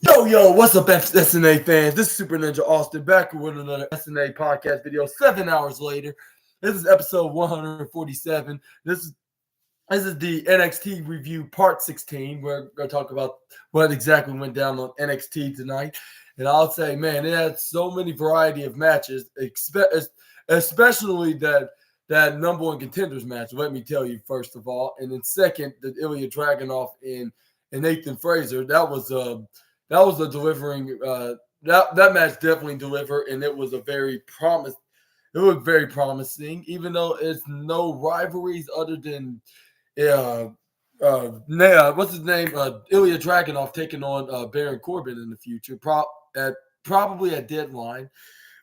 Yo, what's up, SNA fans? This is Super Ninja Austin back with another SNA podcast video 7 hours later. This is episode 147. This is the NXT review part 16. We're going to talk about what exactly went down on NXT tonight. And I'll say, man, it had so many variety of matches, especially that number one contenders match, let me tell you, first of all. And then second, the Ilya Dragunov and Nathan Fraser. That was a delivering that match definitely delivered, and it was very promising, even though it's no rivalries other than what's his name? Ilya Dragunov taking on Baron Corbin in the future, probably at Deadline.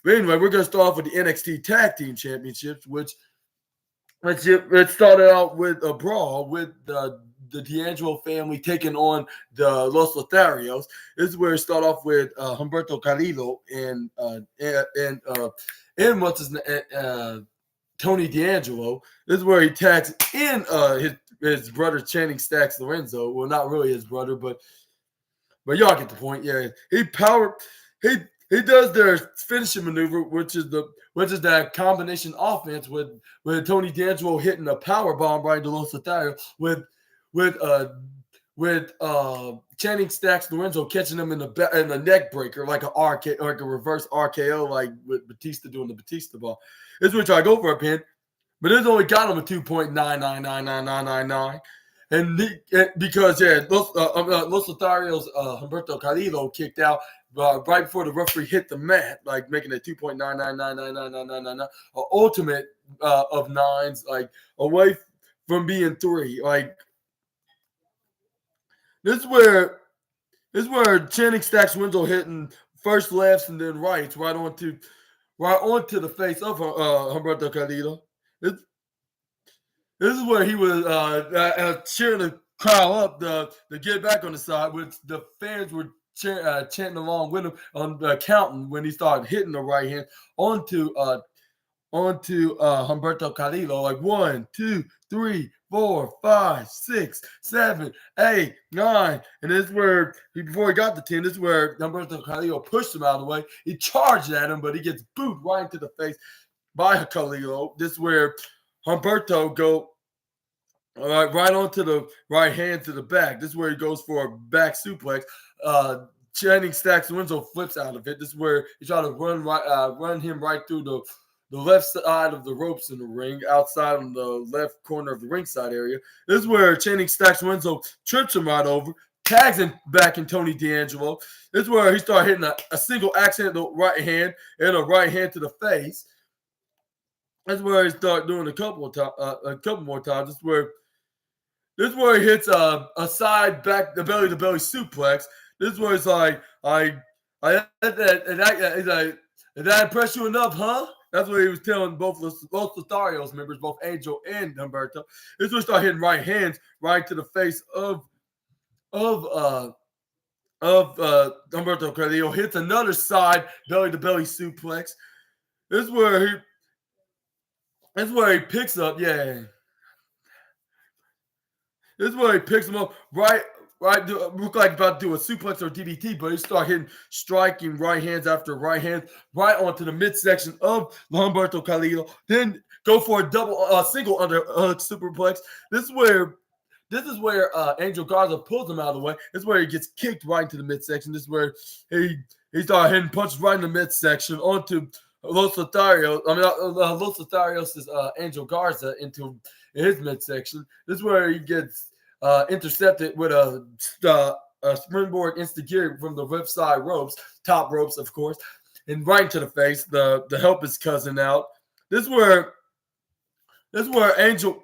But anyway, we're gonna start off with the NXT Tag Team Championships, which it started out with a brawl with the D'Angelo family taking on the Los Lotharios. This is where it started off with Humberto Carrillo and what's his name, Tony D'Angelo. This is where he tags in his brother Channing Stacks Lorenzo. Well, not really his brother, but y'all get the point. Yeah, he does their finishing maneuver, which is that combination offense with Tony D'Angelo hitting a power bomb right into Los Lotharios with Channing Stacks Lorenzo catching him in the neck breaker like like a reverse RKO, like with Batista doing the Batista ball. This is which I go for a pin, but it's only got him a 2.999999. And because Los Lotharios Humberto Carrillo kicked out right before the referee hit the mat, like making it 2.99999999, an ultimate of nines, like away from being three. Like this is where Channing Stacks Lorenzo hitting first lefts and then rights right onto the face of Humberto Carrillo. This is where he was cheering the crowd up to get back on the side, which the fans were chanting along with him on counting when he started hitting the right hand onto Humberto Carrillo, like 1, 2, 3, 4, 5, 6, 7, 8, 9. And this is where before he got the 10, this is where Humberto Carrillo pushed him out of the way. He charged at him, but he gets booed right into the face by Carrillo. This is where Humberto go right onto the right hand to the back. This is where he goes for a back suplex. Channing Stacks Lorenzo flips out of it. This is where he tried to run him right through the left side of the ropes in the ring, outside on the left corner of the ringside area. This is where Channing Stacks Lorenzo trips him right over, tags him back in Tony D'Angelo. This is where he started hitting a single accent the right hand and a right hand to the face. That's where he started doing a couple more times. This is where he hits a side back, the belly to belly suplex. This is where it's like, did that impress you enough, huh? That's what he was telling both Lotharios members, both Angel and Humberto. This is where he started hitting right hands right to the face of Humberto Carrillo. Hits another side belly to belly suplex. This is where he picks up, This is where he picks him up right. Look like about to do a suplex or DDT, but he started striking right hands after right hands right onto the midsection of Humberto Carrillo. Then go for a single under superplex. This is where Angel Garza pulls him out of the way. This is where he gets kicked right into the midsection. This is where he started hitting punches right in the midsection onto Los Lotharios. Los Lotharios is Angel Garza into his midsection. This is where he gets intercepted with a springboard instigiri from the left side ropes, top ropes, of course, and right into the face. The help is cousin out. This is where Angel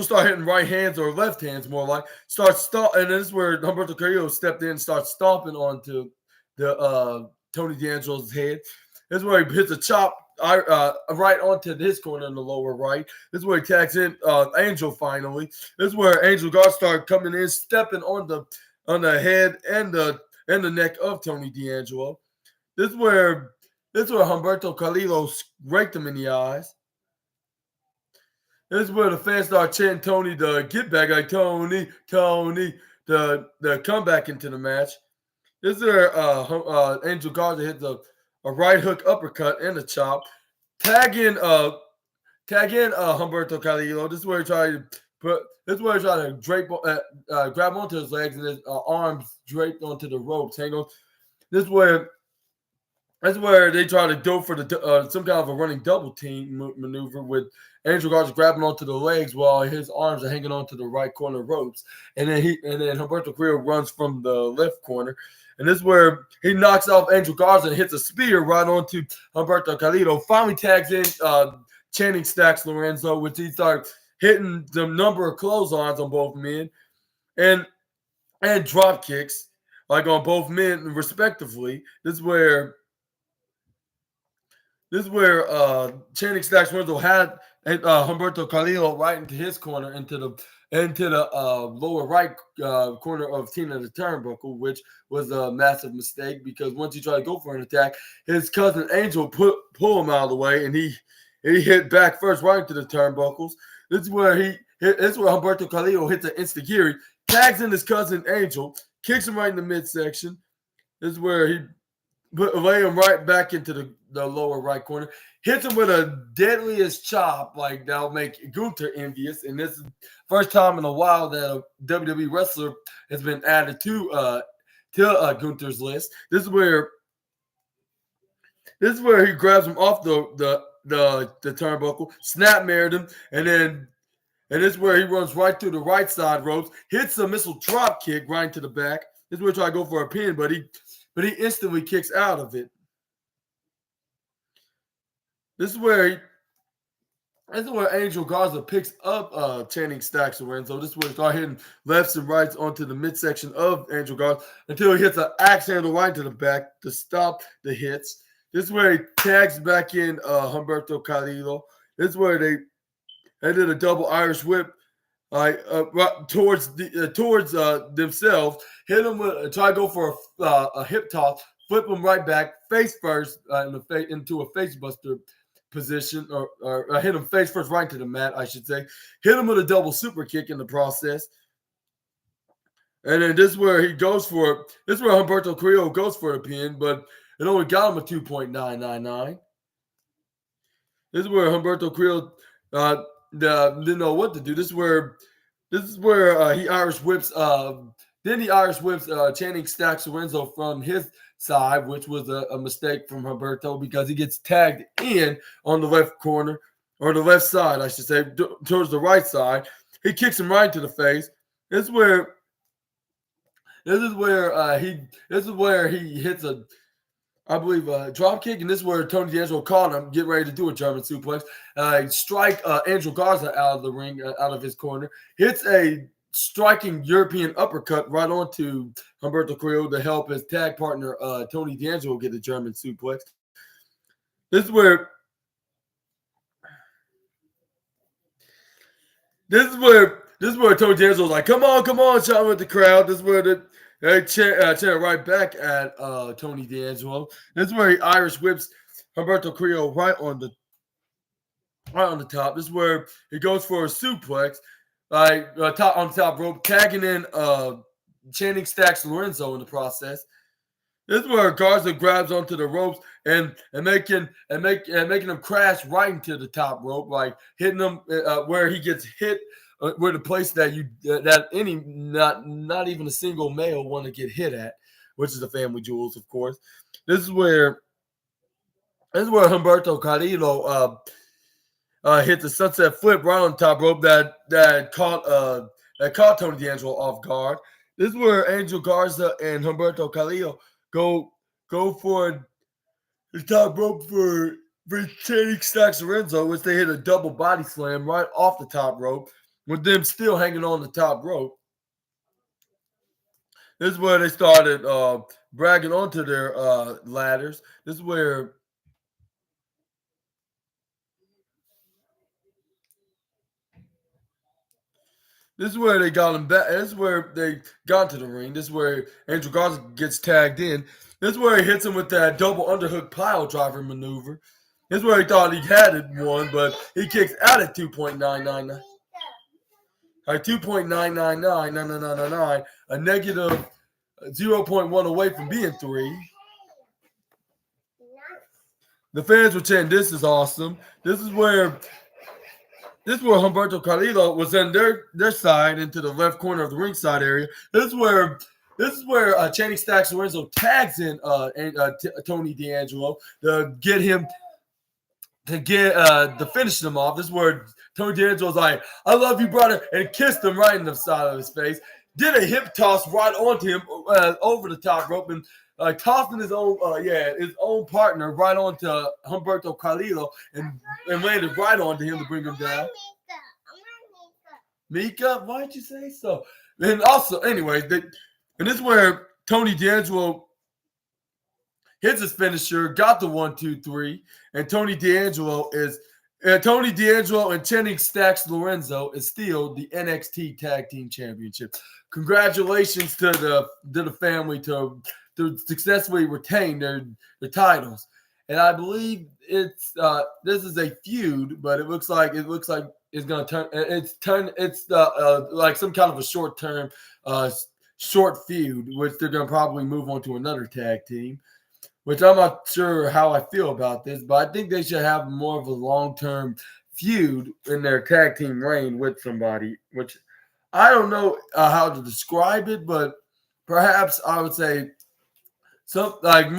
started hitting right hands or left hands more like. And this is where Humberto Carrillo stepped in and starts stomping onto the Tony D'Angelo's head. This is where he hits a chop right onto his corner in the lower right. This is where he tags in Angel finally. This is where Angel Garza started coming in, stepping on the head and the neck of Tony D'Angelo. This is where Humberto Carrillo raked him in the eyes. This is where the fans start chanting Tony to get back, like Tony, the comeback into the match. This is where Angel Garza hits a right hook uppercut and a chop. Tag in Humberto Carrillo. This is where he tried to put. This is where he tried to grab onto his legs and his arms draped onto the ropes. Hang on. This is where they try to go for the some kind of a running double team maneuver with Angel Garza grabbing onto the legs while his arms are hanging onto the right corner ropes, and then Humberto Carrillo runs from the left corner. And this is where he knocks off Angel Garza and hits a spear right onto Humberto Carrillo. Finally tags in Channing Stacks Lorenzo, which he started hitting the number of clotheslines on both men and drop kicks, like on both men respectively. This is where Channing Stacks Lorenzo had Humberto Carrillo right into his corner, into the lower right corner of Tina the Turnbuckle, which was a massive mistake because once he tried to go for an attack, his cousin Angel pull him out of the way, and he hit back first right into the turnbuckles. This is where Humberto Carrillo hits an instant-giri, tags in his cousin Angel, kicks him right in the midsection. This is where he lay him right back into the lower right corner. Hits him with a deadliest chop, like that'll make Gunther envious. And this is the first time in a while that a WWE wrestler has been added to Gunther's list. This is where he grabs him off the turnbuckle, snap married him, and this is where he runs right through the right side ropes, hits a missile drop kick right into the back. This is where he tried to go for a pin, but he instantly kicks out of it. This is where Angel Garza picks up Channing Stacks Lorenzo. This is where he starts hitting lefts and rights onto the midsection of Angel Garza until he hits an axe handle right to the back to stop the hits. This is where he tags back in Humberto Carrillo. This is where they did a double Irish whip towards themselves. Hit him with try to go for a hip toss, flip him right back, face first into a face buster position, or hit him face first right into the mat, I should say. Hit him with a double super kick in the process. And then this is where he goes for it. This is where Humberto Carrillo goes for a pin, but it only got him a 2.999. This is where Humberto Carrillo didn't know what to do. This is where he Irish whips. Then he Irish whips Channing Stacks Lorenzo from his side, which was a mistake from Humberto because he gets tagged in on the left corner, or the left side, I should say, towards the right side. He kicks him right to the face. This is where he hits a, I believe, a drop kick, and this is where Tony D'Angelo caught him, get ready to do a German suplex. Strike Angel Garza out of the ring, out of his corner. Hits a striking European uppercut right onto Humberto Carrillo to help his tag partner Tony D'Angelo get a German suplex. This is where Tony D'Angelo's like, come on, shouting with the crowd. This is where they chant right back at Tony D'Angelo. This is where he Irish whips Humberto Carrillo right on the top. This is where he goes for a suplex, on the top rope, tagging in Channing Stacks Lorenzo in the process. This is where Garza grabs onto the ropes and making him crash right into the top rope, like hitting him where he gets hit. Where the place that not even a single male want to get hit at, which is the family jewels, of course. This is where Humberto Carrillo hit the sunset flip right on the top rope that caught Tony D'Angelo off guard. This is where Angel Garza and Humberto Carrillo go for the top rope for Channing Stacks Lorenzo, which they hit a double body slam right off the top rope, with them still hanging on the top rope. This is where they started bragging onto their ladders. This is where they got him back. This is where they got to the ring. This is where Angel Garza gets tagged in. This is where he hits him with that double underhook pile driver maneuver. This is where he thought he had it won, but he kicks out at 2.999. 2.999, a negative 0.1 away from being 3. The fans were chanting, "This is awesome." This is where Humberto Carrillo was in their side into the left corner of the ringside area. This is where Channing Stacks Lorenzo tags in Tony D'Angelo to get him to finish him off. This is where Tony D'Angelo's like, "I love you, brother," and kissed him right in the side of his face. Did a hip toss right onto him over the top rope and tossing his own partner right onto Humberto Carrillo and landed right onto him to bring him down. Mika, why'd you say so? And also, anyways, and this is where Tony D'Angelo hits his finisher, got the 1, 2, 3, and Tony D'Angelo and Channing Stacks Lorenzo is still the NXT Tag Team Championship. Congratulations to the family to successfully retain their titles. And I believe it's this is a feud, but it looks like it's going to turn. It's like some kind of a short feud, which they're going to probably move on to another tag team. Which I'm not sure how I feel about this, but I think they should have more of a long-term feud in their tag team reign with somebody, which I don't know how to describe it, but perhaps I would say has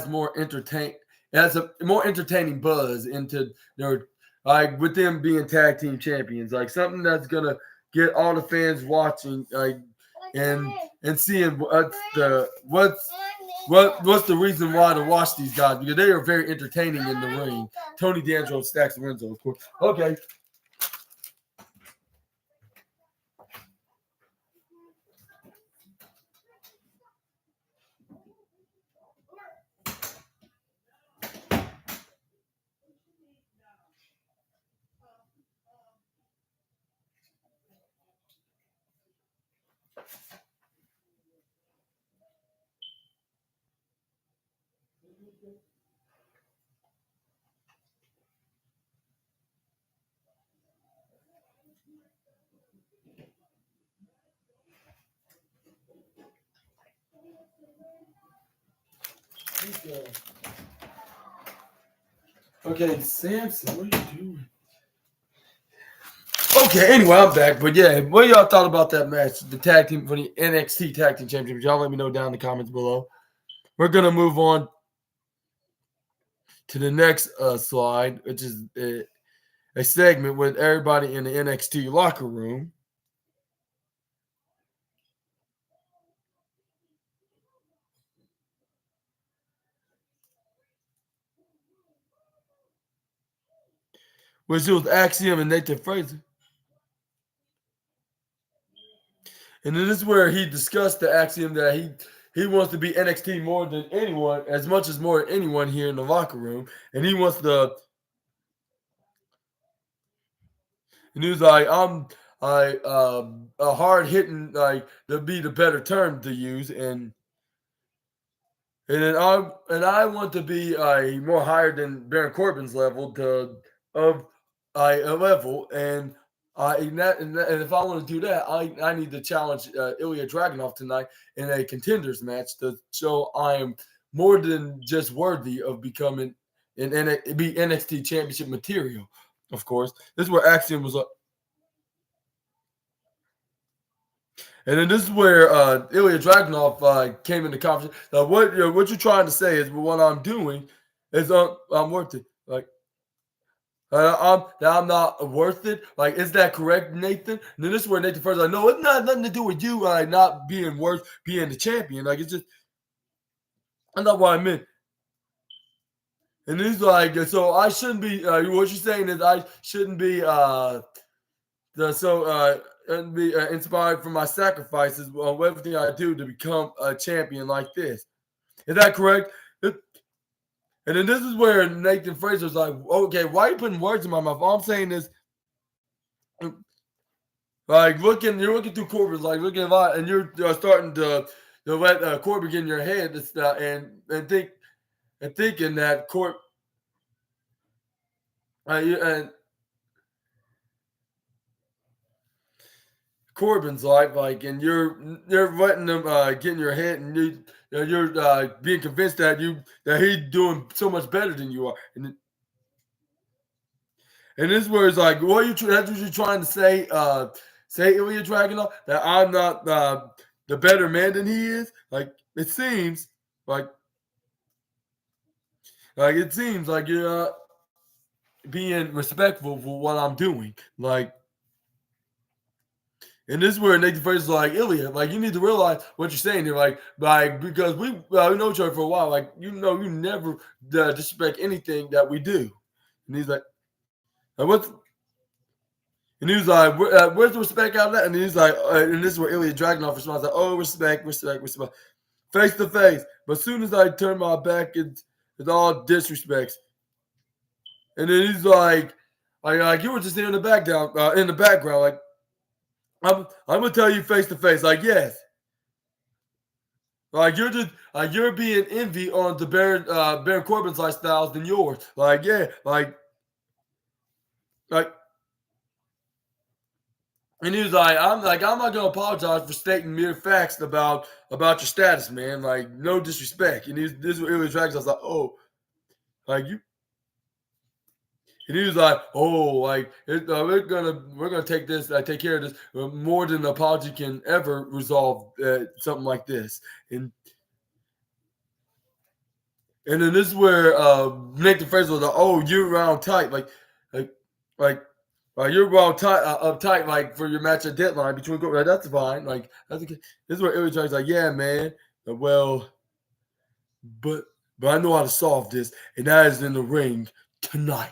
more entertaining buzz into their with them being tag team champions, like something that's gonna get all the fans watching, and seeing what's the reason why to watch these guys, because they are very entertaining in the ring. Tony D'Angelo, Stacks Lorenzo, of course. Okay. Okay, Samson, what are you doing? Okay, anyway, I'm back. But yeah, what y'all thought about that match? The tag team for the NXT Tag Team Championship. Y'all let me know down in the comments below. We're going to move on to the next slide, which is a segment with everybody in the NXT locker room. Which was Axiom and Nathan Fraser. And then this is where he discussed the Axiom that he wants to be NXT more than anyone, as much as more than anyone here in the locker room. And he wants and he was like, a hard hitting, like, to be the better term to use. And then I want to be more higher than Baron Corbin's level a level. And if I want to do that, I need to challenge Ilya Dragunov tonight in a contenders match to show I am more than just worthy of becoming be NXT championship material. Of course, this is where Axiom was up. And then this is where Ilya Dragunov came in the conversation. What you're trying to say is, what I'm doing is I'm worth it. Like, I'm not worth it. Like, is that correct, Nathan? And then this is where Nathan first like, no, it's not nothing to do with you not being worth being the champion. Like, it's just, that's not what I meant. And he's like, so I shouldn't be. What you're saying is I shouldn't be and be inspired from my sacrifices on everything I do to become a champion like this. Is that correct? And then this is where Nathan Fraser's like, okay, why are you putting words in my mouth? All I'm saying is, like, you're looking through Corbin's, like, looking at a lot, and you're starting to let Corbin get in your head and thinking that Corbin's life, like, and you're letting them get in your head, and you're being convinced that he's doing so much better than you are, and this where it's like, that's what you're trying to say, say Ilya Dragunov, that I'm not the better man than he is. Like it seems like you're being respectful for what I'm doing, like. And this is where Nathan Fraser's like, Ilya, like you need to realize what you're saying here, like because we know each other for a while, like you never disrespect anything that we do. And he's what's and he was like, where's the respect out of that? And he's like, and this is where Ilya Dragunov responds like, oh, respect, face to face. But as soon as I turn my back, it's all disrespects. And then he's like you were just in the background, like. I'm gonna tell you face to face, like yes, like you're being envy on the Baron Corbin's lifestyles than yours, like yeah, like, and he was like, I'm not gonna apologize for stating mere facts about your status, man, like no disrespect, and this is what it was drags. I was like, oh, like you. And he was like, "Oh, like we're gonna take this, take care of this. More than an apology can ever resolve something like this." And then this is where Nathan Fraser was like, "Oh, you're around tight, like, like, you're around tight, uptight, like for your match at deadline between. Like, that's fine. Like, that's okay." This is where Ilya Dragun's like, "Yeah, man. Well, but I know how to solve this, and that is in the ring tonight."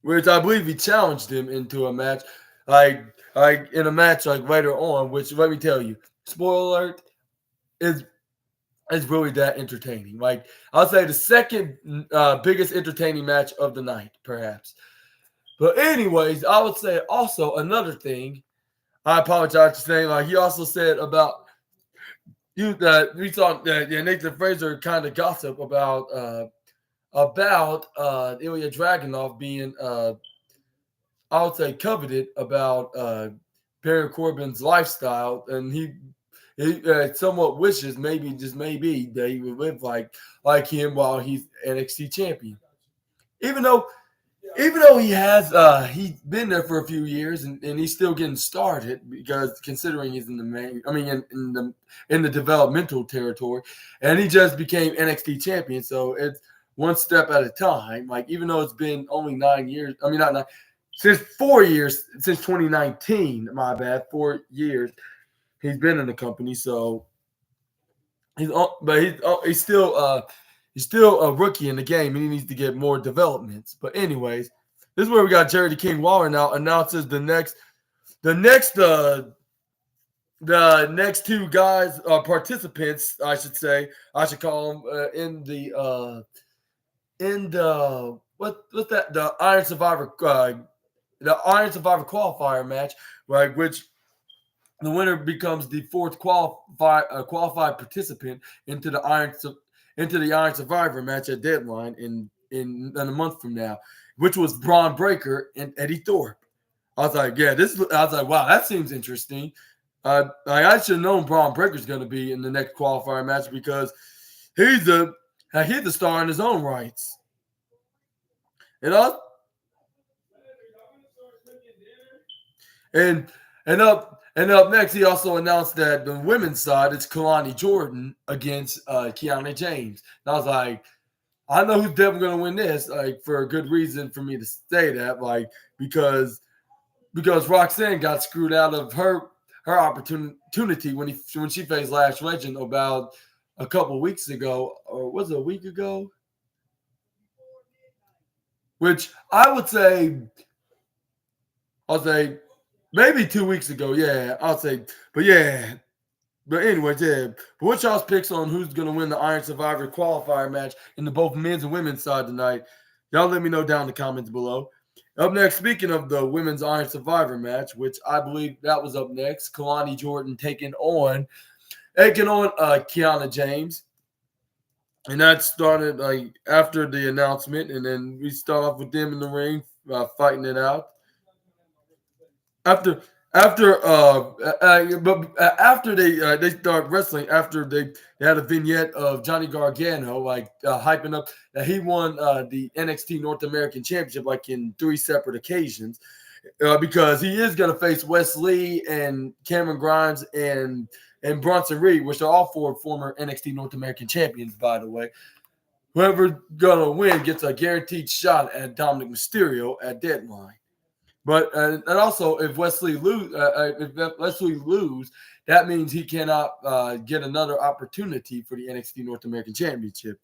Which I believe he challenged him into a match, like in a match like later on. Which let me tell you, spoiler alert, is really that entertaining. Like I'll say the second biggest entertaining match of the night, perhaps. But anyways, I would say also another thing. I apologize for saying like he also said about you that we saw that Nathan Fraser kind of gossip about Ilya Dragunov being I would say coveted about Baron Corbin's lifestyle, and he somewhat wishes maybe just maybe that he would live like him while he's NXT champion. Even though he has he's been there for a few years and he's still getting started because considering he's in the main, I mean in the developmental territory, and he just became NXT champion, so it's one step at a time. Like even though it's been only 9 years, I mean not 9, since 4 years, since 2019, my bad, 4 years he's been in the company, so he's still a rookie in the game, and he needs to get more developments. But anyways, this is where we got Jerry the King Waller now announces the next two guys, participants, I should say, I should call them in the what's that, the Iron Survivor qualifier match, right? Which the winner becomes the fourth qualified participant into the Iron Survivor match at deadline in a month from now, which was Braun Breaker and Eddie Thorpe. I was like, yeah, I was like, wow, that seems interesting. I should have known Braun Breaker's going to be in the next qualifier match because he's the star in his own rights. And up next, he also announced that the women's side, it's Kalani Jordan against Kiana James. And I was like, I know who's definitely going to win this, like for a good reason for me to say that, like because Roxanne got screwed out of her opportunity when she faced Lash Legend about a couple weeks ago, or was it a week ago? Which I'll say maybe 2 weeks ago. Yeah, I'll say, but yeah. But anyways, yeah. But what's y'all's picks on who's going to win the Iron Survivor qualifier match in the both men's and women's side tonight? Y'all let me know down in the comments below. Up next, speaking of the women's Iron Survivor match, which I believe that was up next, Kalani Jordan taking on Kiana James. And that started like after the announcement, and then we start off with them in the ring fighting it out. After after they start wrestling, after they had a vignette of Johnny Gargano like hyping up that he won the NXT North American Championship like in 3 separate occasions, because he is going to face Wes Lee and Cameron Grimes and Bronson Reed, which are all 4 former NXT North American champions, by the way. Whoever's gonna win gets a guaranteed shot at Dominic Mysterio at Deadline. But and also, if Wesley lose, that means he cannot get another opportunity for the NXT North American Championship.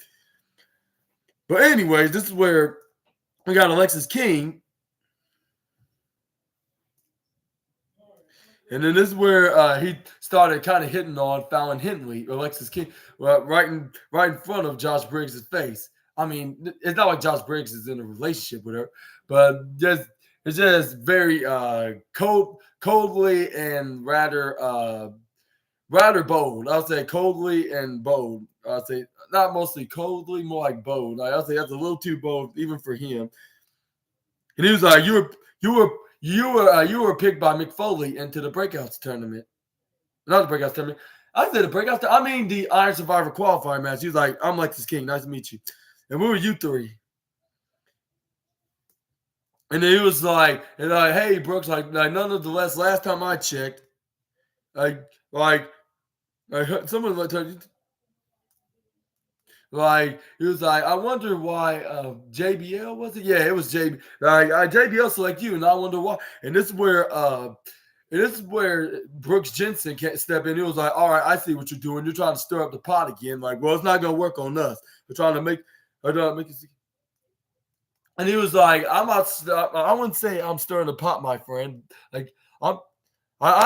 But anyways, this is where we got Alexis King, and then this is where he started kind of hitting on Fallon Henley, Alexis King, right in front of Josh Briggs' face. I mean, it's not like Josh Briggs is in a relationship with her, but it's just very coldly and rather bold. I'll say coldly and bold. I'll say not mostly coldly, more like bold. I'll say that's a little too bold even for him. And he was like, you were picked by Mick Foley into the Breakouts tournament. Not the Breakouts tournament. I said the Breakouts. I mean the Iron Survivor qualifier match. He was like, I'm Lexus King. Nice to meet you. And we were you 3. And then he was like, hey, Brooks, like nonetheless, last time I checked, someone like he was like, I wonder why JBL was it? Yeah, it was JBL. JBL select you, and I wonder why. And this is where Brooks Jensen can't step in. He was like, all right, I see what you're doing. You're trying to stir up the pot again. Like, well, it's not gonna work on us. We're trying to make it. And he was like, I wouldn't say I'm stirring the pot, my friend. Like I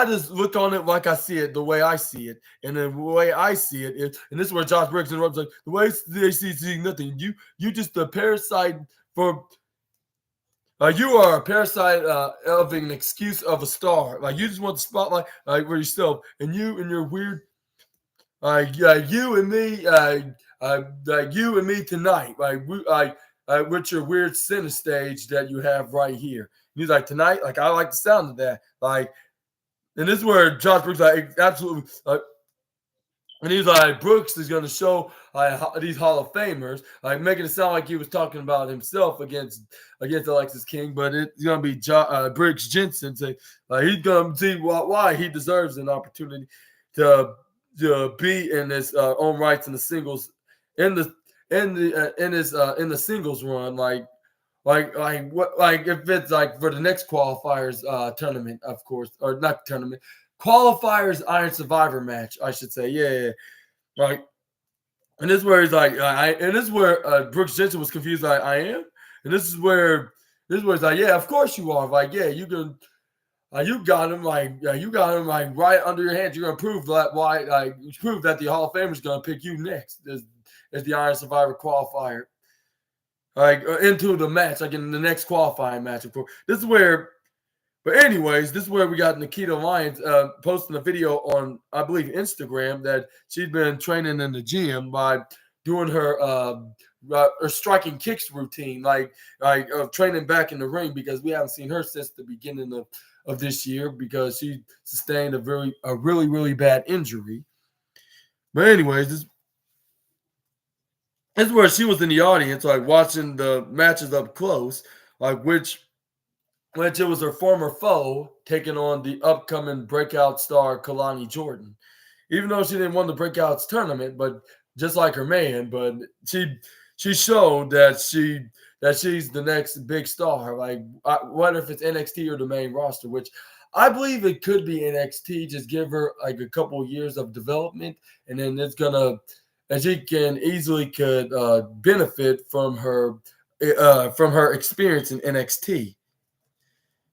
just look on it like I see it, the way I see it. And the way I see it is, and this is where Josh Briggs interrupts, like, the way they see nothing. You just a parasite for you are a parasite of an excuse of a star. Like you just want the spotlight for yourself. And you and your weird you and me tonight. With your weird center stage that you have right here. And he's like, tonight, like I like the sound of that. Like, and this is where Josh Brooks like absolutely and he's like, Brooks is going to show these Hall of Famers, like making it sound like he was talking about himself against Alexis King, but it's going to be Briggs Jensen. So, he's going to see why he deserves an opportunity to be in his own rights in the singles in the singles run, like if it's like for the next qualifiers tournament, of course, or not tournament, qualifiers Iron Survivor match, I should say. Yeah. Like, and this is where he's like, and this is where Brooks Jensen was confused, like, I am, and this is where he's like, yeah, of course you are, like, yeah, you can. You got him like right under your hands. You're gonna prove that prove that the Hall of Famer is gonna pick you next as the Iron Survivor qualifier, into the match, like in the next qualifying match. Of course, this is where we got Nikita Lyons posting a video on, I believe, Instagram that she's been training in the gym by doing her striking kicks routine, like training back in the ring, because we haven't seen her since the beginning of this year because she sustained a really, really bad injury. But anyways, this is where she was in the audience, like watching the matches up close, like which it was her former foe taking on the upcoming breakout star Kalani Jordan. Even though she didn't win the breakouts tournament, but just like her man, but she showed that she's the next big star. Like whether if it's NXT or the main roster, which I believe it could be NXT. Just give her like a couple of years of development, and then it's gonna, and she can easily could benefit from her experience in NXT.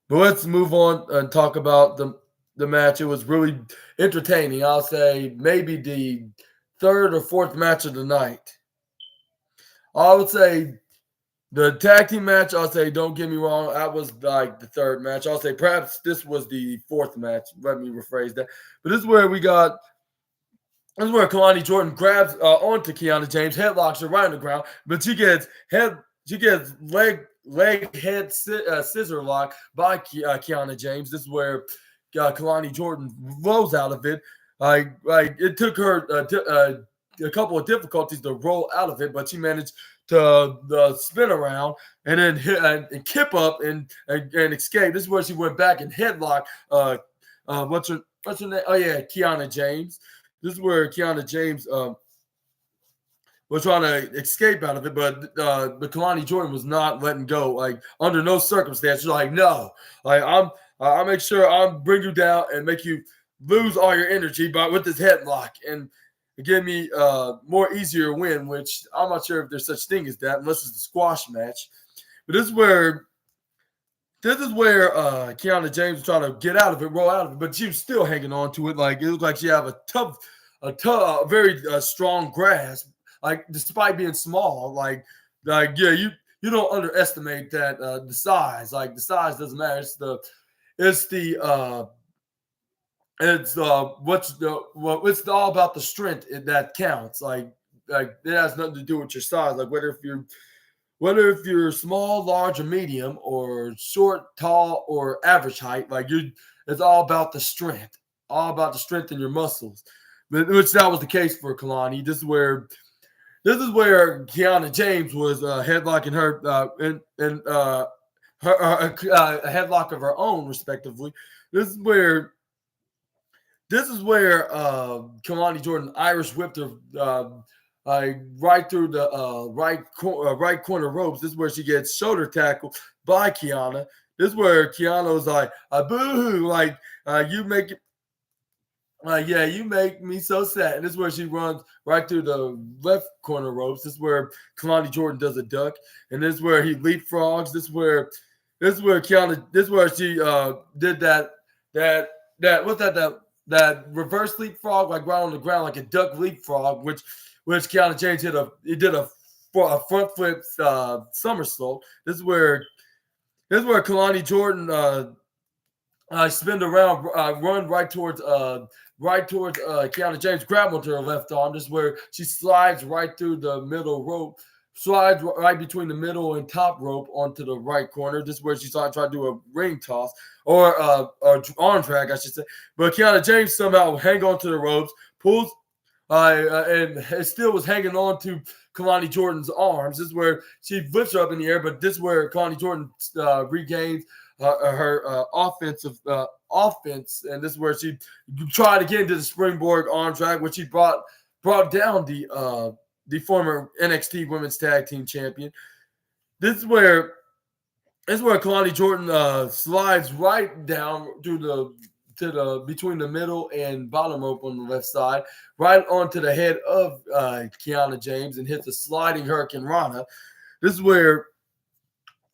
But let's move on and talk about the match. It was really entertaining. I'll say maybe the third or fourth match of the night. I would say the tag team match, I'll say, don't get me wrong, that was like the third match. I'll say perhaps this was the fourth match. Let me rephrase that. But this is where Kalani Jordan grabs onto Kiana James, headlocks her right on the ground, but she gets leg head scissor lock by Kiana James. This is where Kalani Jordan rolls out of it. Like it took her a couple of difficulties to roll out of it, but she managed to spin around and then hit and kip up and escape. This is where she went back and headlock. What's her name? Oh yeah, Kiana James. This is where Kiana James was trying to escape out of it, but Kalani Jordan was not letting go. Like under no circumstance, she's like, no, like I'll make sure I'll bring you down and make you lose all your energy, but with this headlock and give me more easier win. Which I'm not sure if there's such thing as that, unless it's a squash match. But this is where Kiana James was trying to get out of it, roll out of it, but she was still hanging on to it. Like it looked like she had a very strong grasp. Like despite being small, like yeah, you don't underestimate that the size. Like the size doesn't matter. It's all about the strength that counts. Like it has nothing to do with your size. Like whether if you're small, large, or medium, or short, tall, or average height, like it's all about the strength. All about the strength in your muscles. Which that was the case for Kalani. This is where Kiana James was headlocking her in a headlock of her own, respectively. This is where Kalani Jordan Irish whipped her right through the right corner ropes. This is where she gets shoulder tackled by Kiana. This is where Kiana was like, boo-hoo, like you make it. Yeah, you make me so sad. And this is where she runs right through the left corner ropes. This is where Kalani Jordan does a duck. And this is where he leapfrogs. This is where she did that reverse leapfrog, like right on the ground, like a duck leapfrog, which Kiana James did a front flip somersault. This is where Kalani Jordan spin around, run right towards Kiana James, grab onto her left arm. This is where she slides right through the middle rope, slides right between the middle and top rope onto the right corner. This is where she tried to do a ring toss or arm drag, I should say. But Kiana James somehow hang on to the ropes, pulls, and it still was hanging on to Kalani Jordan's arms. This is where she lifts her up in the air, but this is where Kalani Jordan regains her offense, and this is where she tried to get into the springboard arm drag, which she brought down the former NXT Women's Tag Team Champion. This is where Kalani Jordan slides right down to the between the middle and bottom rope on the left side, right onto the head of Kiana James, and hits a sliding Hurricane Rana. This is where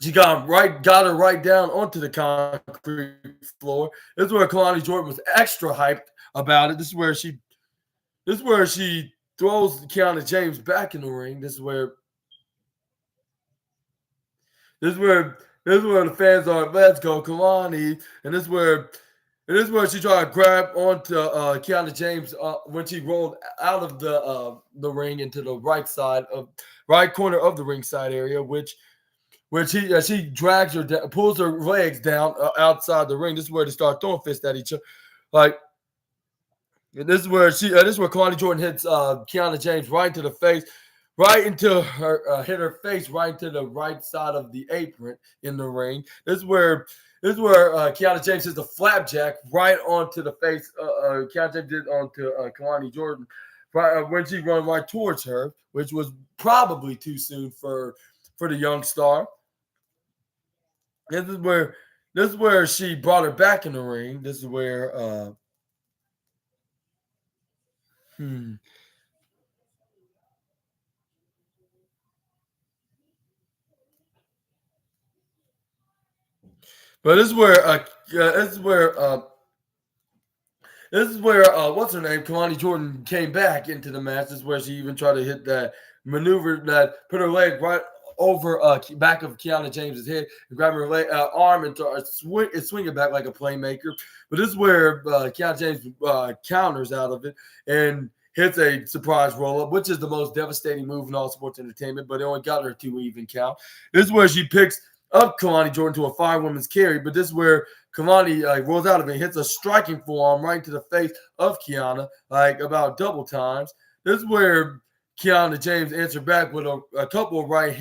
she got her right down onto the concrete floor. This is where Kalani Jordan was extra hyped about it. This is where she throws Kiana James back in the ring. This is where the fans are. Let's go, Kalani! And this is where she tried to grab onto Kiana James when she rolled out of the ring into the right corner of the ringside area, which she drags her down, pulls her legs down outside the ring. This is where they start throwing fists at each other. Like, and this is where Kalani Jordan hits Kiana James right into the face, right into her hit her face right into the right side of the apron in the ring. This is where Kiana James hits the flapjack right onto the face. Kiana James did onto Kalani Jordan right when she run right towards her, which was probably too soon for the young star. This is where she brought her back in the ring. This is where But this is where what's her name? Kalani Jordan came back into the match. This is where she even tried to hit that maneuver that put her leg right over back of Kiana James's head and grab her arm and swing it back like a playmaker. But this is where Kiana James counters out of it and hits a surprise roll-up, which is the most devastating move in all sports entertainment, but it only got her to even count. This is where she picks up Kalani Jordan to a 5-women's carry, but this is where Kalani rolls out of it, hits a striking forearm right into the face of Kiana, like about double times. This is where Kiana James answered back with a couple of right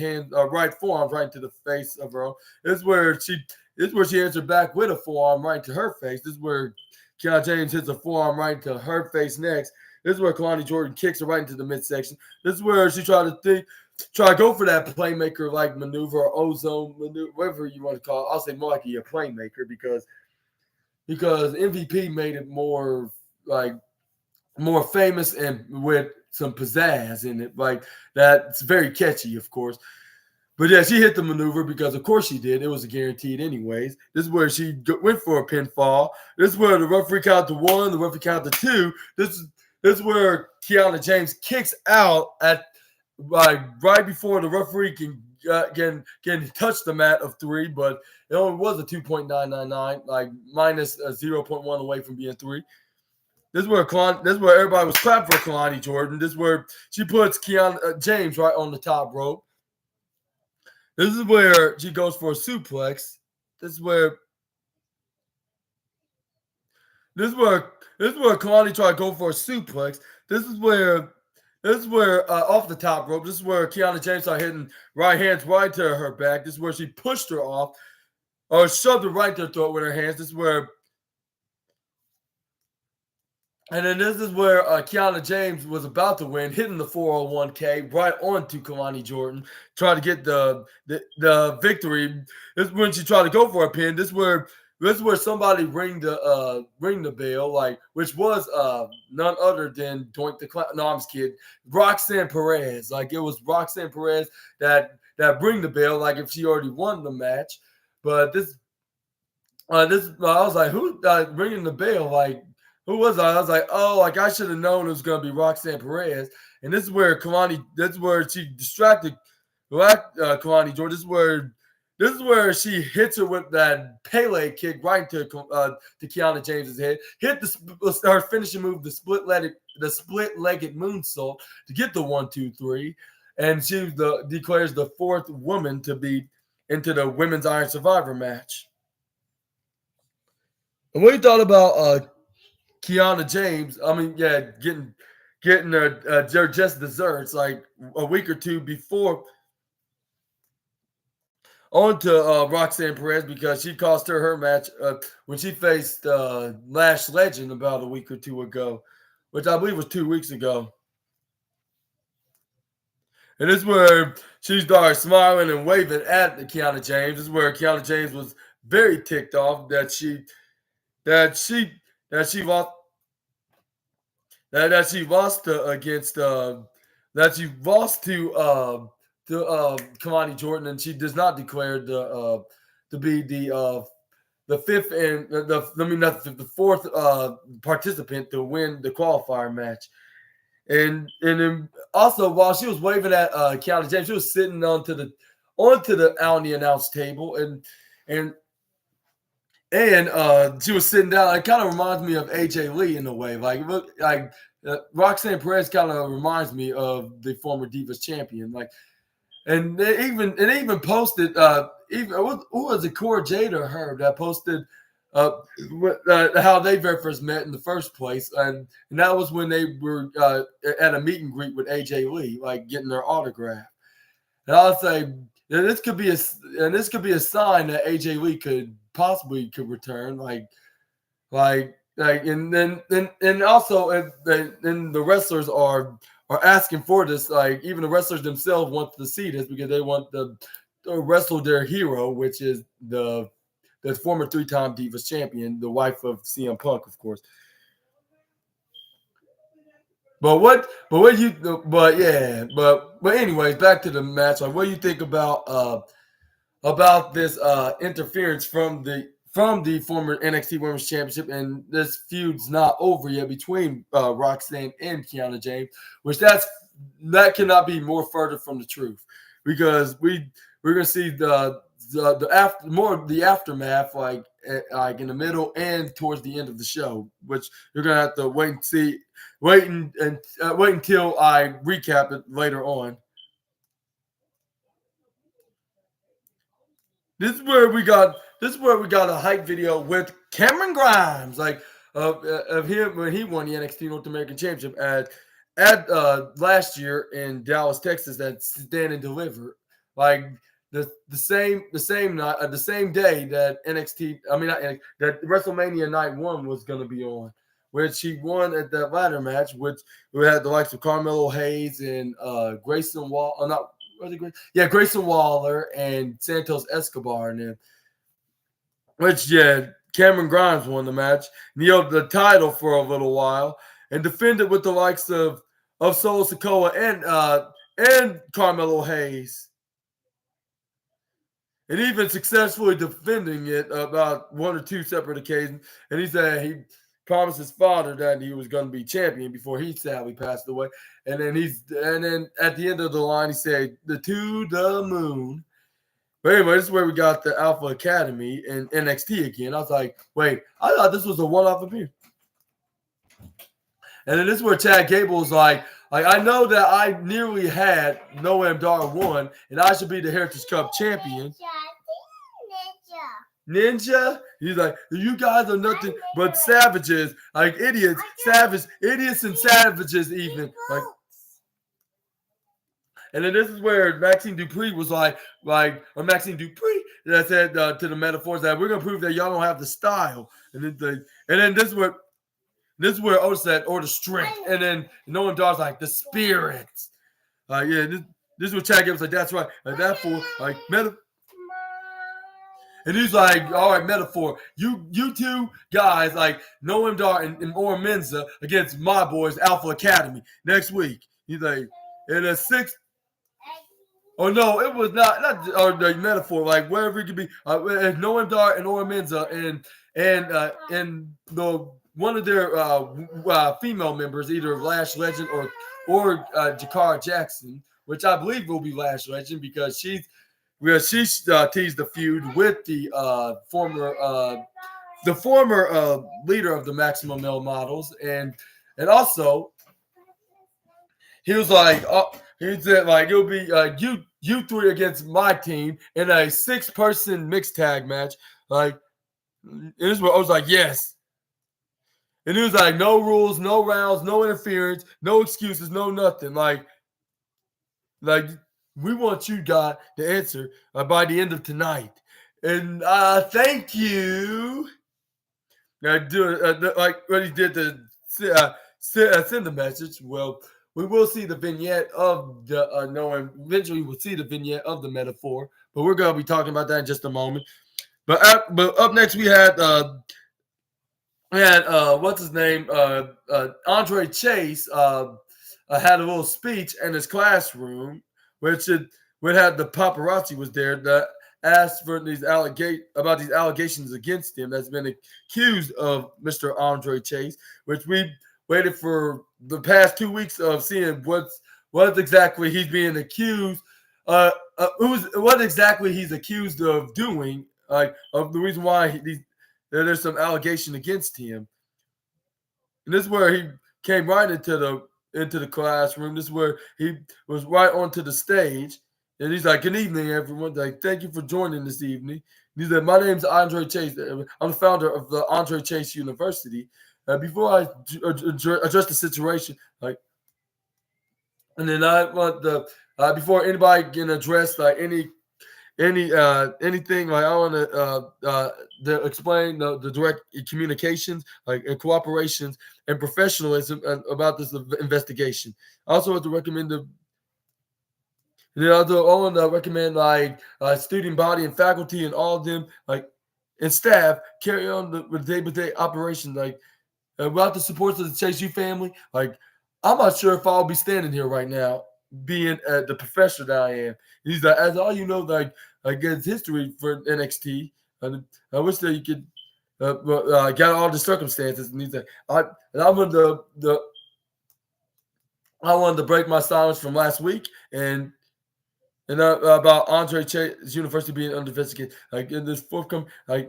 forearms right into the face of her own. This is where she answered back with a forearm right to her face. This is where Kiana James hits a forearm right to her face next. This is where Kalani Jordan kicks her right into the midsection. This is where she try to go for that playmaker like maneuver or ozone maneuver, whatever you want to call it. I'll say more like a playmaker because MVP made it more famous and with some pizzazz in it. Like that's very catchy, of course. But yeah, she hit the maneuver because, of course, she did. It was guaranteed anyways. This is where she went for a pinfall. This is where the referee counted to 1, the referee counted to 2. This is where Kiana James kicks out at right before the referee can touch the mat of 3, but it only was a 2.999, like minus 0.1 away from being 3. This is where everybody was clapping for Kalani Jordan. This is where she puts Kiana James right on the top rope. This is where she goes for a suplex. This is where Kalani tried to go for a suplex. This is where off the top rope. This is where Kiana James started hitting right hands right to her back. This is where she pushed her off or shoved her right to her throat with her hands. This is where. And then this is where Kiana James was about to win, hitting the 401k right onto Kalani Jordan, trying to get the victory. This is when she tried to go for a pin. This is where somebody ring the bell, like which was none other than Doink the Clown. No, I'm just kidding. Roxanne Perez, like it was Roxanne Perez that ring the bell, like if she already won the match. But I was like, who ringing the bell, like. Who was I? I was like, oh, like I should have known it was going to be Roxanne Perez. And this is where she distracted Kalani Jordan. This is where she hits her with that Pele kick right to Kiana James's head. Hit her finishing move, the split-legged moonsault to get the 1, 2, 3. And she declares the 4th woman to be into the Women's Iron Survivor match. And what you thought about Kiana James, I mean, yeah, getting their just desserts like a week or two before onto Roxanne Perez because she cost her match when she faced Lash Legend about a week or two ago, which I believe was 2 weeks ago. And this is where she started smiling and waving at Kiana James. This is where Kiana James was very ticked off that she lost. That she lost to Kalani Jordan, and she does not declare to be the 5th and the 4th participant to win the qualifier match. And then also while she was waving at Kiana James, she was sitting onto the out on the announce table and she was sitting down. It kind of reminds me of AJ Lee in a way. Roxanne Perez kind of reminds me of the former Divas champion. And they even posted who was it? Cora Jade or her that posted how they very first met in the first place, and that was when they were at a meet and greet with AJ Lee, like getting their autograph. And I'll say this could be a sign that AJ Lee could return, and also the wrestlers are asking for this. Like even the wrestlers themselves want to see this because they want to wrestle their hero, which is the former 3-time Divas champion, the wife of CM Punk, of course. But anyways, back to the match. Like, what do you think about this interference from the former NXT Women's Championship, and this feud's not over yet between Roxanne and Kiana James, which that cannot be more further from the truth, because we're gonna see the aftermath like in the middle and towards the end of the show, which you're gonna have to wait until I recap it later on. This is where we got a hype video with Cameron Grimes, like of him when he won the NXT North American Championship at last year in Dallas, Texas, that Stand and Deliver. Like the same night, the same day that NXT, I mean not NXT, that WrestleMania Night 1 was going to be on, which he won at that ladder match, which we had the likes of Carmelo Hayes and Grayson Wall, not was it yeah, Grayson Waller and Santos Escobar, and then which Cameron Grimes won the match, and he held the title for a little while, and defended with the likes of Solo Sikoa and Carmelo Hayes, and even successfully defending it about one or two separate occasions. And he said he promised his father that he was going to be champion before he sadly passed away. And then at the end of the line, he said, "To the moon." But anyway, this is where we got the Alpha Academy and NXT again. I was like, wait, I thought this was a one-off appearance. And then this is where Chad Gable was like, I know that I nearly had Noam Dar 1, and I should be the Heritage Cup champion. Ninja? He's like, you guys are nothing but savages, like idiots, idiots and savages even. Like, and then this is where Maxine Dupree was or Maxine Dupree that said to the Metaphors that we're gonna prove that y'all don't have the style. And then this is where Otis said, or the strength. And then Noam Dar's like, the spirit. This is what Chad Gable's like, that's right. Like that fool, like metaphor. And he's like, all right, Metaphor, you two guys, like Noam Dar and Or Menza against my boys, Alpha Academy, next week. He's like, in a six. Oh no, it was not or the Metaphor, like wherever it could be. Noam Dar and Or Menza and the one of their female members, either Lash Legend or Jakara Jackson, which I believe will be Lash Legend because she teased the feud with the former leader of the Maximum Male Models, and also he was like, he said like it'll be you three against my team in a 6-person mixed tag match. Like, and this is what I was like, yes. And he was like, no rules, no rounds, no interference, no excuses, no nothing. Like we want you, God, to answer by the end of tonight. And thank you. Like what he did to send the message. Well, we will see the vignette of the eventually we'll see the vignette of the Metaphor, but we're going to be talking about that in just a moment. But up next we had what's his name? Andre Chase had a little speech in his classroom, which had the paparazzi was there that asked for these allegations against him that's been accused of Mr. Andre Chase, which we waited for the past 2 weeks of seeing what exactly he's being accused, what exactly he's accused of doing, like of the reason why there's some allegation against him. And this is where he came right into the classroom. This is where he was right onto the stage. And he's like, good evening, everyone. Like, thank you for joining this evening. And he said, my name's Andre Chase. I'm the founder of the Andre Chase University. Before I address the situation, like, and then I want before anybody can address like anything, like I want to explain the direct communications, like and cooperations and professionalism about this investigation. I also want to recommend I want to recommend like student body and faculty and all of them, like and staff carry on the day-to-day operation, like without the support of the Chase U family. Like, I'm not sure if I'll be standing here right now, being the professor that I am. He's like, as all you know, like it's history for NXT. And I wish that you could get all the circumstances. And he's like, I wanted to break my silence from last week and about Andre Chase University being under investigation. Like in this forthcoming, I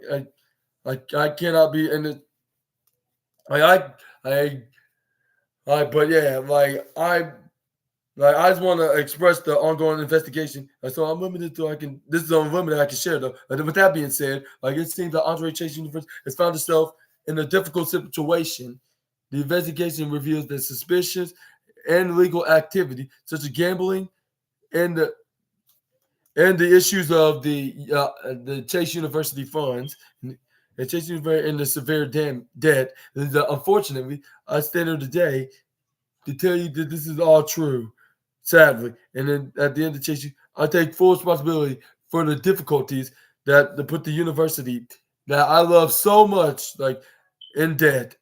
cannot be in it. But yeah, like Like, I just want to express the ongoing investigation. So I'm limited to this is unlimited I can share though. With that being said, like, it seems that Andre Chase Universe has found itself in a difficult situation. The investigation reveals that suspicions and illegal activity, such as gambling and the issues of the Chase University funds, and Chase University and the severe debt. Unfortunately, I stand here today to tell you that this is all true, sadly. And then at the end of Chase, I take full responsibility for the difficulties that put the university that I love so much, like, in debt.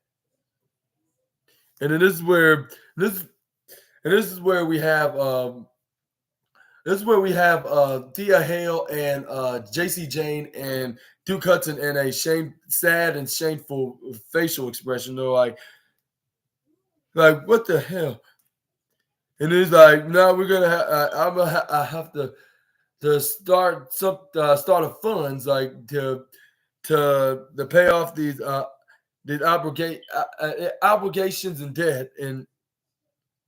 And then this this is where we have Thea Hale and JC Jane and Duke Hudson in a sad and shameful facial expression. They're like, what the hell? And it's like, no, we're gonna. I have to start start a funds, like, to pay off these obligations and debt, and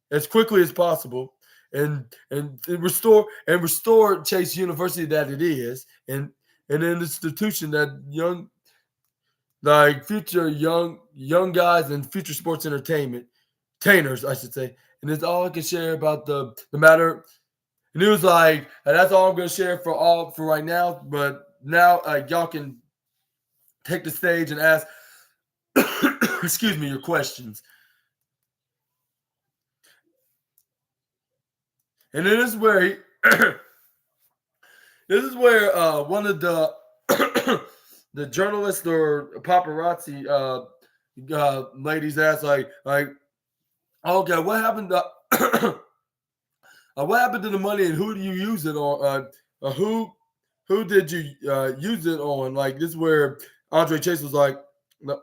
as quickly as possible, and restore Chase University that it is, and an institution that future young guys and future sports entertainers, I should say. And it's all I can share about the matter. And it was like, and that's all I'm going to share for right now. But now, y'all can take the stage and ask, excuse me, your questions. And then this is where one of the the journalists or paparazzi ladies asked, like, okay, what happened to what happened to the money, and who do you use it on? Who did you use it on? Like, this is where Andre Chase was like, no,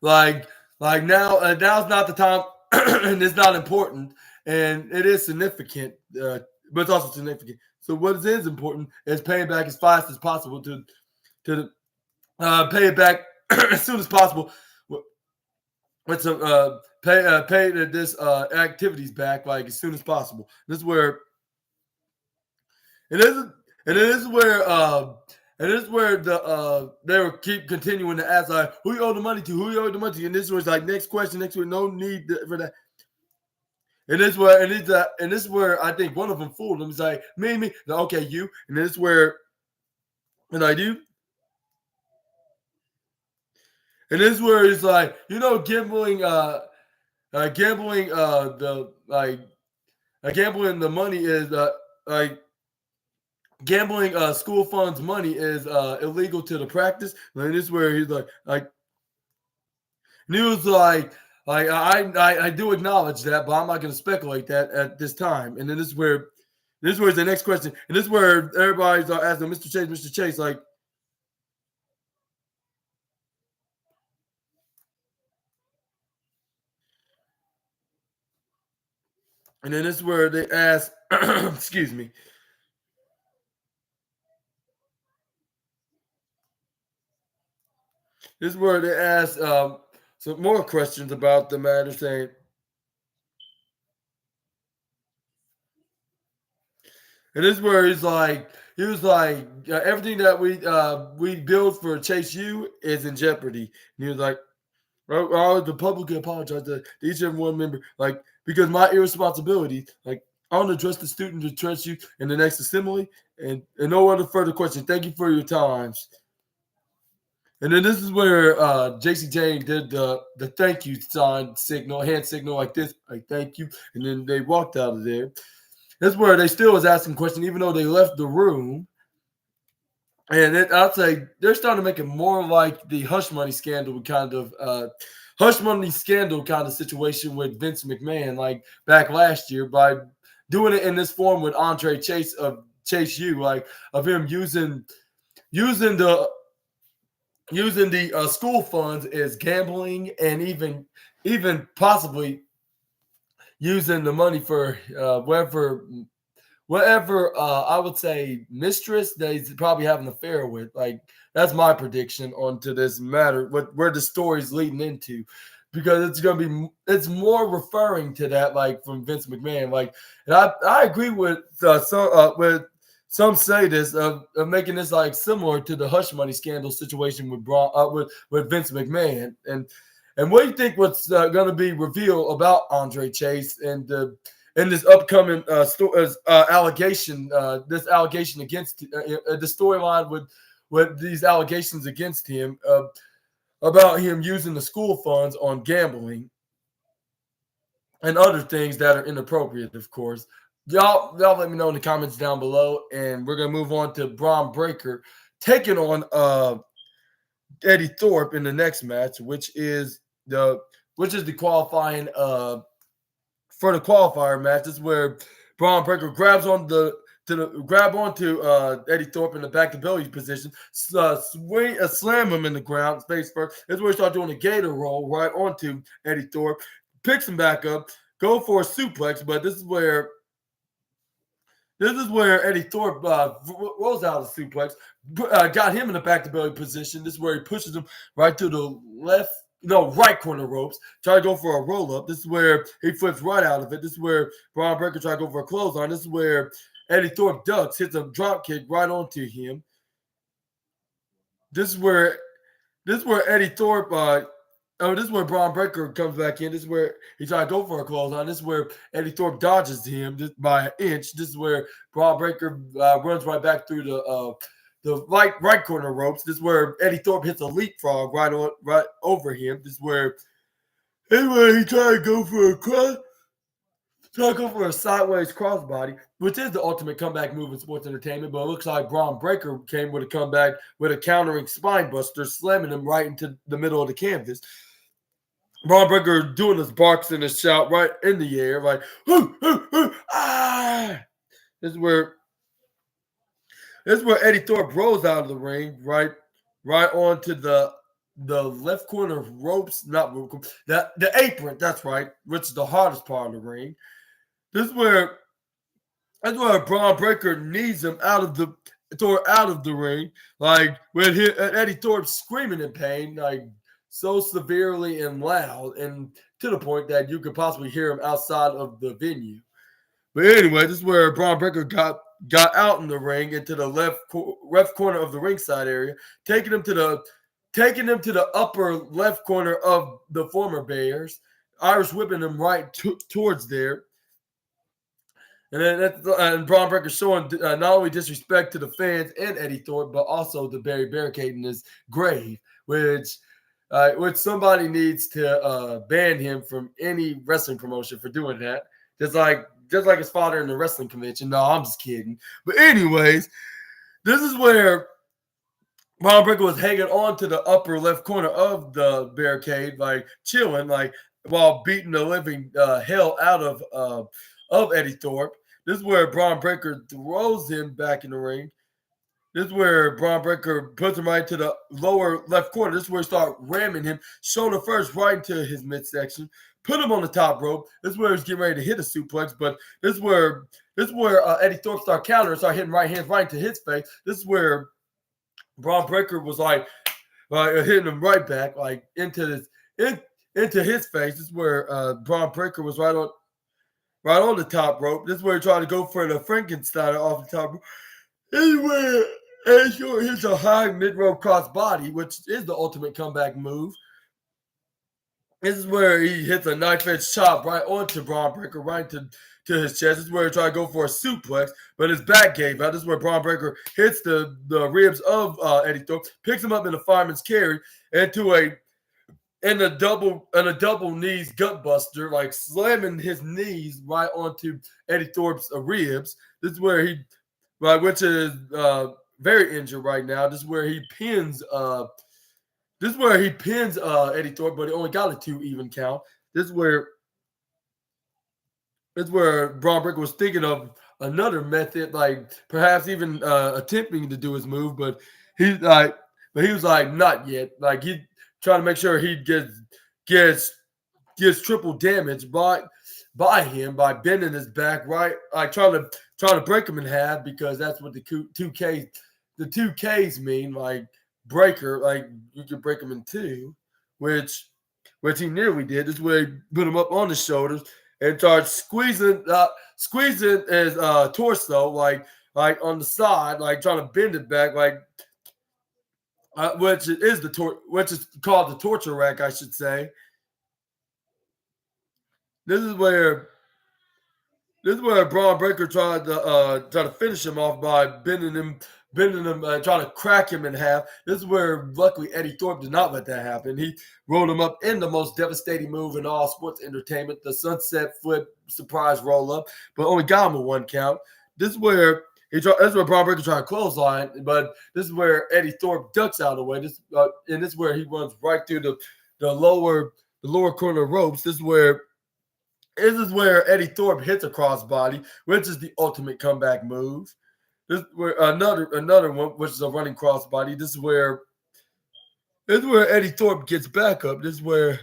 like now's not the time, and it's not important, and it is significant, but it's also significant. So what is important is paying back as fast as possible to pay it back as soon as possible. With some pay this activities back, like, as soon as possible. This is where it is, and it is where they will keep continuing to ask, like, who you owe the money to, and this was like, next question, no need for that. And this is where I think one of them fooled him. It's like, me, okay, you, and this is where, and I do. And this is where it's like, gambling gambling the money is like gambling school funds money is illegal to the practice. And this is where he's like, and he was like I do acknowledge that, but I'm not going to speculate that at this time. And then this is where the next question, and this is where everybody's asking Mr. Chase, like, and then this is where they ask, excuse me. This is where they ask some more questions about the matter, saying, and this is where he was like, everything that we build for Chase U is in jeopardy. And he was like, I would publicly apologize to each and every one member, like, because my irresponsibility, like, I want to address the student to trust you in the next assembly, and no other further questions. Thank you for your times. And then this is where JC Jane did the thank you hand signal, like this, like, thank you. And then they walked out of there. That's where they still was asking questions, even though they left the room. And I'd say they're starting to make it more like the hush money scandal kind of situation with Vince McMahon, like, back last year, by doing it in this form with Andre Chase of Chase U, like, of him using the school funds as gambling, and even possibly using the money for whatever I would say mistress that he's probably having an affair with. Like, that's my prediction onto this matter, where the story's leading into. because it's more referring to that, like from Vince McMahon. Like, and I agree with some say this of making this like similar to the hush money scandal situation with with Vince McMahon. And what do you think what's going to be revealed about Andre Chase and in this upcoming allegation, this allegation against the storyline with these allegations against him about him using the school funds on gambling and other things that are inappropriate, of course. Y'all let me know in the comments down below, and we're gonna move on to Braun Breaker taking on Eddie Thorpe in the next match, which is the qualifying for the qualifier match. This is where Braun Breaker grabs onto Eddie Thorpe in the back to belly position, slam him in the ground face first. This is where he starts doing a gator roll right onto Eddie Thorpe, picks him back up, go for a suplex, but this is where Eddie Thorpe rolls out of the suplex, got him in the back to belly position. This is where he pushes him right to the right corner ropes, try to go for a roll up. This is where he flips right out of it. This is where Braun Breaker try to go for a clothesline. This is where Eddie Thorpe ducks, hits a drop kick right onto him. This is where Eddie Thorpe. This is where Braun Breaker comes back in. This is where he tries to go for a clothesline. This is where Eddie Thorpe dodges him by an inch. This is where Braun Breaker runs right back through the right corner ropes. This is where Eddie Thorpe hits a leapfrog right over him. This is where he tried to go for a sideways crossbody, which is the ultimate comeback move in sports entertainment. But it looks like Braun Breaker came with a comeback with a countering spine buster, slamming him right into the middle of the canvas. Braun Breaker doing his barks and his shout right in the air, like hoo, hoo, hoo, ah. This is where Eddie Thorpe rolls out of the ring, right onto the left corner of ropes, the apron. That's right, which is the hardest part of the ring. This is where Braun Breaker needs him out of the ring, like with Eddie Thorpe screaming in pain, like so severely and loud, and to the point that you could possibly hear him outside of the venue. But anyway, this is where Braun Breaker got out in the ring into the left corner of the ringside area, taking him to the upper left corner of the former Bears, Irish whipping him right towards there. And then Braun Breaker showing not only disrespect to the fans and Eddie Thorpe, but also the barricade in his grave, which somebody needs to ban him from any wrestling promotion for doing that. Just like his father in the wrestling convention. No, I'm just kidding. But anyways, this is where Braun Breaker was hanging on to the upper left corner of the barricade, like chilling, like while beating the living hell out of Eddie Thorpe. This is where Braun Breaker throws him back in the ring. This is where Braun Breaker puts him right to the lower left corner. This is where he starts ramming him shoulder first right into his midsection. Put him on the top rope. This is where he's getting ready to hit a suplex, but this is where Eddie Thorpe start countering, start hitting right hands right into his face. This is where Braun Breaker was like hitting him right back, like into his face. This is where Braun Breaker was right on the top rope. This is where he tried to go for the Frankenstein off the top rope. This is where Eddie Thorpe hits a high mid-rope cross body, which is the ultimate comeback move. This is where he hits a knife-edge chop right onto Braun Breaker, right to his chest. This is where he tried to go for a suplex, but his back gave out. This is where Braun Breaker hits the ribs of Eddie Thorpe, picks him up in a fireman's carry into a double knees gut buster, like slamming his knees right onto Eddie Thorpe's ribs. This is where which is very injured right now. This is where he pins Eddie Thorpe, but he only got a 2 even count. This is where Braun Breaker was thinking of another method, like perhaps even attempting to do his move, but he was like, not yet. Like he trying to make sure he gets triple damage by him by bending his back, right? Like trying to break him in half, because that's what the 2 Ks mean, like breaker, like you can break them in two, which which he nearly did. This is where he put him up on his shoulders and started squeezing his torso like on the side, like trying to bend it back, like which is called the torture rack, I should say. This is where Braun Breaker tried to finish him off by bending him, trying to crack him in half. This is where luckily Eddie Thorpe did not let that happen. He rolled him up in the most devastating move in all sports entertainment, the sunset flip surprise roll up, but only got him a 1 count. This is where Braun Breaker tried to clothesline, but this is where Eddie Thorpe ducks out of the way. This is where he runs right through the lower corner ropes. This is where Eddie Thorpe hits a crossbody, which is the ultimate comeback move. This is where another one, which is a running crossbody. This is where Eddie Thorpe gets back up. This is where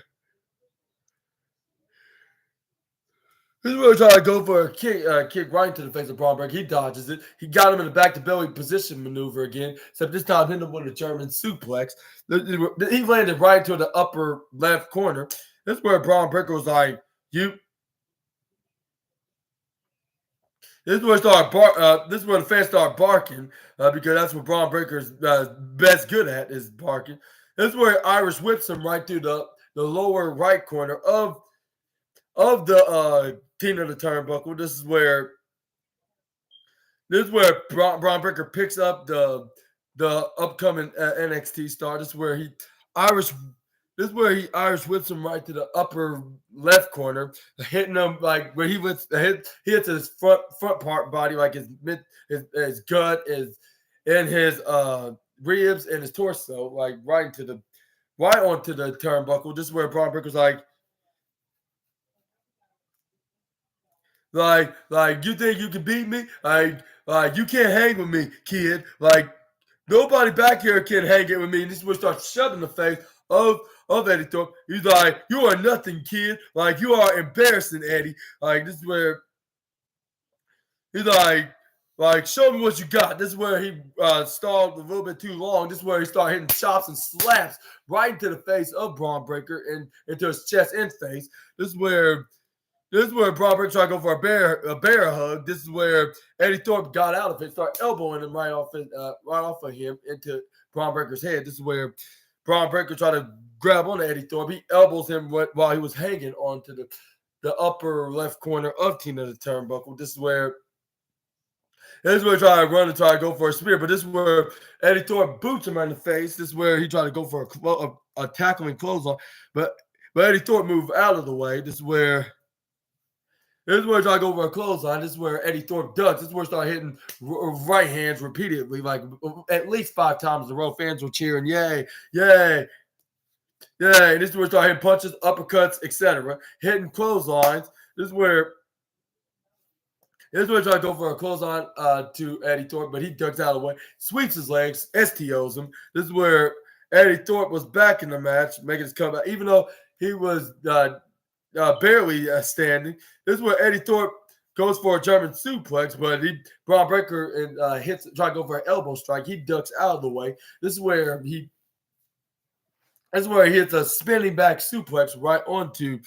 he's trying to go for a kick right into the face of Braun Breaker. He dodges it. He got him in the back to belly position maneuver again, except this time hit him with a German suplex. He landed right into the upper left corner. This is where Braun Breaker was like, This is where the fans start barking because that's what Braun Breaker's best good at is barking. This is where Irish whips him right through the lower right corner of the team of the turnbuckle. This is where Braun Breaker picks up the upcoming NXT star. This is where he Irish whips him right to the upper left corner, hitting him like where he hits his front part body, like his gut is in his ribs and his torso, like right onto the turnbuckle. This is where Braun Breaker's like you think you can beat me? Like you can't hang with me, kid. Like nobody back here can hang it with me. And this is where he starts shoving the face of Eddie Thorpe. He's like, you are nothing, kid. Like, you are embarrassing, Eddie. Like, this is where he's like, show me what you got. This is where he stalled a little bit too long. This is where he started hitting chops and slaps right into the face of Braun Breaker and into his chest and face. This is where Braun Breaker tried to go for a bear hug. This is where Eddie Thorpe got out of it, started elbowing him right off of him into Braun Breaker's head. This is where Braun Breaker tried to grab onto Eddie Thorpe. He elbows him while he was hanging onto the upper left corner of Tina the Turnbuckle. This is where he tried to run and try to go for a spear, but this is where Eddie Thorpe boots him in the face. This is where he tried to go for a tackling clothesline, but Eddie Thorpe moved out of the way. This is where he tried to go for a clothesline. This is where Eddie Thorpe ducks. This is where he started hitting right hands repeatedly, like at least 5 times in a row. Fans were cheering, yay, yay, yay. And this is where he started hitting punches, uppercuts, etc. Hitting clotheslines. This is where he tried to go for a clothesline to Eddie Thorpe, but he ducks out of the way, sweeps his legs, STOs him. This is where Eddie Thorpe was back in the match, making his comeback, even though he was barely standing. This is where Eddie Thorpe goes for a German suplex, but Braun Breaker try to go for an elbow strike. He ducks out of the way. This is where he hits a spinning back suplex onto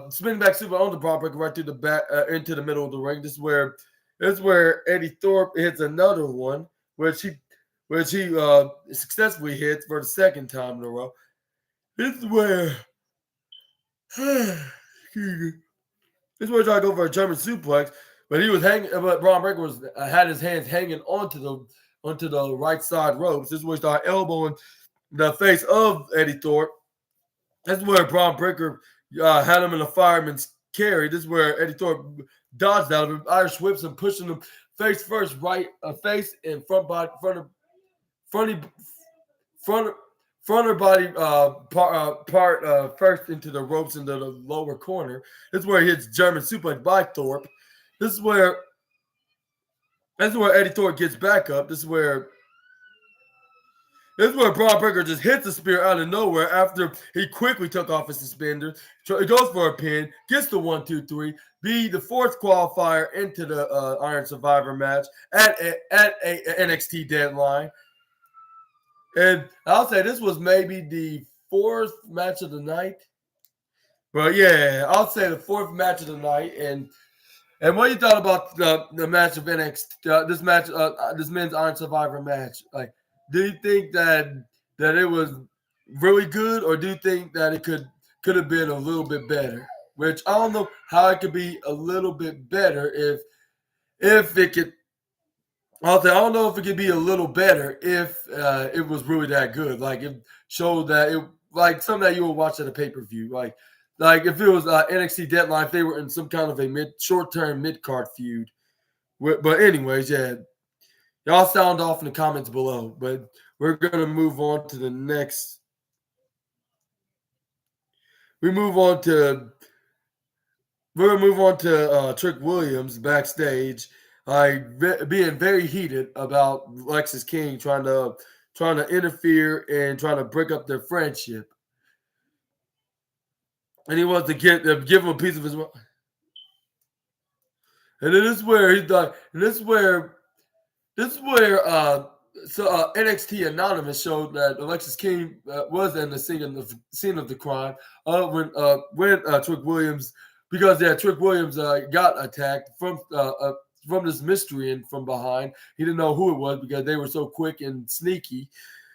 spinning back suplex onto Braun Breaker right through the back into the middle of the ring. This is where Eddie Thorpe hits another one, which he successfully hits for the second time in a row. This is where he tried to go for a German suplex, but he was hanging. But Braun Breaker had his hands hanging onto the right side ropes. This is where he started elbowing the face of Eddie Thorpe. This is where Braun Breaker had him in a fireman's carry. This is where Eddie Thorpe dodged out of him. Irish whips him, pushing him face first, face and front body, front body part first into the ropes into the lower corner. This is where he hits German suplex by Thorpe. This is where Eddie Thorpe gets back up. This is where Braun Breaker just hits the spear out of nowhere after he quickly took off his suspenders. He goes for a pin, gets the 1, 2, 3, be the 4th qualifier into the Iron Survivor match at a NXT deadline. And I'll say this was maybe the fourth match of the night. But yeah, I'll say the fourth match of the night. And what you thought about the match of NXT, this match, this men's Iron Survivor match? Like, do you think that it was really good, or do you think that it could have been a little bit better? Which I don't know how it could be a little bit better if it could. I'll say I don't know if it could be a little better if it was really that good. Like it showed that it like something that you would watch at a pay per view. Like if it was NXT Deadline, if they were in some kind of a short term mid card feud. But anyways, yeah, y'all sound off in the comments below. But we're gonna move on to the next. We move on to We're gonna move on to Trick Williams backstage, being very heated about Lexis King trying to interfere and trying to break up their friendship, and he wants to give him a piece of his mind. And then this is where he's like, and this is where NXT Anonymous showed that Alexis King was in the scene of the crime when Trick Williams, because Trick Williams got attacked from this mystery and from behind. He didn't know who it was because they were so quick and sneaky.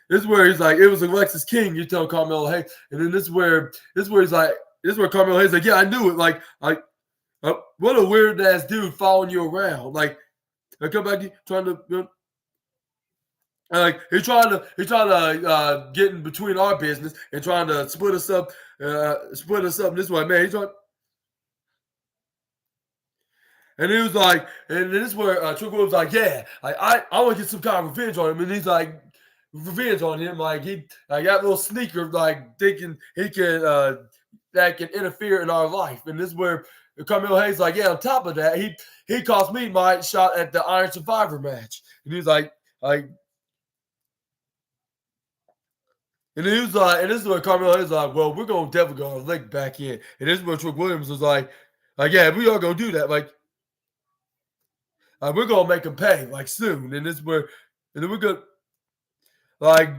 This is where he's like, it was Alexis King. You tell Carmelo Hayes, and then this is where he's like, this is where Carmelo Hayes is like, yeah, I knew it. What a weird ass dude following you around. Like, I come back trying to. He's trying to get in between our business and trying to split us up this way, man. He's trying, and he was like, and this is where Trick Williams was like, yeah, I want to get some kind of revenge on him, and he's like, revenge on him, like that little sneaker, like thinking he can that can interfere in our life, and this is where Carmelo Hayes like, yeah, on top of that, he cost me my shot at the Iron Survivor match, and he's like. And he was like, and this is where Carmelo is like, well, we're gonna definitely go link back in. And this is where Trick Williams was like, yeah, we are gonna do that. Like we're gonna make him pay like soon. And this is where, and then we're gonna like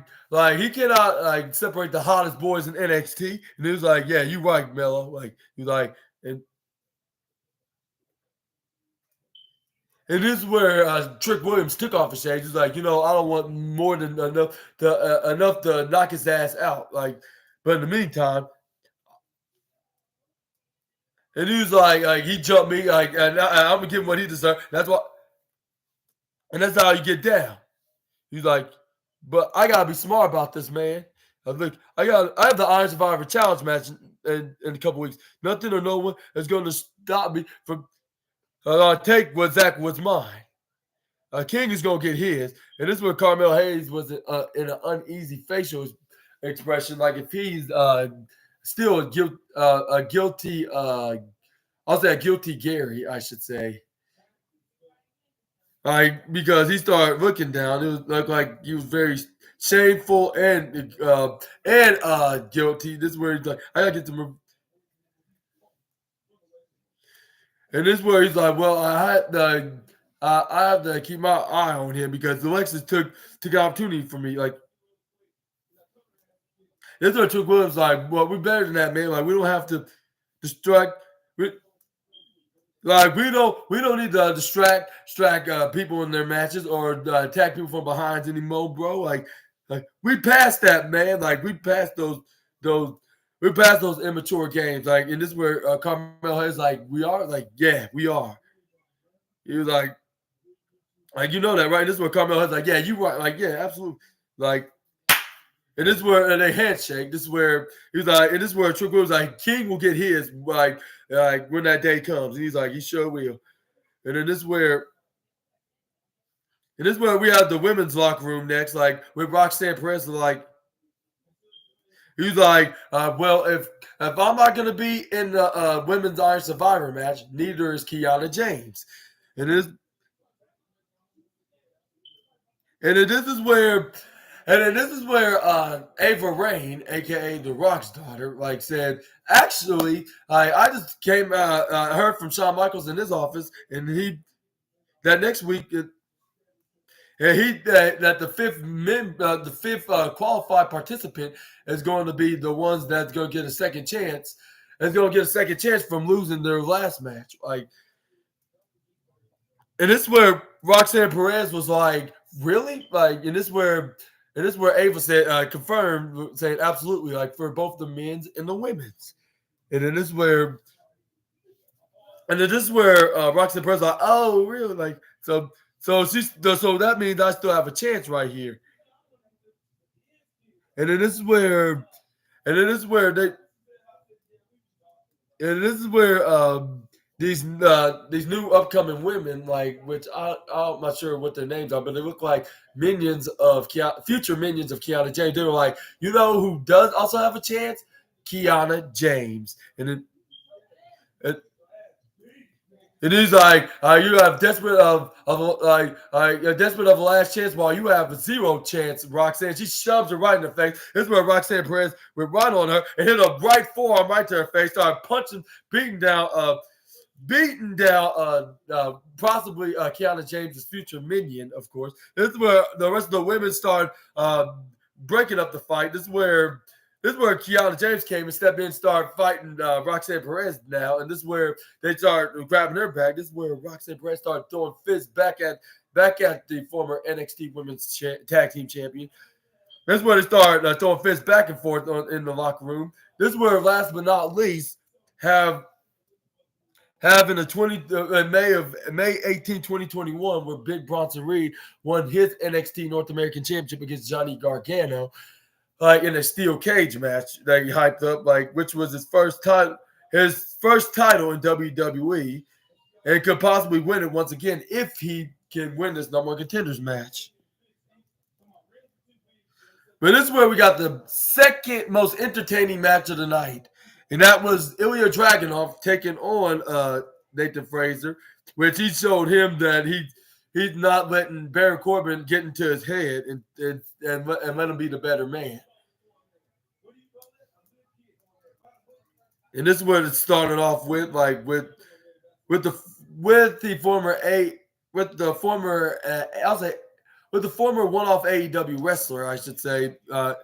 he cannot like separate the hottest boys in NXT. And he was like, yeah, you right, Mello. Like he's like, and this is where Trick Williams took off his shades. He's like, I don't want more than enough to knock his ass out. Like, but in the meantime, and he was like he jumped me, and I'm gonna give him what he deserved. That's what, and that's how you get down. He's like, but I gotta be smart about this, man. Look, I have the Iron Survivor Challenge match in a couple weeks. Nothing or no one is going to stop me from take what Zach was mine. King is gonna get his, and this is where Carmelo Hayes was in an uneasy facial expression, like if he's still a guilty. I'll say a guilty Gary, I should say. Because he started looking down, it looked like he was very shameful and guilty. This is where he's like, I gotta get to. And this is where he's like, well, I have to keep my eye on him because Alexis took the opportunity for me. Like, this is what Trick Williams like, well, we're better than that, man. Like, we don't have to distract. We don't need to distract people in their matches or attack people from behind anymore, bro. Like we passed that, man. Like we passed those immature games. Like, and this is where Carmelo is like, we are. Like, yeah, we are. He was like you know that, right? This is where Carmelo is like, yeah, you right. Like, yeah, absolutely. Like, and this is where they handshake. This is where he's like, and this is where Trick Williams like, King will get his like when that day comes. And he's like, he sure will. And then this is where we have the women's locker room next, like with Roxanne Perez. Like, he's like, well, if I'm not going to be in the women's Iron Survivor match, neither is Kiana James. And then this is where Ava Rain, aka The Rock's daughter, like said, actually, I just heard from Shawn Michaels in his office, and that next week, and And that the fifth qualified participant is going to be the ones that's going to get a second chance. Is going to get a second chance from losing their last match. Like, and this is where Roxanne Perez was like, really? Like, and this where Ava said confirmed, saying absolutely, like for both the men's and the women's. And then this is where, and then this is where Roxanne Perez like, oh, really? Like, so that means I still have a chance right here. And then this is where, and then this is where they, and this is where these new upcoming women, like which I'm not sure what their names are, but they look like minions of future minions of Kiana James. They were like, you know who does also have a chance? Kiana James, and then. And he's like, you have desperate desperate of a last chance, while you have a zero chance. Roxanne, she shoves her right in the face. This is where Roxanne Perez went right on her and hit a right forearm right to her face. Started punching, beating down possibly Kiana James's future minion, of course. This is where the rest of the women start breaking up the fight. This is where Kiana James came and stepped in and started fighting Roxanne Perez now. And this is where they start grabbing her back. This is where Roxanne Perez started throwing fists back at the former NXT Women's Tag Team Champion. This is where they start throwing fists back and forth in the locker room. This is where, last but not least, having the May 18, 2021, where Big Bronson Reed won his NXT North American Championship against Johnny Gargano. Like in a steel cage match that he hyped up, like which was his first title in WWE, and could possibly win it once again if he can win this number one contenders match. But this is where we got the second most entertaining match of the night, and that was Ilya Dragunov taking on Nathan Frazer, which he showed him that he's not letting Baron Corbin get into his head and let him be the better man. And this is what it started off with, like with the former one-off AEW wrestler, I should say,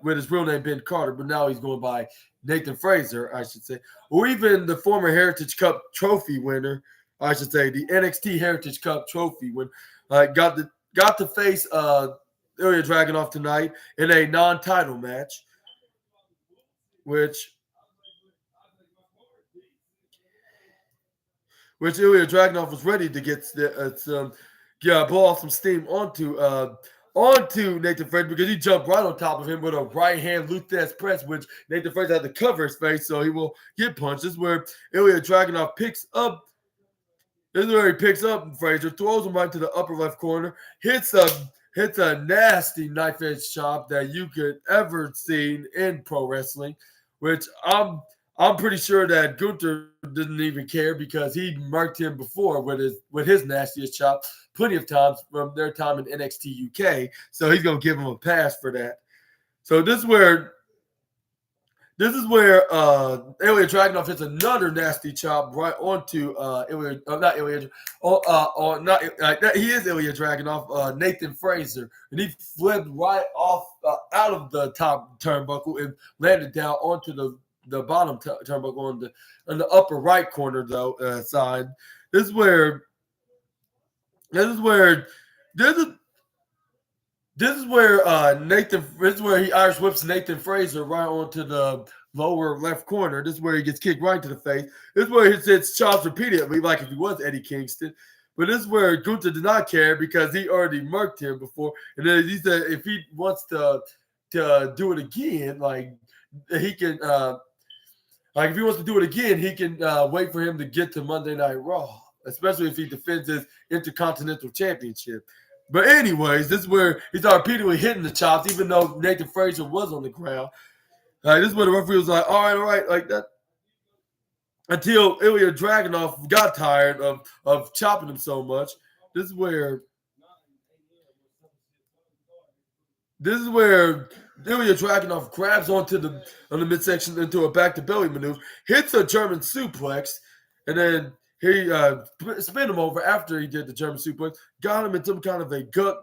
with his real name Ben Carter, but now he's going by Nathan Frazer, I should say, or even the former Heritage Cup trophy winner, I should say, the NXT Heritage Cup trophy winner, got to face Ilya Dragunov tonight in a non-title match, which Ilya Dragunov was ready to blow off some steam onto Nathan Frazer, because he jumped right on top of him with a right hand Luthez press, which Nathan Frazer had to cover his face so he will get punched. This is where Ilya Dragunov picks up. This is where he picks up Frazer, throws him right to the upper left corner, hits a nasty knife edge chop that you could ever see in pro wrestling, which I'm pretty sure that Gunther didn't even care, because he murked him before with his nastiest chop plenty of times from their time in NXT UK. So he's gonna give him a pass for that. So this is where Ilya Dragunov hits another nasty chop right onto he is Ilya Dragunov, Nathan Frazer, and he flipped right off out of the top turnbuckle and landed down onto the bottom turnbuckle on the upper right corner side. This is where he Irish whips Nathan Frazer right onto the lower left corner. This is where he gets kicked right to the face. This is where he hits chops repeatedly, like if he was Eddie Kingston. But this is where Gunther did not care, because he already murked him before. And then he said if he wants to do it again, like he can if he wants to do it again, he can wait for him to get to Monday Night Raw, especially if he defends his Intercontinental Championship. But anyways, this is where he started repeatedly hitting the chops, even though Nathan Frazer was on the ground. This is where the referee was like, all right, like that. Until Ilya Dragunov got tired of chopping him so much. This is where Ilya Dragunov grabs onto the midsection into a back-to-belly maneuver, hits a German suplex, and then he spin him over after he did the German suplex, got him in some kind of a gut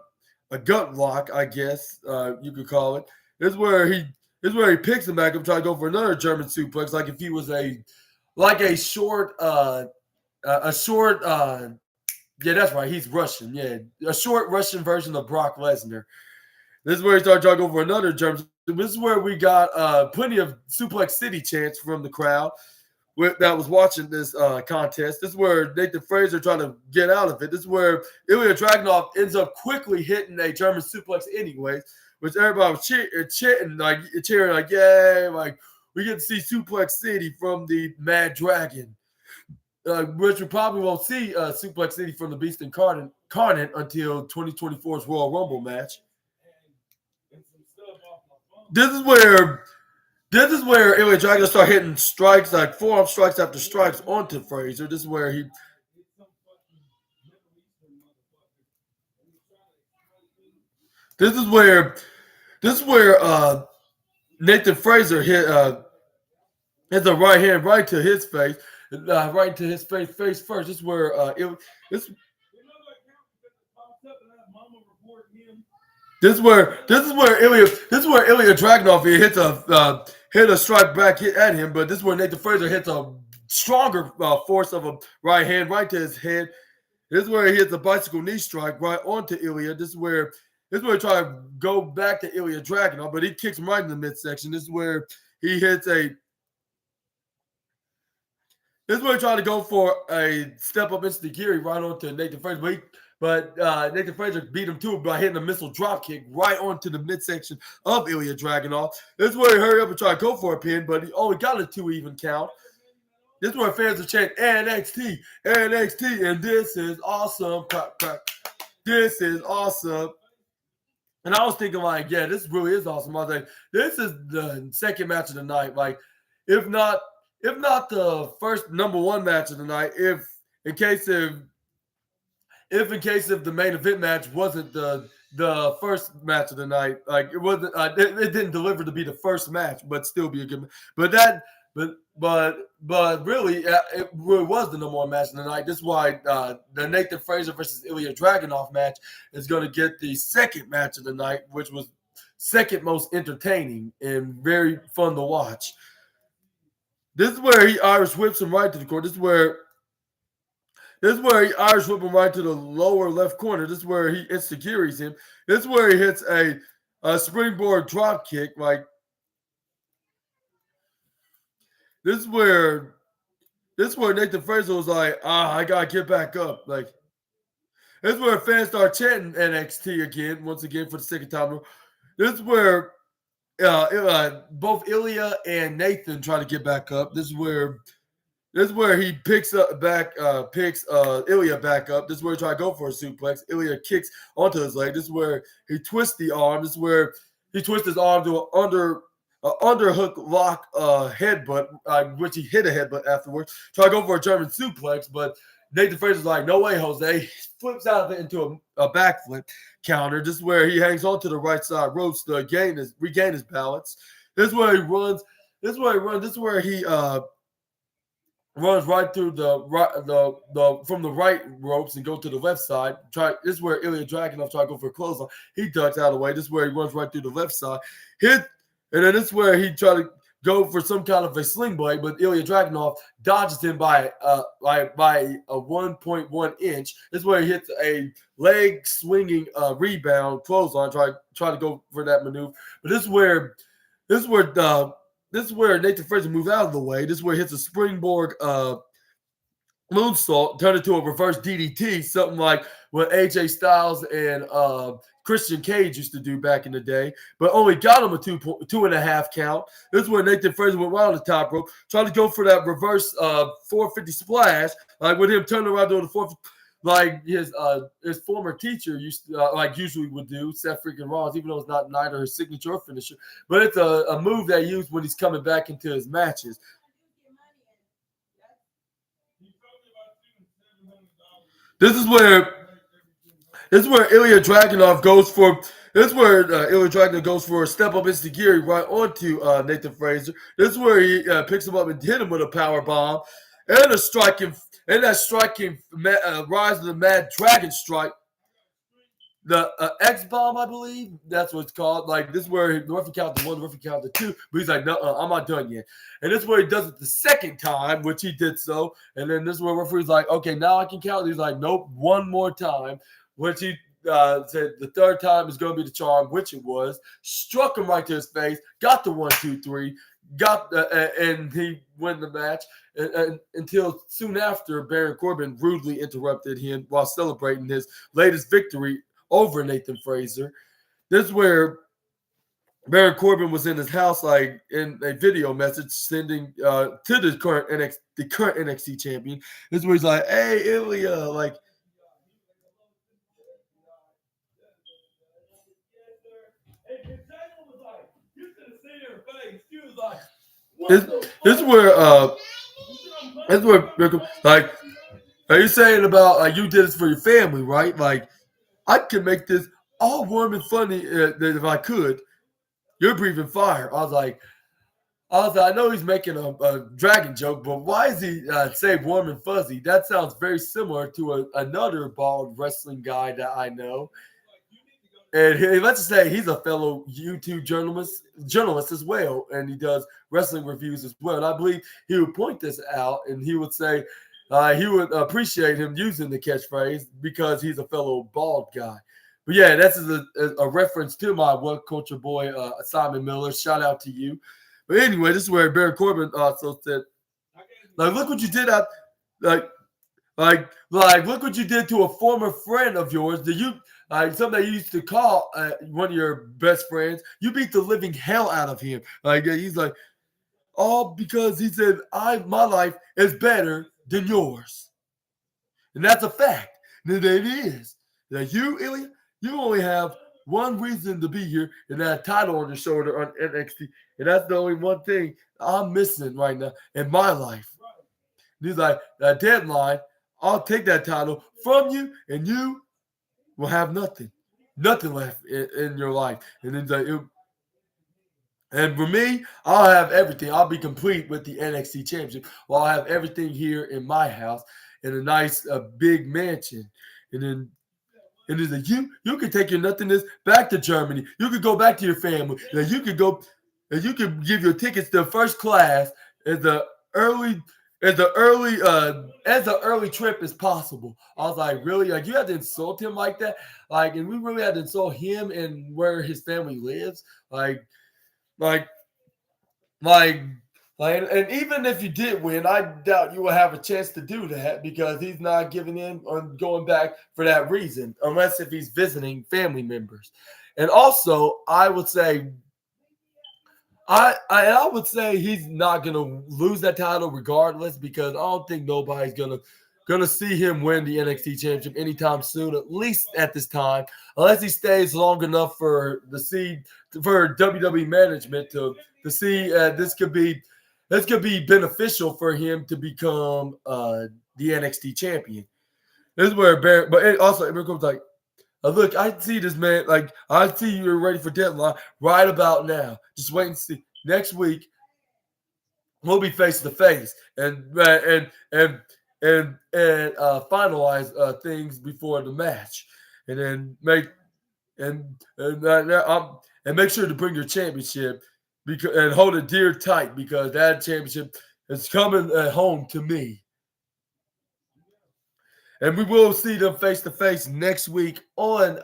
a gut lock, I guess you could call it. This is where he picks him back up, trying to go for another German suplex, like if he was a short a short yeah, that's right, he's Russian, yeah, a short Russian version of Brock Lesnar. This is where he started trying to go for another German. This is where we got plenty of Suplex City chants from the crowd that was watching this contest. This is where Nathan Frazer trying to get out of it. This is where Ilya Dragunov ends up quickly hitting a German suplex anyways, which everybody was cheering like, yay, like we get to see Suplex City from the Mad Dragon. Which we probably won't see Suplex City from the Beast Incarnate until 2024's Royal Rumble match. This is where Ilya Dragunov start hitting strikes, like forearm strikes after strikes onto Frazer. This is where he. This is where Nathan Frazer hits a right hand right to his face, right to his face first. This is where This is where Ilya Dragunov hit a strike back hit at him, but this is where Nathan Frazer hits a stronger force of a right hand right to his head. This is where he hits a bicycle knee strike right onto Ilya. This is where he tries to go back to Ilya Dragunov, but he kicks him right in the midsection. This is where he hits a. This is where he tried to go for a step up Insta-Giri right onto Nathan Frazer, but Nathan Frazer beat him to it by hitting a missile drop kick right onto the midsection of Ilya Dragunov. This is where he hurried up and tried to go for a pin, but he only got a 2 even count. This is where fans are chanting NXT, NXT, and this is awesome. This is awesome. And I was thinking, like, yeah, this really is awesome. I was like, this is the second match of the night. Like, if not the first number one match of the night, if in case of the main event match wasn't the first match of the night, like it wasn't, it didn't deliver to be the first match, but still be a good. But really, it really was the number one match of the night. This is why the Nathan Frazer versus Ilya Dragunov match is going to get the second match of the night, which was second most entertaining and very fun to watch. This is where he Irish whips him right to the corner. This is where he Irish whip him right to the lower left corner. This is where he Insta-Giris him. This is where he hits a springboard drop kick. Like this is where Nathan Frazer was like, I gotta get back up. Like this is where fans start chanting NXT again, once again for the second time. This is where both Ilya and Nathan try to get back up. This is where he picks Ilya back up. This is where he tries to go for a suplex. Ilya kicks onto his leg. This is where he twists the arm. This is where he twists his arm to an underhook lock headbutt, which he hit a headbutt afterwards. Try to go for a German suplex, but Nathan Frazer's like, no way, Jose. He flips out of it into a backflip counter. This is where he hangs onto the right side ropes to regain his balance. This is where he runs. This is where he runs right through from the right ropes and go to the left side. This is where Ilya Dragunov try to go for a clothesline. He ducks out of the way. This is where he runs right through the left side. And then this is where he try to go for some kind of a sling blade, but Ilya Dragunov dodges him by a 1.1 inch. This is where he hits a leg swinging rebound clothesline. Try to go for that maneuver, but this is where Nathan Frazer moves out of the way. This is where he hits a springboard moonsault, turn it to a reverse DDT, something like what AJ Styles and Christian Cage used to do back in the day, but only got him a 2.5 count. This is where Nathan Frazer went around the top rope, trying to go for that reverse 450 splash, like with him turning around doing the 450, like his former teacher used to, usually would do, Seth freaking Rollins, even though it's not neither his signature or finisher, but it's a move that he used when he's coming back into his matches. This is where Ilya Dragunov goes for. This is where Ilya Dragunov goes for a step up Insta-Giri right onto Nathan Frazer. This is where he picks him up and hit him with a power bomb and a striking rise of the Mad Dragon strike. the X bomb, I believe that's what it's called. Like this is where the referee counted one, the referee counted two, but he's like, no, I'm not done yet. And this is where he does it the second time, which he did so. And then this is where the referee's like, okay, now I can count. He's like, nope, one more time, which he said the third time is going to be the charm, which it was. Struck him right to his face, got the 1, 2, 3, got and he won the match. Until soon after, Baron Corbin rudely interrupted him while celebrating his latest victory over Nathan Fraser. This is where Baron Corbin was in his house, like in a video message sending to the current NXT champion. This is where he's like, "Hey, Ilya, like." This is where like, are you saying about you did this for your family, right? Like, I could make this all warm and funny if I could. You're breathing fire. I know he's making a dragon joke, but why is he say warm and fuzzy? That sounds very similar to another bald wrestling guy that I know. And let's just say he's a fellow YouTube journalist as well, and he does wrestling reviews as well. And I believe he would point this out, and he would say he would appreciate him using the catchphrase because he's a fellow bald guy. But yeah, this is a reference to my What Culture boy, Simon Miller. Shout out to you. But anyway, this is where Baron Corbin also said, like, look what you did out, like, look what you did to a former friend of yours. Something you used to call one of your best friends. You beat the living hell out of him. Like he's like, all because he said, my life is better than yours. And that's a fact. And it is. Like you, Ilya, you only have one reason to be here, and that title on your shoulder on NXT. And that's the only one thing I'm missing right now in my life. And he's like, that deadline, I'll take that title from you, and you will have nothing left in your life. And then and for me, I'll have everything. I'll be complete with the NXT Championship. Well, I'll have everything here in my house in a nice big mansion. And then it's like you can take your nothingness back to Germany. You could go back to your family. And you could go and you could give your tickets to first class as the early trip as possible. I was like, really? Like you had to insult him like that? Like, and we really had to insult him and where his family lives? And even if you did win, I doubt you will have a chance to do that because he's not giving in on going back for that reason, unless if he's visiting family members. And also, I would say he's not gonna lose that title regardless because I don't think nobody's gonna see him win the NXT Championship anytime soon, at least at this time, unless he stays long enough for WWE management to see this could be beneficial for him to become the NXT champion. This is where Baron, but it also Baron like, look, I see this man. Like I see you're ready for deadline right about now. Just wait and see. Next week we'll be face to face and finalize things before the match, and then make sure to bring your championship and hold it dear tight because that championship is coming home to me. And we will see them face to face next week on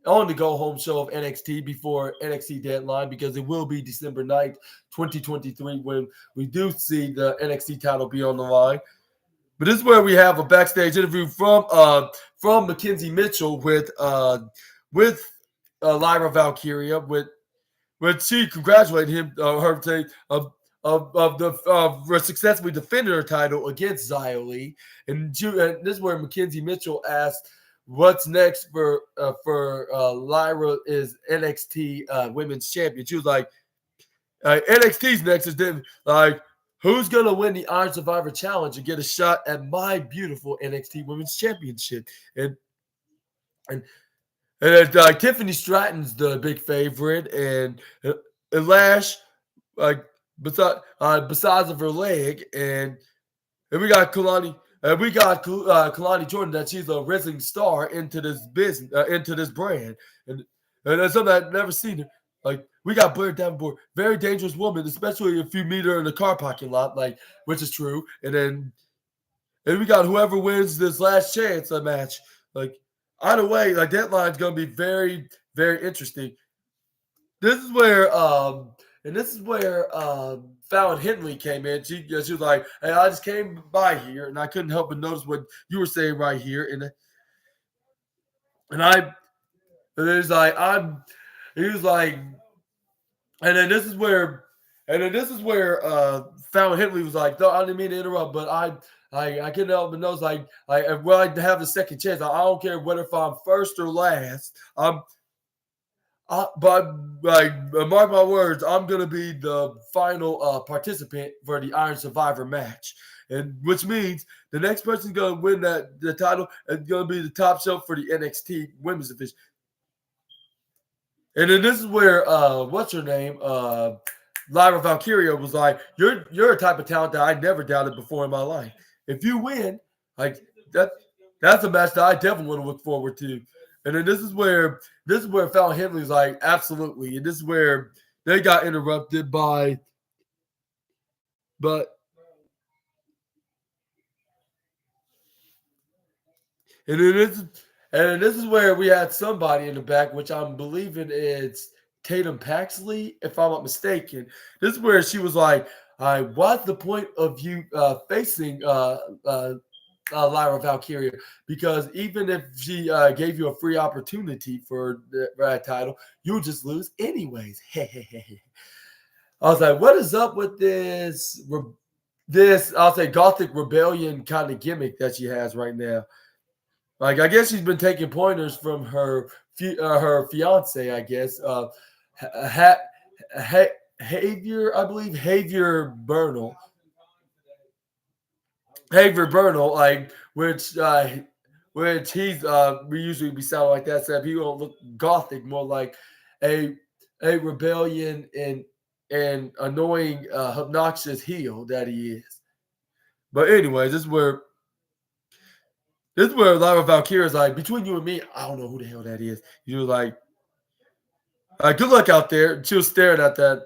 the Go Home show of NXT before NXT deadline because it will be December 9th, 2023 when we do see the NXT title be on the line. But this is where we have a backstage interview from Mackenzie Mitchell with Lyra Valkyria with she congratulated him her take of successfully defending her title against Xia Li. And this is where Mackenzie Mitchell asked, "What's next for Lyra is NXT Women's Champion?" She was like, "NXT's next is then like." Who's going to win the Iron Survivor Challenge and get a shot at my beautiful NXT Women's Championship? And Tiffany Stratton's the big favorite, and Lash, like besides of her leg, and we got Kalani And we got Kalani Jordan that she's a rising star into this business, into this brand, and that's something I've never seen her. Like we got Blair Davenport, very dangerous woman, especially if you meet her in the car parking lot, like which is true. And we got whoever wins this last chance match. Like either way, like that line's gonna be very, very interesting. This is where Fallon Henley came in. She was like, "Hey, I just came by here and I couldn't help but notice what you were saying right here." And it was like he was like, and then this is where Fallon Henley was like, "No, I didn't mean to interrupt, but I couldn't help but notice like well, I have the second chance. I don't care whether if I'm first or last. But mark my words, I'm gonna be the final participant for the Iron Survivor match, and which means the next person's gonna win the title is gonna be the top shelf for the NXT Women's Division. And then this is where what's her name, Lyra Valkyria was like, "You're a type of talent that I never doubted before in my life. If you win, like that's a match that I definitely want to look forward to." And then this is where Fallon Henley's like, absolutely. And this is where they got interrupted but and then this is where we had somebody in the back, which I'm believing it's Tatum Paxley, if I'm not mistaken. This is where she was like, what's the point of you facing Lyra Valkyria, because even if she gave you a free opportunity for the title, you would just lose anyways. I was like, what is up with this I'll say Gothic rebellion kind of gimmick that she has right now? Like, I guess she's been taking pointers from her fiance, I guess. Javier, I believe, Javier Bernal. Hager Bernal, like which he's we usually be sounding like that, except he won't look gothic, more like a rebellion and annoying, obnoxious heel that he is. But anyways, this is where Lyra Valkyria is like, between you and me, I don't know who the hell that is. You was like, good luck out there. She was staring at that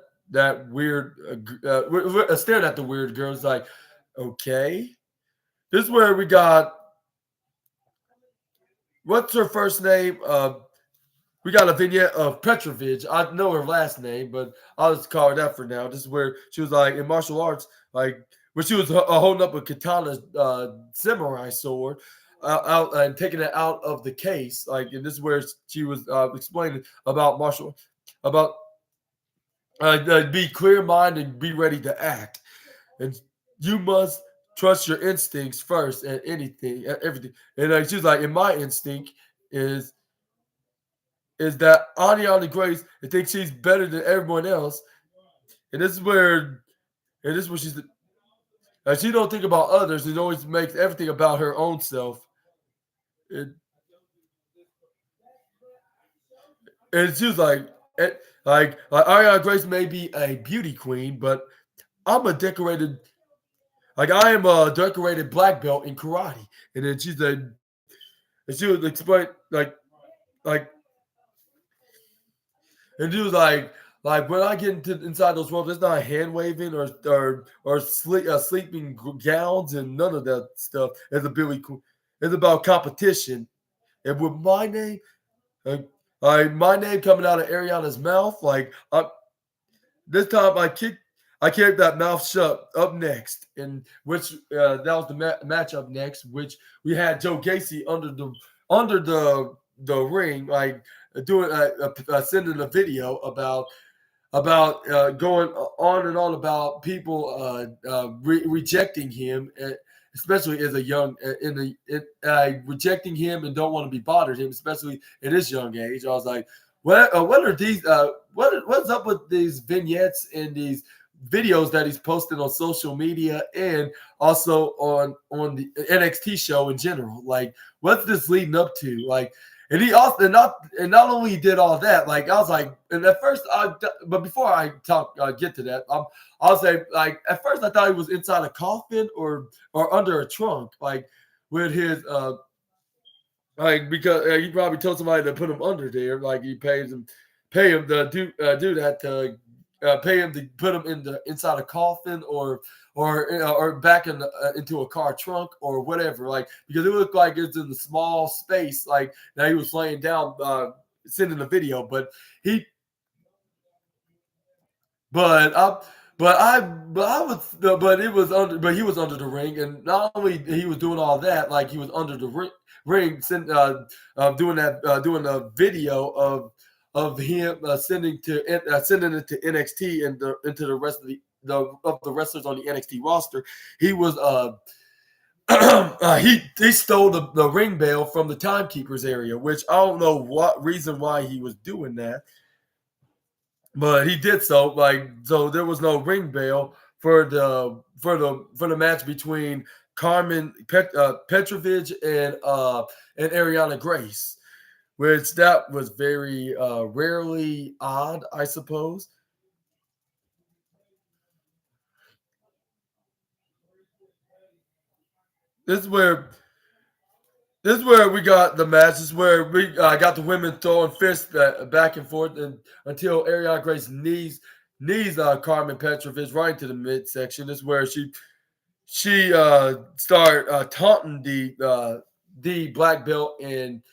weird, staring at the weird girl. It's like, okay. This is where we got, what's her first name? We got a vignette of Petrovich. I know her last name, but I'll just call her that for now. This is where she was like in martial arts, like when she was holding up a katana samurai sword out and taking it out of the case. Like, and this is where she was explaining about martial, about be clear-minded and be ready to act. And you must trust your instincts first and everything. And she was like, and my instinct is that Ariana Grace thinks she's better than everyone else. And this is where she's, she don't think about others. It always makes everything about her own self. And she was like Ariana Grace may be a beauty queen, but I'm a decorated. Like, I am a decorated black belt in karate. And then she would explain, and she was like when I get inside those rooms, it's not hand waving or sleeping gowns and none of that stuff. It's about competition. And with my name, my name coming out of Ariana's mouth, this time I kept that mouth shut up next, and which that was the match up next, which we had Joe Gacy under the ring, like doing sending a video about going on and on about people rejecting him, especially as a young rejecting him and don't want to be bothered him, especially at his young age. I was like, what are these? What's up with these vignettes and these videos that he's posting on social media and also on the NXT show in general? Like, what's this leading up to? Like, And he also not only did all that, like I was like, and at first, but before I get to that, I'll say like at first I thought he was inside a coffin or under a trunk, like with his like because he probably told somebody to put him under there, like he pay him the do that to pay him to put him inside a coffin or back into a car trunk or whatever, like because it looked like it's in the small space, like that he was laying down, sending the video, he, but I, but it was under, but he was under the ring, and not only he was doing all that, like he was under the ring, doing a video of him sending it to NXT and into the rest of the wrestlers on the NXT roster. He was he stole the ring bell from the timekeepers area, which I don't know what reason why he was doing that, but he did so. Like, so there was no ring bell for the match between Carmen Petrovich and Ariana Grace, which that was very rarely odd, I suppose. This is where we got the match. This is where we got the women throwing fists back and forth, and until Ariana Grace knees Carmen Petrovich right into the midsection. This is where she started taunting the black belt in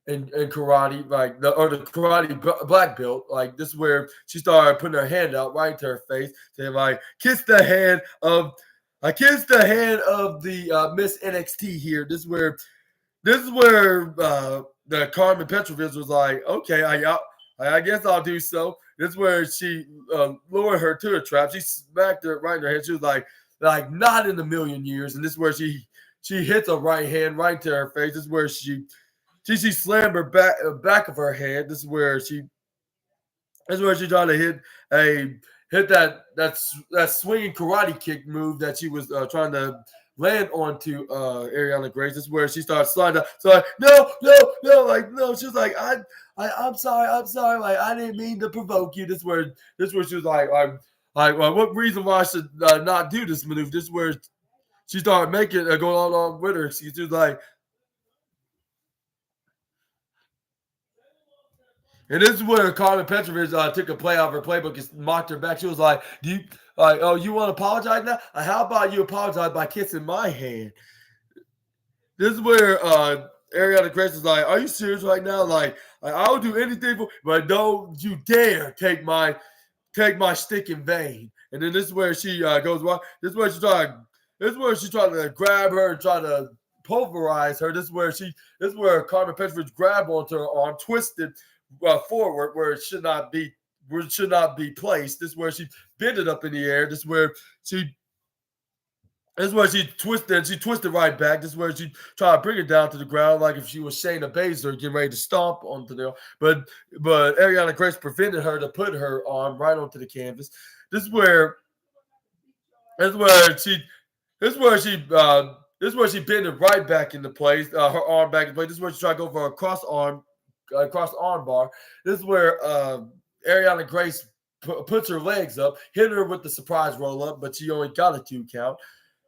karate, like the karate black belt. Like this is where she started putting her hand out right to her face, saying like, "Kiss the hand of." I kissed the hand of the Miss NXT here. This is where the Carmen Petrovich was like, okay, I guess I'll do so. This is where she lured her to a trap. She smacked her right in her head. She was like not in a million years. And this is where she hits a right hand right to her face. This is where she slammed her back of her head. This is where she tried to hit that swinging karate kick move that she was trying to land onto Ariana Grace. This is where she started sliding down. So like, no, like no. She was like, I'm sorry, like I didn't mean to provoke you. This is where she was like, well, what reason why I should not do this maneuver? This is where she started making going on with her. She was like, and this is where Carmen Petrovich took a play out of her playbook and mocked her back. She was like, "Do you you want to apologize now? How about you apologize by kissing my hand?" This is where Ariana Grace is like, "Are you serious right now? Like I'll do anything for, but don't you dare take my stick in vain." And then this is where she goes. This is where she tried. This is where she tried to grab her and try to pulverize her. This is where Carmen Petrovich grabbed onto her arm, twisted forward where it should not be placed. This is where she bent it up in the air. This is where she twisted. She twisted right back. This is where she tried to bring it down to the ground, like if she was Shayna Baszler getting ready to stomp onto there. But Ariana Grace prevented her to put her arm right onto the canvas. This is where she bent it right back into place. Her arm back in place. This is where she tried to go for a cross arm bar. This is where Ariana Grace puts her legs up, hit her with the surprise roll up, but she only got a 2 count.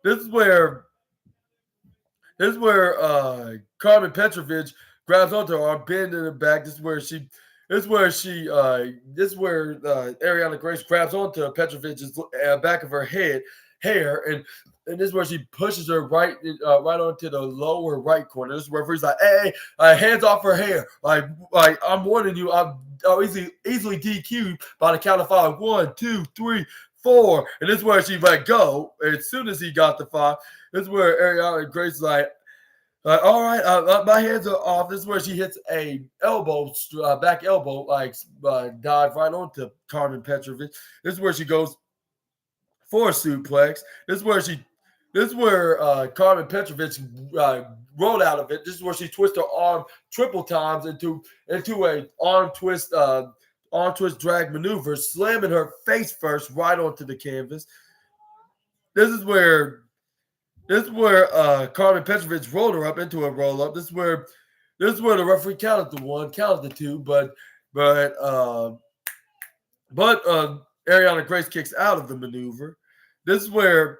This is where Carmen Petrovich grabs onto her arm, bending her back. This is where Ariana Grace grabs onto Petrovich's back of her hair, and this is where she pushes her right onto the lower right corner. This is where he's like, "Hey, hands off her hair! Like I'm warning you, I'll easily DQ by the count of 5. 1, 2, 3, 4." And this is where she let go. As soon as he got the 5, this is where Ariana Grace is like, all right, my hands are off. This is where she hits a back elbow, dive right onto Carmen Petrovich. This is where she goes for a suplex. This is where Carmen Petrovich rolled out of it. This is where she twists her arm triple times into a arm twist drag maneuver, slamming her face first right onto the canvas. This is where Carmen Petrovich rolled her up into a roll up. This is where this is where the referee counted the one, counted the two, but Ariana Grace kicks out of the maneuver. This is where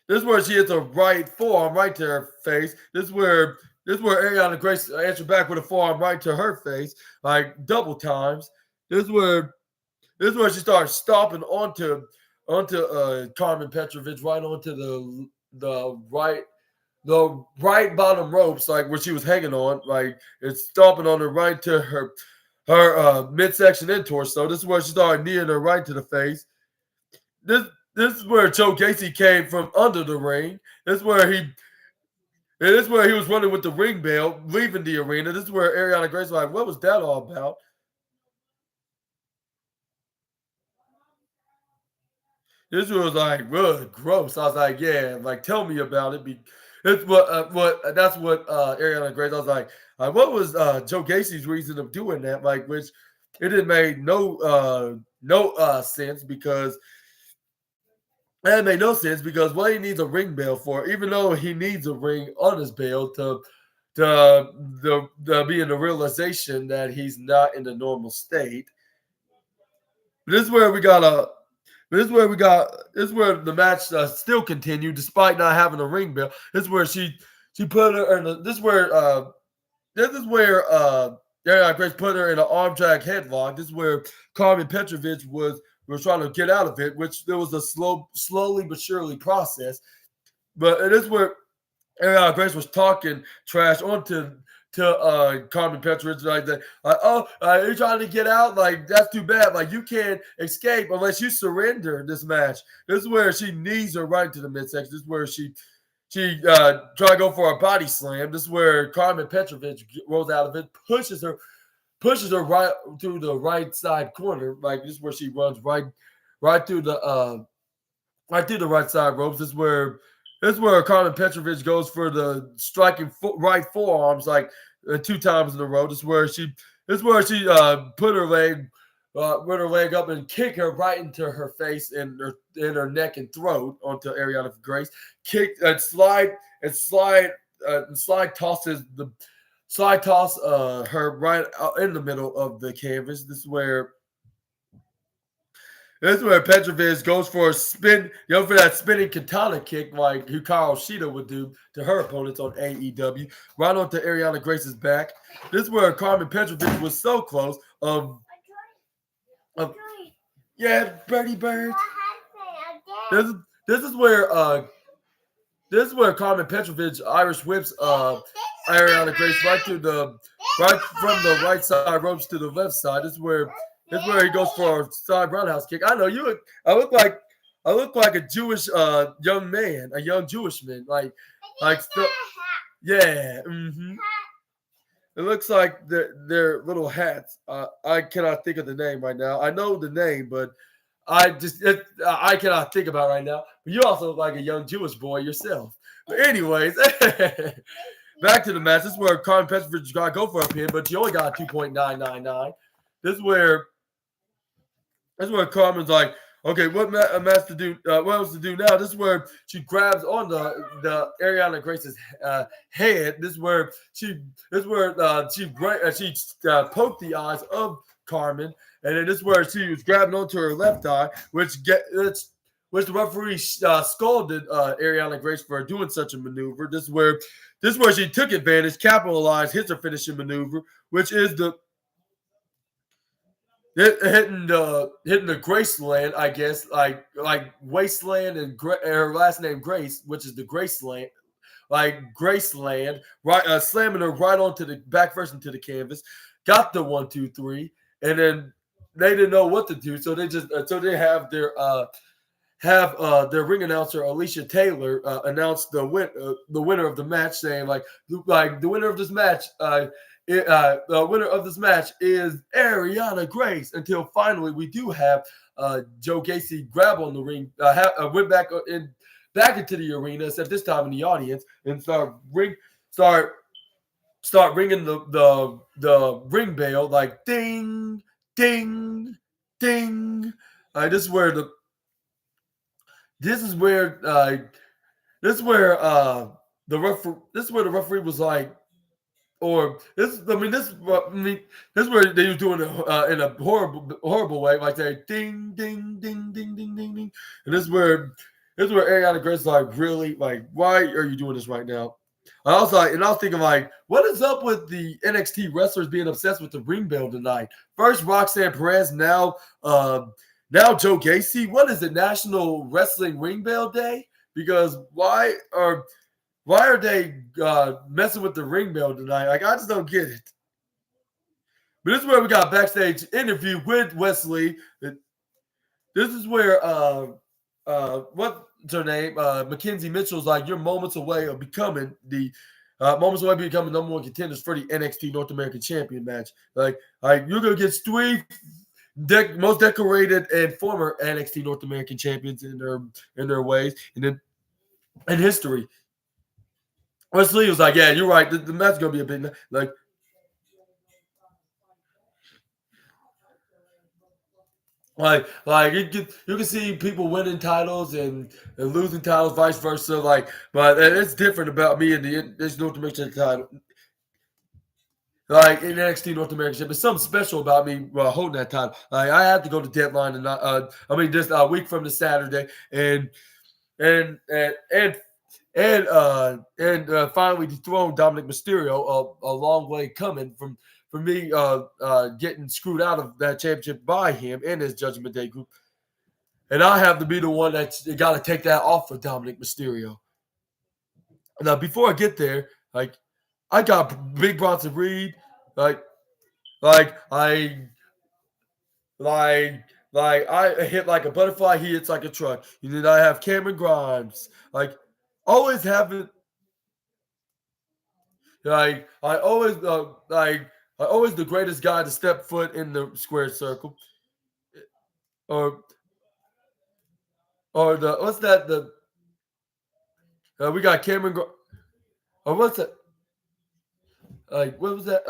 she hits a right forearm right to her face. This is where Ariana Grace answered back with a forearm right to her face, like double times. This is where she started stomping onto Carmen Petrovich, right onto the right bottom ropes, like where she was hanging on, like it's stomping on her right to her midsection and torso. This is where she started kneeing her right to the face. This this is where Joe Gacy came from under the ring. This is where he was running with the ring bell, leaving the arena. This is where Ariana Grace was like, what was that all about? This was like really gross. I was like, yeah, like tell me about it. It's what that's what Ariana Grace. I was like, what was Joe Gacy's reason of doing that? Like, which it didn't make no sense because that made no sense because what he needs a ring bell for, even though he needs a ring on his bell to be in the realization that he's not in the normal state. This is where we got a this is where the match still continued despite not having a ring bell. This is where she put her in this is where Grace put her in an arm drag headlock. This is where Carmen Petrovich was trying to get out of it, which there was a slowly but surely process. But it is where Grace was talking trash onto to Carmen Petrovich like that. Like, oh, you're trying to get out? Like, that's too bad. Like, you can't escape unless you surrender this match. This is where she knees her right to the midsection. This is where she tried to go for a body slam. This is where Carmen Petrovich rolls out of it, pushes her right through the right side corner. Like, this is where she runs right through the right side ropes. This is where Carmen Petrovich goes for the striking right forearms like 2 times in a row. This is where she put her leg up and kick her right into her face and her neck and throat onto Ariana Grace. Kick and slide tosses the slide toss her right in the middle of the canvas. This is where Petrovich goes for a spin, for that spinning katana kick like Hikaru Shida would do to her opponents on AEW, right onto Ariana Grace's back. This is where Carmen Petrovich was so close. Yeah, Birdie Bird. This is where Carmen Petrovich Irish whips Ariana Grace right from the right side ropes to the left side. This is where he goes for a side roundhouse kick. I know you. I look like a Jewish young man, a young Jewish man, yeah. Mm-hmm. It looks like their little hats. I cannot think of the name right now. I know the name, but I cannot think about it right now. But you also look like a young Jewish boy yourself. But anyways, back to the match. This is where Carmen Petrovich got to go for a pin, but she only got a 2.999. This is where Carmen's like, okay, what match to do? What else to do now? This is where she grabs on the Ariana Grace's head. This is where she poked the eyes of Carmen, and then this is where she was grabbing onto her left eye, which the referee scolded Ariana Grace for doing such a maneuver. This is where she took advantage, capitalized, hits her finishing maneuver, which is hitting the Graceland, I guess, like Wasteland and her last name Grace, which is the Graceland, like Graceland, right? Slamming her right onto the back first into the canvas, got the 1, 2, 3, and then they didn't know what to do, so they have their ring announcer Alicia Taylor announce the winner of the match, saying like the winner of this match. The winner of this match is Ariana Grace. Until finally, we do have Joe Gacy grab on the ring, went back into the arena, except this time in the audience, and start ringing the ring bell like ding, ding, ding. This is where the referee was like, or this. I mean, this is where they was doing it in a horrible way, like they ding, ding, ding, ding, ding, ding, ding, and this is where Ariana Grande's like, really, like, why are you doing this right now? I was like, and I was thinking, like, what is up with the NXT wrestlers being obsessed with the ring bell tonight? First Roxanne Perez, now Joe Gacy. What is it? National Wrestling Ring Bell Day? Because why are they messing with the ring bell tonight? Like, I just don't get it. But this is where we got a backstage interview with Wesley. This is where what's her name? Mackenzie Mitchell's like, you're moments away of becoming number one contenders for the NXT North American Champion match. Like you're gonna get three most decorated and former NXT North American champions in their ways, and then in history. Wesley was like, yeah, you're right. The match is gonna be a big you can see people winning titles and losing titles, vice versa. Like, but it's different about me and this North American title. Like in NXT North American Championship, it's something special about me holding that title. Like I had to go to Deadline and just a week from the Saturday, and finally dethroned Dominic Mysterio. A long way coming for me getting screwed out of that championship by him and his Judgment Day group. And I have to be the one that's got to take that off of Dominic Mysterio. Now, before I get there, like I got Big Bronson Reed, like I hit like a butterfly, he hits like a truck. And then I have Cameron Grimes, like always having like I always the greatest guy to step foot in the square circle, or the what's that the we got Cameron. Or what's that? Like what was that?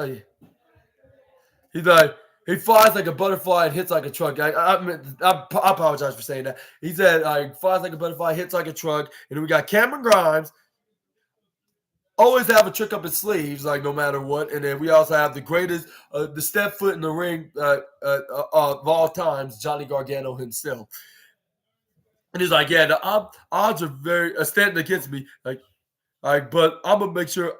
He's like he flies like a butterfly and hits like a truck. I apologize for saying that. He said flies like a butterfly, hits like a truck, and then we got Cameron Grimes. Always have a trick up his sleeves, like no matter what. And then we also have the greatest, the step foot in the ring of all times, Johnny Gargano himself. And he's like, yeah, the odds are very standing against me. But I'm gonna make sure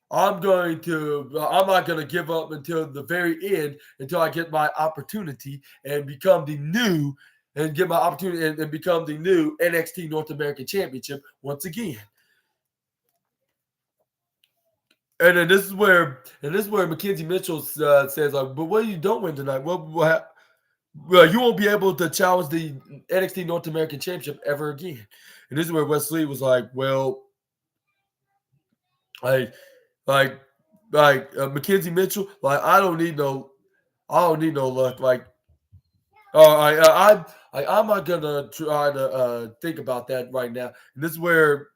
I'm not gonna give up until the very end, until I get my opportunity and become the new and get my opportunity and become the new NXT North American Championship once again. And then this is where Mackenzie Mitchell says like, but what if you don't win tonight? Well, you won't be able to challenge the NXT North American Championship ever again. And this is where Wesley was like, well, like Mackenzie Mitchell, like I don't need no luck. Like, I'm not gonna try to think about that right now. And this is where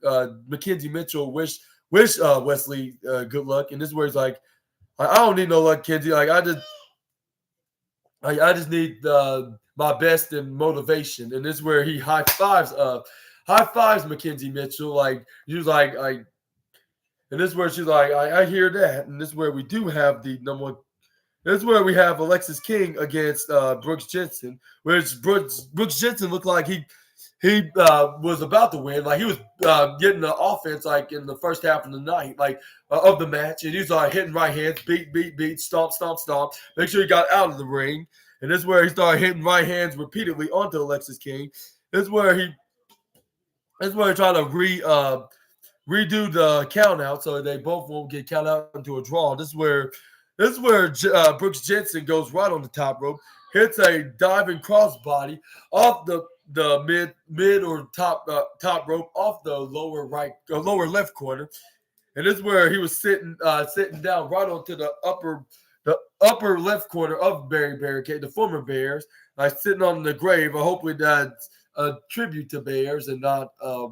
Mackenzie Mitchell wish Wesley good luck. And this is where he's like, I don't need no luck, Kenzie. Like I just need my best and motivation. And this is where he high fives Mackenzie Mitchell. Like he was like, and this is where she's like, I hear that. And this is where we do have the number one. This is where we have Alexis King against Brooks Jensen, which Brooks Jensen looked like he was about to win. Like he was getting the offense like in the first half of the night, like of the match, and he was like hitting right hands, beat, stomp, stomp, stomp. Make sure he got out of the ring, and this is where he started hitting right hands repeatedly onto Alexis King. This is where he tried to redo the count out so they both won't get count out into a draw. This is where Brooks Jensen goes right on the top rope, hits a diving crossbody off the mid or top rope off the lower left corner, and this is where he was sitting down right onto the upper left corner of Barry Barricade, the former Bears, sitting on the grave. I hope that's a tribute to Bears and not a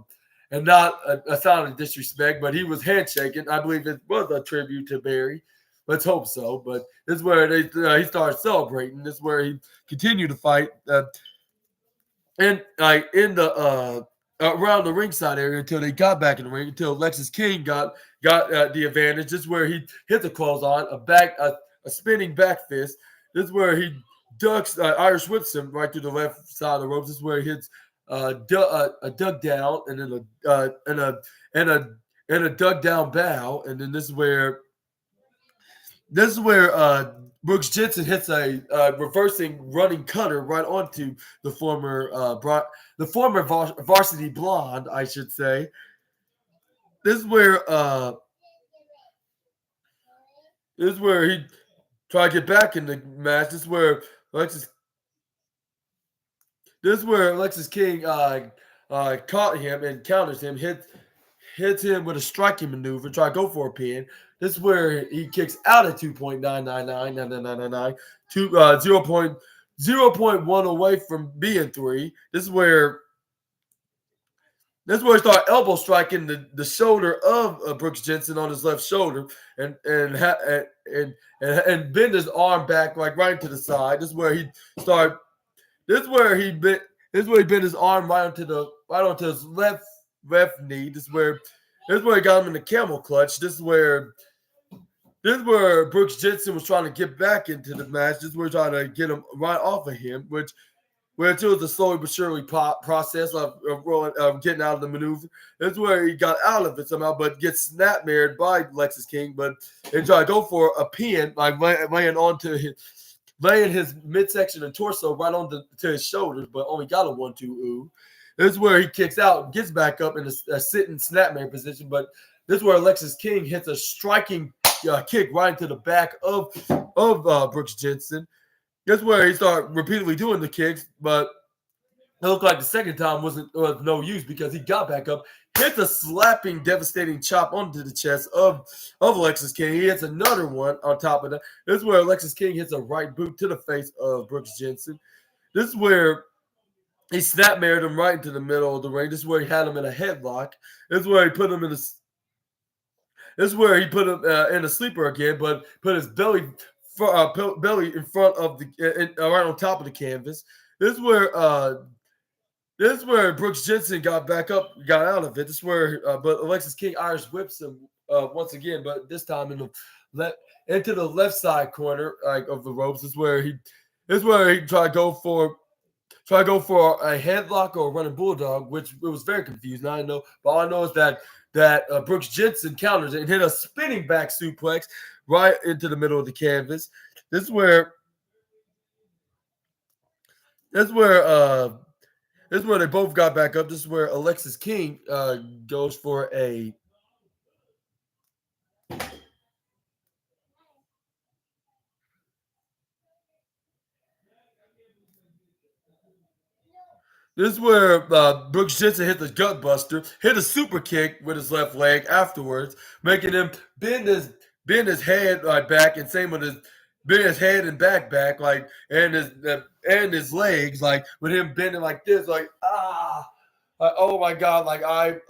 sign of disrespect. But he was handshaking. I believe it was a tribute to Barry. Let's hope so. But this is where he started celebrating. This is where he continued to fight. And in the around the ringside area until they got back in the ring, until Alexis King got got the advantage. This is where he hits a clothesline, a spinning back fist. This is where he ducks Irish whips him right through the left side of the ropes. This is where he hits a duck down and then a duck down bow, and then this is where Brooks Jensen hits a reversing running cutter right onto the former varsity blonde, I should say. This is where he tried to get back in the match. This is where Alexis King caught him and counters him, hits him with a striking maneuver, try to go for a pin. This is where he kicks out at 2.999, 0.1 away from being 3. This is where he started elbow striking the shoulder of Brooks Jensen on his left shoulder and bend his arm back like right to the side. This is where he bent his arm right onto his left knee. This is where he got him in the camel clutch. This is where Brooks Jensen was trying to get back into the match. This is where he trying to get him right off of him, which it was a slowly but surely process of getting out of the maneuver. This is where he got out of it somehow, but gets snapmared by Lexus King. But he tried to go for a pin, like laying his midsection and torso right onto his shoulders, but only got a 1-2 ooh. This is where he kicks out, gets back up in a sitting snapmare position, but this is where Alexis King hits a striking kick right into the back of Brooks Jensen. This is where he started repeatedly doing the kicks, but it looked like the second time was no use because he got back up, hits a slapping, devastating chop onto the chest of Alexis King. He hits another one on top of that. This is where Alexis King hits a right boot to the face of Brooks Jensen. This is where he snapmared him right into the middle of the ring. This is where he had him in a headlock. This is where he put him in a sleeper again, but put his belly in front of right on top of the canvas. This is where Brooks Jensen got back up, got out of it. This is where, but Alexis King Irish whips him once again, but this time into the left side corner of the ropes. This is where he tried to go for a headlock or a running bulldog, which it was very confusing. I didn't know, but all I know is that Brooks Jensen counters it and hit a spinning back suplex right into the middle of the canvas. This is where they both got back up. This is where Alexis King goes for a This is where Brooks Jensen hit the gut buster, hit a super kick with his left leg afterwards, making him bend his head back, and same with bend his head and back like and his legs with him bending like this, oh my God,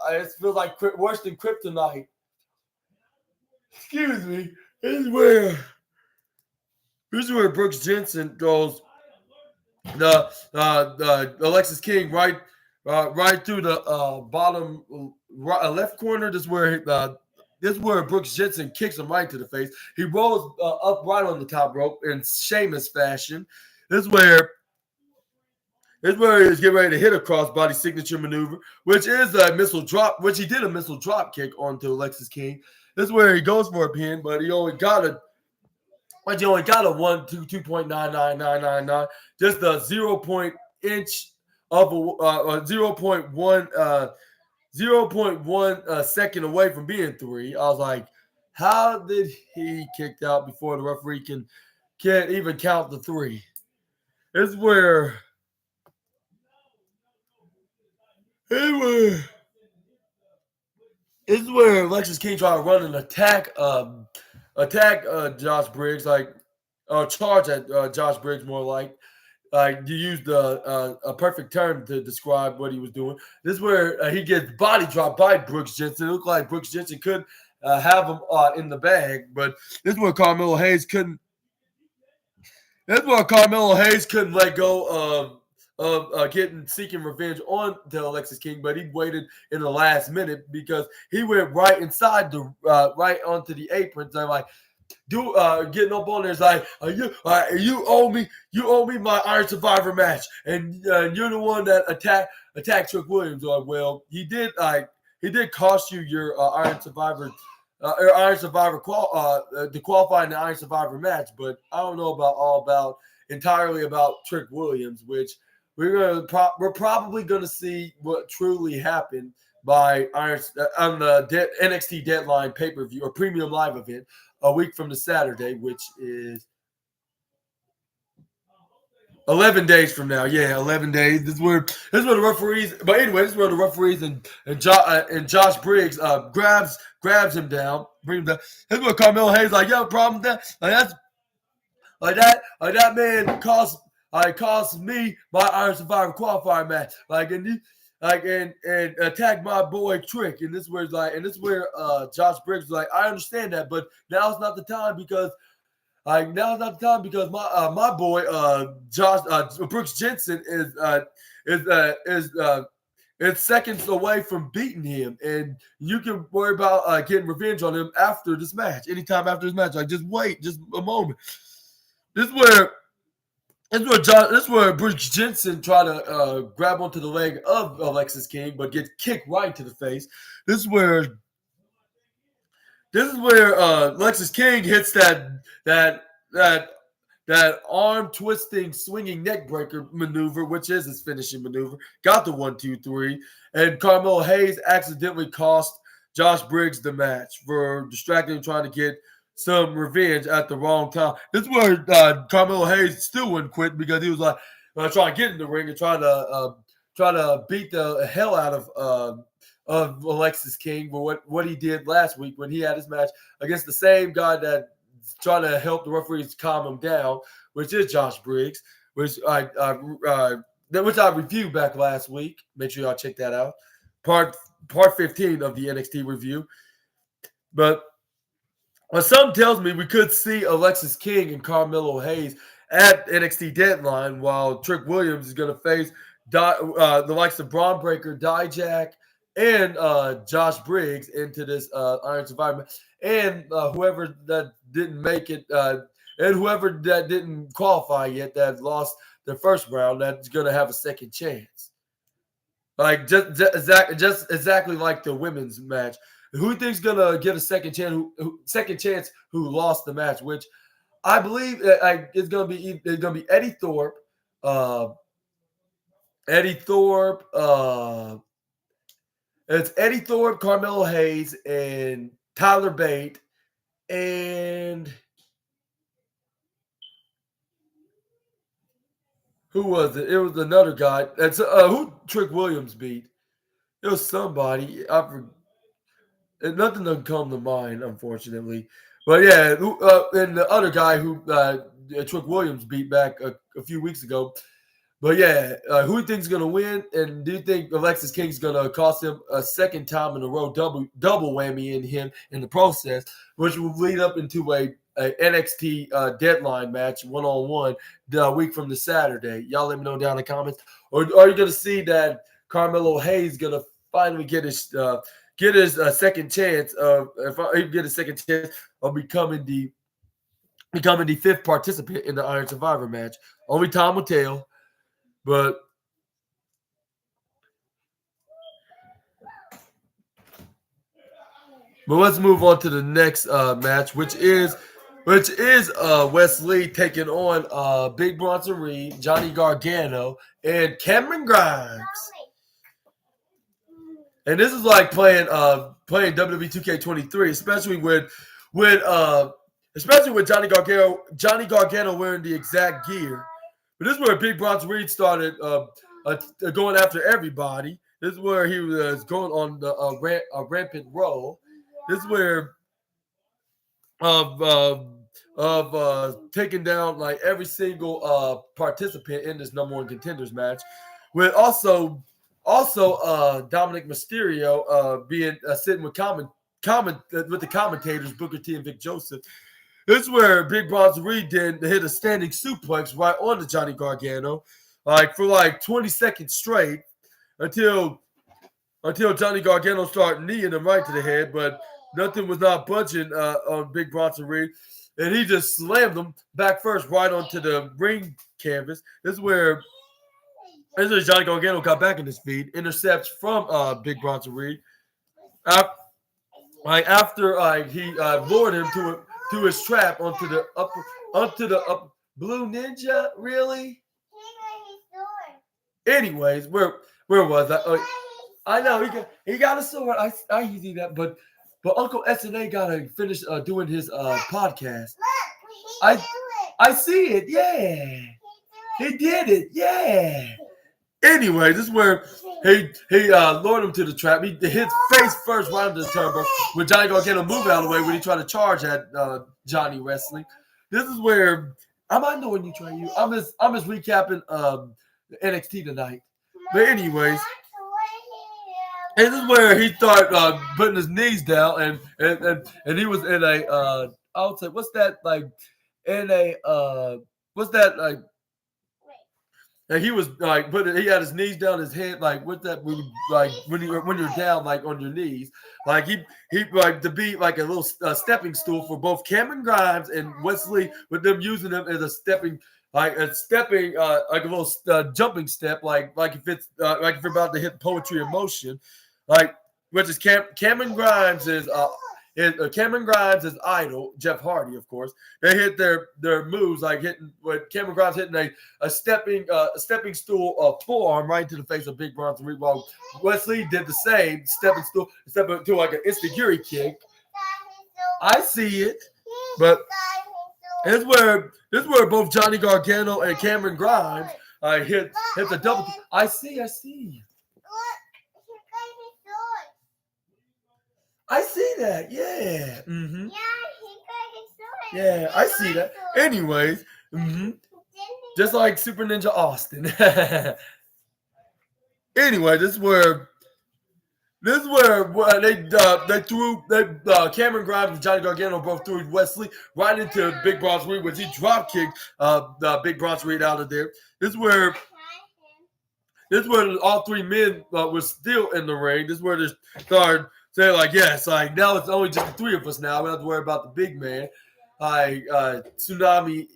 it feels like worse than kryptonite. Excuse me. This is where Brooks Jensen goes. The Alexis King right through the bottom left corner. This is where Brooks Jensen kicks him right to the face. He rolls up right on the top rope in Sheamus fashion. This is where he's getting ready to hit a crossbody signature maneuver, which is a missile drop, which he did a missile drop kick onto Alexis King. This is where he goes for a pin, but he only got a 2.99999, just a 0.1 inch of a 0.1 second away from being 3. I was like, how did he kicked out before the referee can't even count the 3? This is where Alexis King tried to run an attack Josh Briggs, charge at Josh Briggs, more like you used a perfect term to describe what he was doing. This is where he gets body dropped by Brooks Jensen. It looked like Brooks Jensen could have him in the bag, but this is where Carmelo Hayes couldn't let go of seeking revenge on the Alexis King, but he waited in the last minute because he went right inside the right onto the apron. So like, getting up on there is like, you owe me my Iron Survivor match, and you're the one that attacked Trick Williams. Like, well, he did cost you your Iron Survivor. To qualify in the Iron Survivor match, but I don't know entirely about Trick Williams, which we're probably gonna see what truly happened by on the NXT Deadline pay-per-view or premium live event a week from the Saturday, which is 11 days from now. Yeah, 11 days. This is where the referees. But anyway, this is where the referees and Josh Briggs grabs him down, brings him down. This is where Carmelo Hayes like, you have a problem with that? Like that man cost me my Iron Survivor qualifier match. And attack my boy Trick. And this is where Josh Briggs was like, I understand that, but now's not the time because my boy Brooks Jensen is seconds away from beating him, and you can worry about getting revenge on him after this match. Anytime after this match, like just wait, just a moment. This is where Brooks Jensen tried to grab onto the leg of Alexis King, but gets kicked right to the face. This is where Alexis King hits that arm twisting, swinging neck breaker maneuver, which is his finishing maneuver. Got the 1, 2, 3, and Carmelo Hayes accidentally cost Josh Briggs the match for distracting him, trying to get some revenge at the wrong time. This is where Carmelo Hayes still wouldn't quit because he was like trying to get in the ring and try to beat the hell out of Alexis King for what he did last week when he had his match against the same guy that trying to help the referees calm him down, which is Josh Briggs, which I reviewed back last week. Make sure y'all check that out. Part 15 of the NXT review. But something tells me we could see Alexis King and Carmelo Hayes at NXT Deadline while Trick Williams is going to face the likes of Braun Breaker, Dijak, and Josh Briggs into this Iron Survivor. And whoever that didn't make it, and whoever that didn't qualify yet, that lost the first round, that's going to have a second chance. Like just exactly like the women's match. Who think's gonna get a second chance? Who lost the match? Which I believe it's gonna be Eddie Thorpe. It's Eddie Thorpe, Carmelo Hayes, and Tyler Bate, and who was it? It was another guy. That's who Trick Williams beat. It was somebody. Nothing doesn't come to mind, unfortunately. But yeah, and the other guy who Trick Williams beat back a few weeks ago. But yeah, who do you think's going to win? And do you think Alexis King's going to cost him a second time in a row, double whammy in him in the process, which will lead up into a NXT Deadline match, one-on-one, the week from the Saturday? Y'all let me know down in the comments. Or are you going to see that Carmelo Hayes going to finally get his second chance of becoming the fifth participant in the Iron Survivor match? Only time will tell. But let's move on to the next match, which is Wes Lee taking on Big Bronson Reed, Johnny Gargano, and Cameron Grimes. And this is like playing WWE 2K23, especially with Johnny Gargano wearing the exact gear. But this is where Big Bronson Reed started going after everybody. This is where he was going on a rampant roll. This is where taking down like every single participant in this number one contenders match, with also Dominic Mysterio being sitting with with the commentators Booker T and Vic Joseph. This is where Big Bronson Reed hit a standing suplex right on to Johnny Gargano. like for like 20 seconds straight until Johnny Gargano started kneeing him right to the head, but nothing was not budging on Big Bronson Reed. And he just slammed him back first right onto the ring canvas. This is where Johnny Gargano got back in his feet, intercepts from Big Bronson Reed. After he lured him to his trap onto the upper Blue Ninja, really? Anyways, where was I? I know he got a sword. I see that, but Uncle SNA gotta finish doing his podcast. I see it. Yeah, he did it. Yeah. Anyway, this is where he lured him to the trap. He hit face first right into the turbo when Johnny Gargano moved out of the way when he tried to charge at Johnny Wrestling. This is where I might know when you try you. I'm just recapping NXT tonight. But anyways, and this is where he started putting his knees down and he was in a I would say what's that like in a what's that like. And he was like, he had his knees down, his head like with that, like when you're down like on your knees, like he like to be like a little stepping stool for both Cameron Grimes and Wesley, with them using them as a stepping like a little jumping step, like if it's like if you're about to hit poetry in motion, like which is Cameron Grimes is. Cameron Grimes' idol, Jeff Hardy, of course. They hit their moves like hitting with Cameron Grimes hitting a stepping stool forearm right into the face of Big Bronson Reed. While Wesley did the same stepping stool, step into like an instant kick. I see it, but this is where both Johnny Gargano and Cameron Grimes hit the double. I see. I see that, yeah. Mm-hmm. Yeah, I see that. Anyways, just like Super Ninja Austin. Anyway, this is where they threw Cameron Grimes and Johnny Gargano both threw Wesley right into Big Bronson Reed, which he drop kicked Big Bronson Reed out of there. This is where all three men were still in the ring. This is where they started. They're like, yes, like now it's only just the three of us now. We don't have to worry about the big man, Tsunami,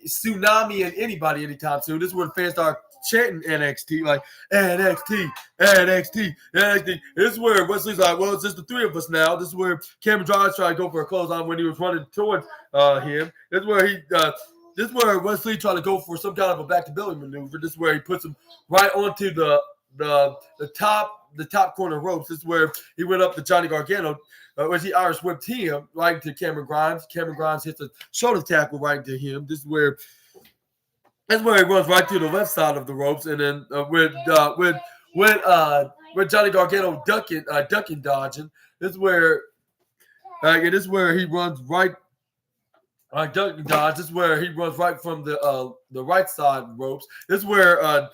and anybody anytime soon. This is where the fans start chanting NXT, like NXT. This is where Wesley's like, well, it's just the three of us now. This is where Cameron Grimes tried to go for a clothesline when he was running towards him. This is where Wesley tried to go for some kind of a back to belly maneuver. This is where he puts him right onto the top corner ropes. This is where he went up to Johnny Gargano, where he Irish whipped him right into Cameron Grimes. Cameron Grimes hits a shoulder tackle right into him. This is where he runs right through the left side of the ropes, and then with Johnny Gargano ducking dodging. This is where he runs right. Ducking dodge. This is where he runs right from the right side ropes. This is where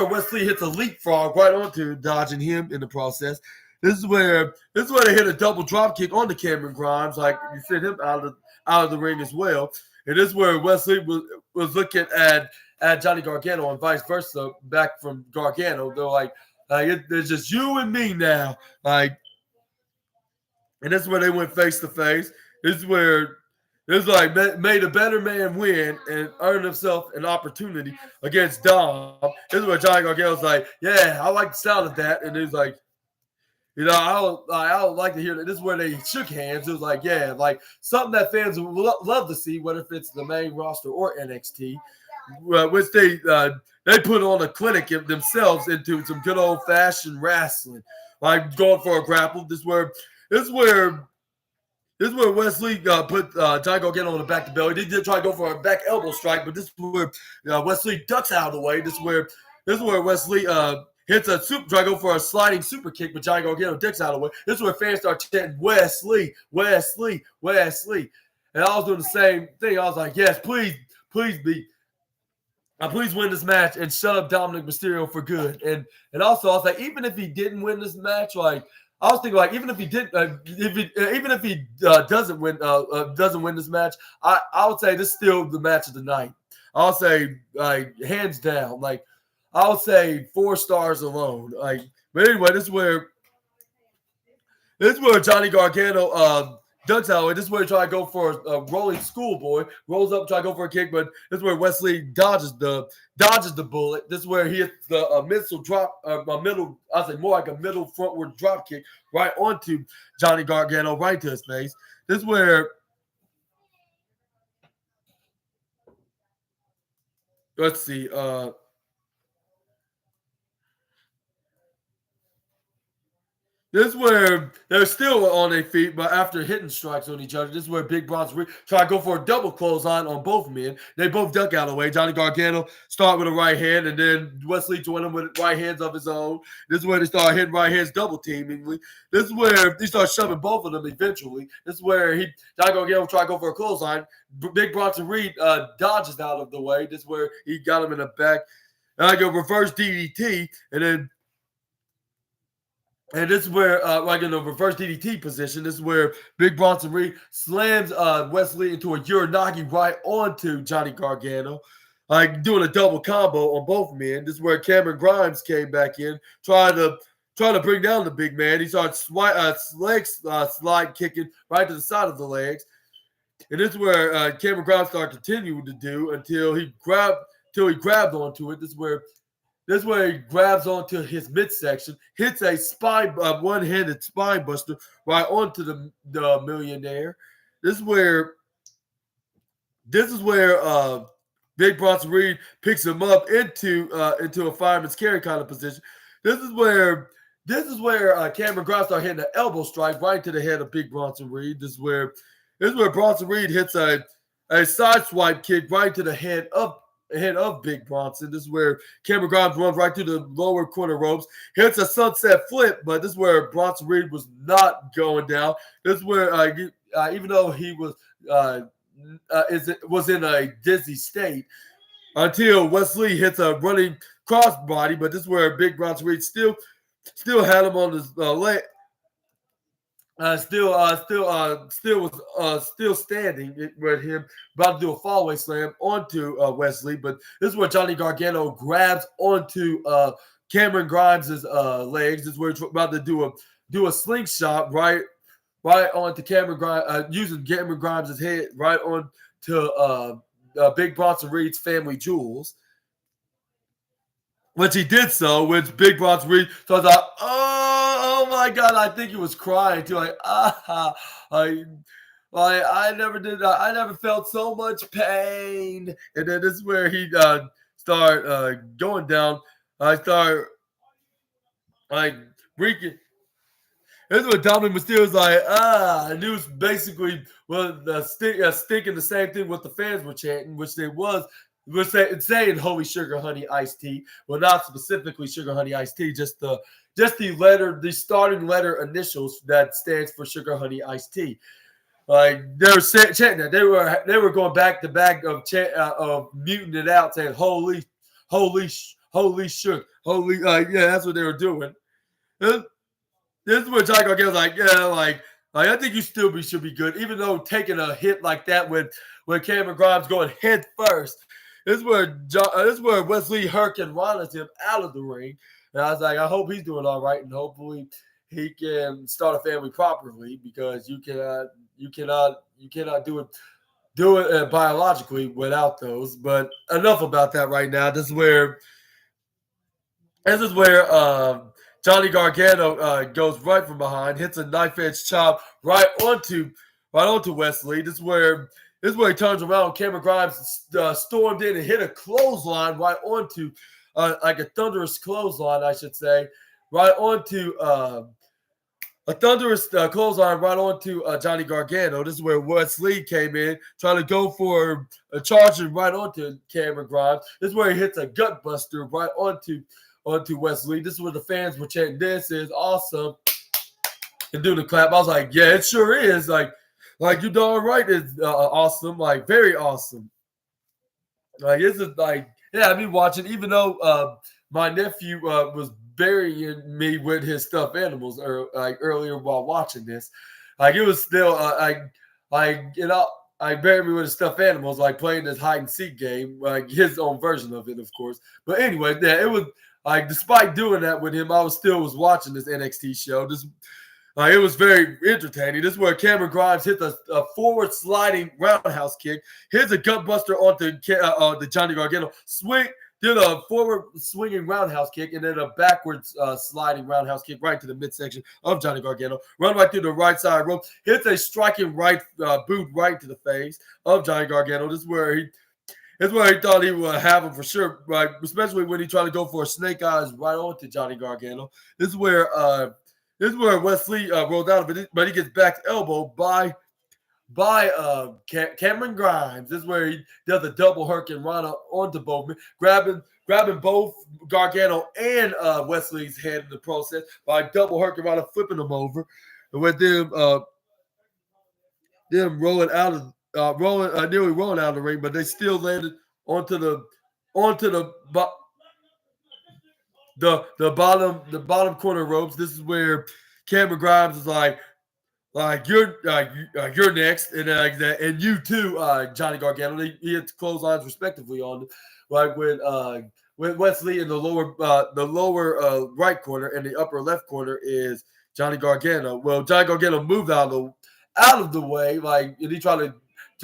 Wesley hits a leapfrog right onto dodging him in the process. This is where they hit a double drop kick on the Cameron Grimes, like you sent him out of the ring as well. And this is where Wesley was looking at Johnny Gargano and vice versa back from Gargano. They're like it's just you and me now, like. And this is where they went face to face. This is where. It's like made a better man win and earn himself an opportunity against Dom. This is where Johnny Gargano's like, yeah, I like the sound of that. And he's like, I would like to hear that. This is where they shook hands. It was like, yeah, like something that fans would love to see, whether it's the main roster or NXT, which they put on a clinic themselves into some good old fashioned wrestling, like going for a grapple. This is where Wesley put Johnny Gargano on the back to belly. They did try to go for a back elbow strike, but this is where Wesley ducks out of the way. This is where Wesley hits a try to go for a sliding super kick, but Johnny Gargano ducks out of the way. This is where fans start chanting Wesley. And I was doing the same thing. I was like, yes, please win this match and shut up Dominic Mysterio for good. And also I was like, even if he didn't win this match, like. I was thinking, like, even if he doesn't win this match, I would say this is still the match of the night. I'll say, like, hands down. Like, I would say 4 stars alone. Like, but anyway, this is where Johnny Gargano ducks out. This is where he try to go for a rolling schoolboy, rolls up, try to go for a kick, but this is where Wesley dodges the bullet. This is where he hits the missile drop, middle. I say more like a middle frontward drop kick right onto Johnny Gargano, right to his face. This is where. Let's see. This is where they're still on their feet, but after hitting strikes on each other, this is where Big Bronson try to go for a double clothesline on both men. They both duck out of the way. Johnny Gargano start with a right hand, and then Wesley join him with right hands of his own. This is where they start hitting right hands double teamingly. This is where he starts shoving both of them eventually. This is where Johnny Gargano try to go for a clothesline. Big Bronson Reed dodges out of the way. This is where he got him in the back. And I go reverse DDT, and this is where, like in the reverse DDT position, this is where Big Bronson Reed slams Wesley into a Uranagi right onto Johnny Gargano, like doing a double combo on both men. This is where Cameron Grimes came back in, trying to bring down the big man. He starts slide kicking right to the side of the legs, and this is where Cameron Grimes started continuing to do until he grabbed onto it. This is where he grabs onto his midsection, hits a one-handed spine buster right onto the millionaire. This is where Big Bronson Reed picks him up into a fireman's carry kind of position. This is where Cameron Grimes starts hitting an elbow strike right to the head of Big Bronson Reed. This is where Bronson Reed hits a side swipe kick right to the head of Big Bronson. This is where Cameron Grimes runs right through the lower corner ropes, hits a sunset flip, but this is where Bronson Reed was not going down. This is where, even though he was in a dizzy state, until Wesley hits a running crossbody, but this is where Big Bronson Reed still had him on his leg. Still standing with him, about to do a fallaway slam onto Wesley, but this is where Johnny Gargano grabs onto Cameron Grimes' legs. This is where he's about to do a slingshot right onto Cameron Grimes, using Cameron Grimes' head right onto Big Bronson Reed's family jewels. Which he did so, which Big Bronson Reed starts out, oh my God, I think he was crying too. I never felt so much pain. And then this is where he start going down. I start wreaking. This is what Dominic Mysterio was like, and he was basically stinking the same thing what the fans were chanting, which we're saying holy sugar honey iced tea. Well, not specifically sugar honey iced tea, just the starting letter initials that stands for sugar honey iced tea. Like they were chanting that. They were going back to back of muting it out, saying holy sugar, holy yeah, that's what they were doing. This is where Johnny Gargano's like, yeah, like I think you still should be good, even though taking a hit like that when Cameron Grimes going head first. This is where Wesley Hurricane-Rana's him out of the ring. And I was like, I hope he's doing all right, and hopefully he can start a family properly, because you cannot do it biologically without those. But enough about that right now. This is where Johnny Gargano goes right from behind, hits a knife edge chop right onto Wesley. This is where he turns around. Cameron Grimes stormed in and hit a clothesline right onto, like a thunderous clothesline, I should say, right onto a thunderous clothesline right onto Johnny Gargano. This is where Wesley came in, trying to go for a charging right onto Cameron Grimes. This is where he hits a gut buster right onto Wesley. This is where the fans were chanting, "This is awesome," and doing the clap. I was like, yeah, it sure is. Like you darn right, it's awesome. Like very awesome. Like this is like, yeah, I've been watching, even though my nephew was burying me with his stuffed animals earlier while watching this. Like it was still I buried me with his stuffed animals, like playing this hide and seek game, like his own version of it, of course. But anyway, yeah, it was like despite doing that with him, I was watching this NXT show. It was very entertaining. This is where Cameron Grimes hit a forward sliding roundhouse kick, hits a gut buster onto the Johnny Gargano, did a forward swinging roundhouse kick, and then a backwards sliding roundhouse kick right to the midsection of Johnny Gargano. Run right through the right side rope, hits a striking right boot right to the face of Johnny Gargano. This is where he thought he would have him for sure, right? Especially when he tried to go for a snake eyes right onto Johnny Gargano. This is where Wesley rolls out of it, but he gets back elbow by Cameron Grimes. This is where he does a double hurricane rana onto both, grabbing both Gargano and Wesley's head in the process by double hurricane rana, flipping them over, and with them rolling out of nearly rolling out of the ring, but they still landed onto the bottom corner ropes. This is where Cameron Grimes is like you're next, and like that, and you too, Johnny Gargano. He hits clotheslines respectively on, like with Wesley in the lower right corner, and the upper left corner is Johnny Gargano. Well, Johnny Gargano moved out of the way, like, and he tried to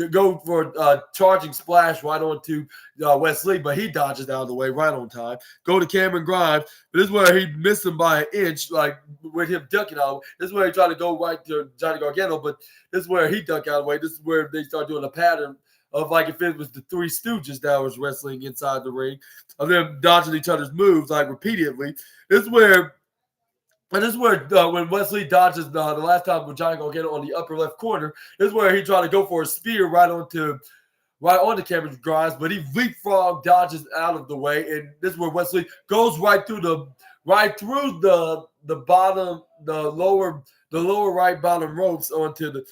go for a charging splash right onto Wesley, but he dodges out of the way right on time. Go to Cameron Grimes, but this is where he missed him by an inch, like with him ducking out. This is where he tried to go right to Johnny Gargano, but this is where he ducked out of the way. This is where they start doing a pattern of like if it was the Three Stooges that was wrestling inside the ring, of them dodging each other's moves like repeatedly. This is where when Wesley dodges the last time with Johnny Gargano on the upper left corner, this is where he tried to go for a spear right onto Cameron Grimes, but he leapfrog dodges out of the way, and this is where Wesley goes right through the lower right bottom ropes onto the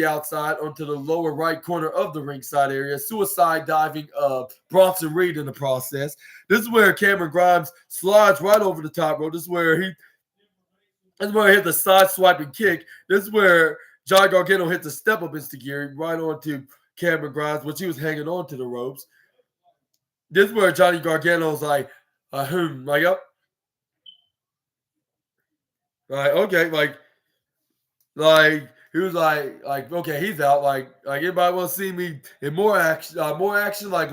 outside, onto the lower right corner of the ringside area, suicide diving Bronson Reed in the process. This is where Cameron Grimes slides right over the top rope. This is where he hit the side swiping kick. This is where Johnny Gargano hit the step up instigiri right onto Cameron Grimes, which he was hanging on to the ropes. This is where Johnny Gargano's like, up. Like, okay, like he was like, okay, he's out. Like anybody want to see me in more action, like more action, like,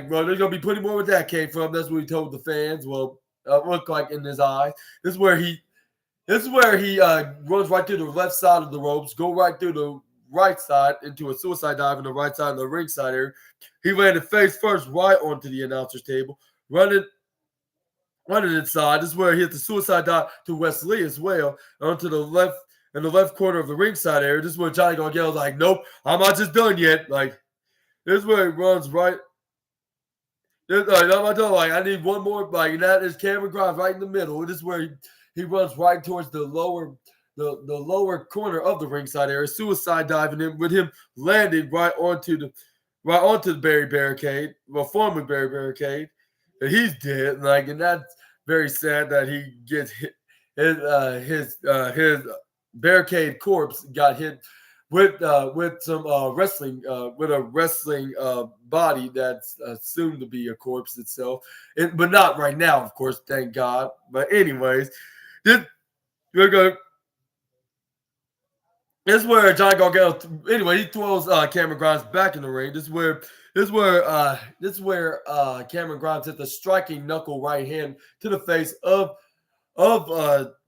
well, they're gonna be putting more where that came from. That's what he told the fans. Well, looked like in his eyes. This is where he runs right through the left side of the ropes, go right through the right side into a suicide dive in the right side of the ringside area. He landed face first right onto the announcer's table, running inside. This is where he hit the suicide dive to Wesley as well, onto the left in the left corner of the ringside area. This is where Johnny Gargano's like, nope, I'm not just done yet. Like, this is where he runs right. I'm not done. Like, I need one more. Like, and that is Cameron Grimes right in the middle. This is where he runs right towards the lower corner of the ringside area, suicide diving in with him landing right onto the Barry barricade, well, former Barry barricade, and he's dead. Like, and that's very sad that he gets hit. His barricade corpse got hit with some wrestling with a wrestling body that's soon to be a corpse itself, but not right now, of course, thank God. But anyways, we're going. This is where Johnny Gargano. Anyway, he throws Cameron Grimes back in the ring. This is where Cameron Grimes hit the striking knuckle right hand to the face of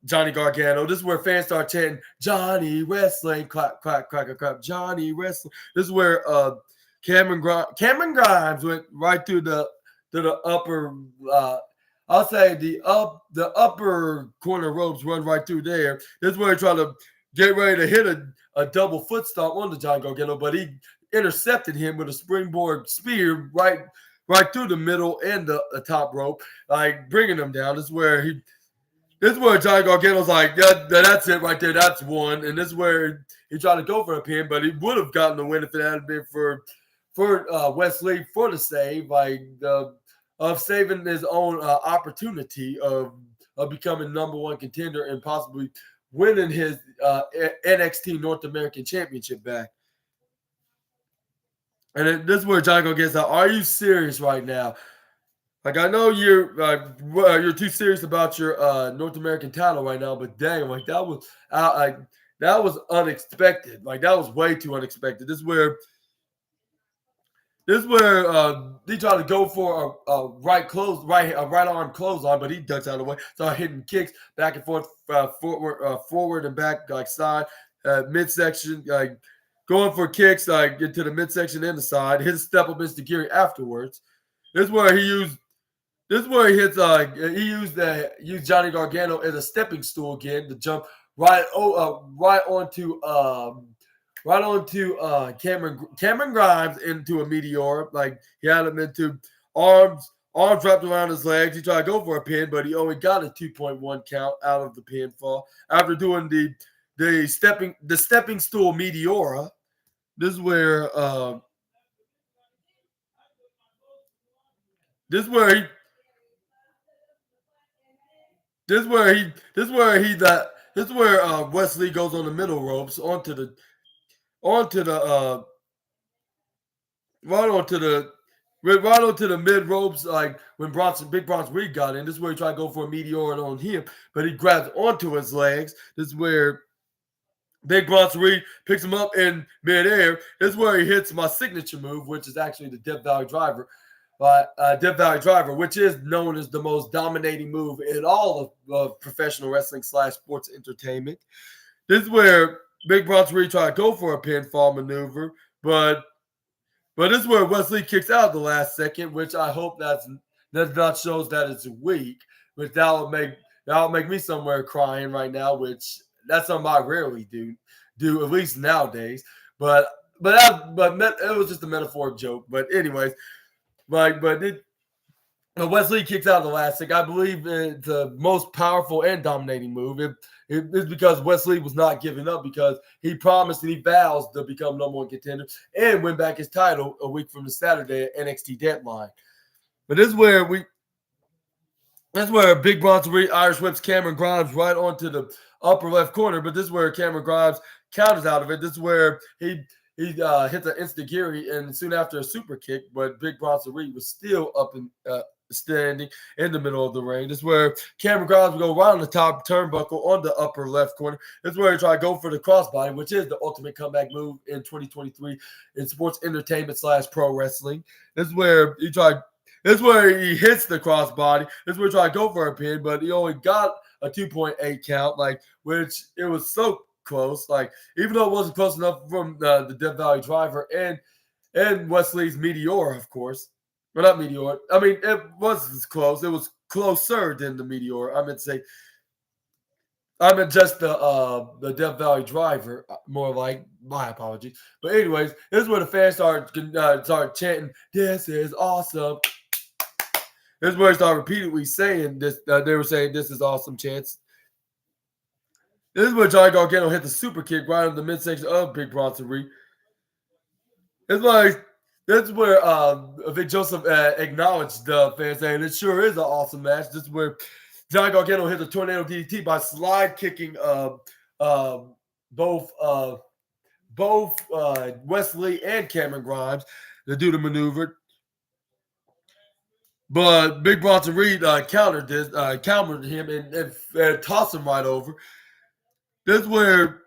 Johnny Gargano. This is where fans start chanting Johnny Wrestling, clap, clap, clap, clap, Johnny Wrestling. This is where Cameron Grimes went right through the upper. I'll say the upper corner ropes, run right through there. This is where he tried to get ready to hit a double foot stomp on the Johnny Gargano, but he intercepted him with a springboard spear right through the middle and the top rope, like bringing him down. This is where Johnny Gargano's like, yeah, that's it right there. That's one. And this is where he tried to go for a pin, but he would have gotten the win if it hadn't been for Wesley for the save, of saving his own opportunity of becoming number one contender and possibly winning his NXT North American Championship back. And this is where Jericho gets out. Are you serious right now? Like, I know you're too serious about your North American title right now, but dang, like that was unexpected. Like, that was way too unexpected. This is where he tried to go for a right arm clothesline, but he ducks out of the way. Started hitting kicks back and forth, forward and back, like side, midsection, like going for kicks, like into the midsection and the side. His step up into Geary afterwards. This is where he used. This is where he hits. Used Johnny Gargano as a stepping stool again to jump right onto Cameron Grimes into a meteor. Like, he had him into arms wrapped around his legs. He tried to go for a pin, but he only got a 2.1 count out of the pinfall after doing the stepping stool meteora. This is where Wesley goes on the middle ropes onto the right onto the mid ropes, like when Big Bronson Reed got in. This is where he tried to go for a meteor on him, but he grabs onto his legs. This is where Big Bronson Reed picks him up in midair. This is where he hits my signature move, which is actually the Death Valley Driver. Death Valley Driver, which is known as the most dominating move in all of professional wrestling / sports entertainment. This is where Big Bronson Reed tried to go for a pinfall maneuver, but this is where Wesley kicks out the last second, which I hope that not shows that it's weak, which that'll make me somewhere crying right now, which that's something I rarely do at least nowadays. But it was just a metaphoric joke. But anyways. Wesley kicks out the last second. I believe it's the most powerful and dominating move. It's because Wesley was not giving up, because he promised and he vows to become number one contender and win back his title a week from the Saturday at NXT Deadline. But this is where Big Bronson Reed Irish whips Cameron Grimes right onto the upper left corner. But this is where Cameron Grimes counters out of it. This is where he hit the instant-giri and soon after a super kick, but Big Bronson Reed was still up and standing in the middle of the ring. This is where Cameron Grimes will go right on the top turnbuckle on the upper left corner. This is where he tried to go for the crossbody, which is the ultimate comeback move in 2023 in sports entertainment / pro wrestling. This is where he hits the crossbody. This is where he tried to go for a pin, but he only got a 2.8 count, which it was so close. Like, even though it wasn't close enough from the Death Valley Driver and Wesley's Meteor, of course. Well, not Meteor. I mean, it was close. It was closer than the Meteor. I meant just the Death Valley Driver, more like. My apologies. But anyways, this is where the fans start chanting, "This is awesome." This is where they start repeatedly saying this. They were saying, "This is awesome," chants. This is where Johnny Gargano hit the super kick right in the midsection of Big Bronson Reed. This is where Vic Joseph acknowledged the fans, saying it sure is an awesome match. This is where Johnny Gargano hit the tornado DDT by slide kicking both Wesley and Cameron Grimes to do the maneuver. But Big Bronson Reed countered him and tossed him right over. This is where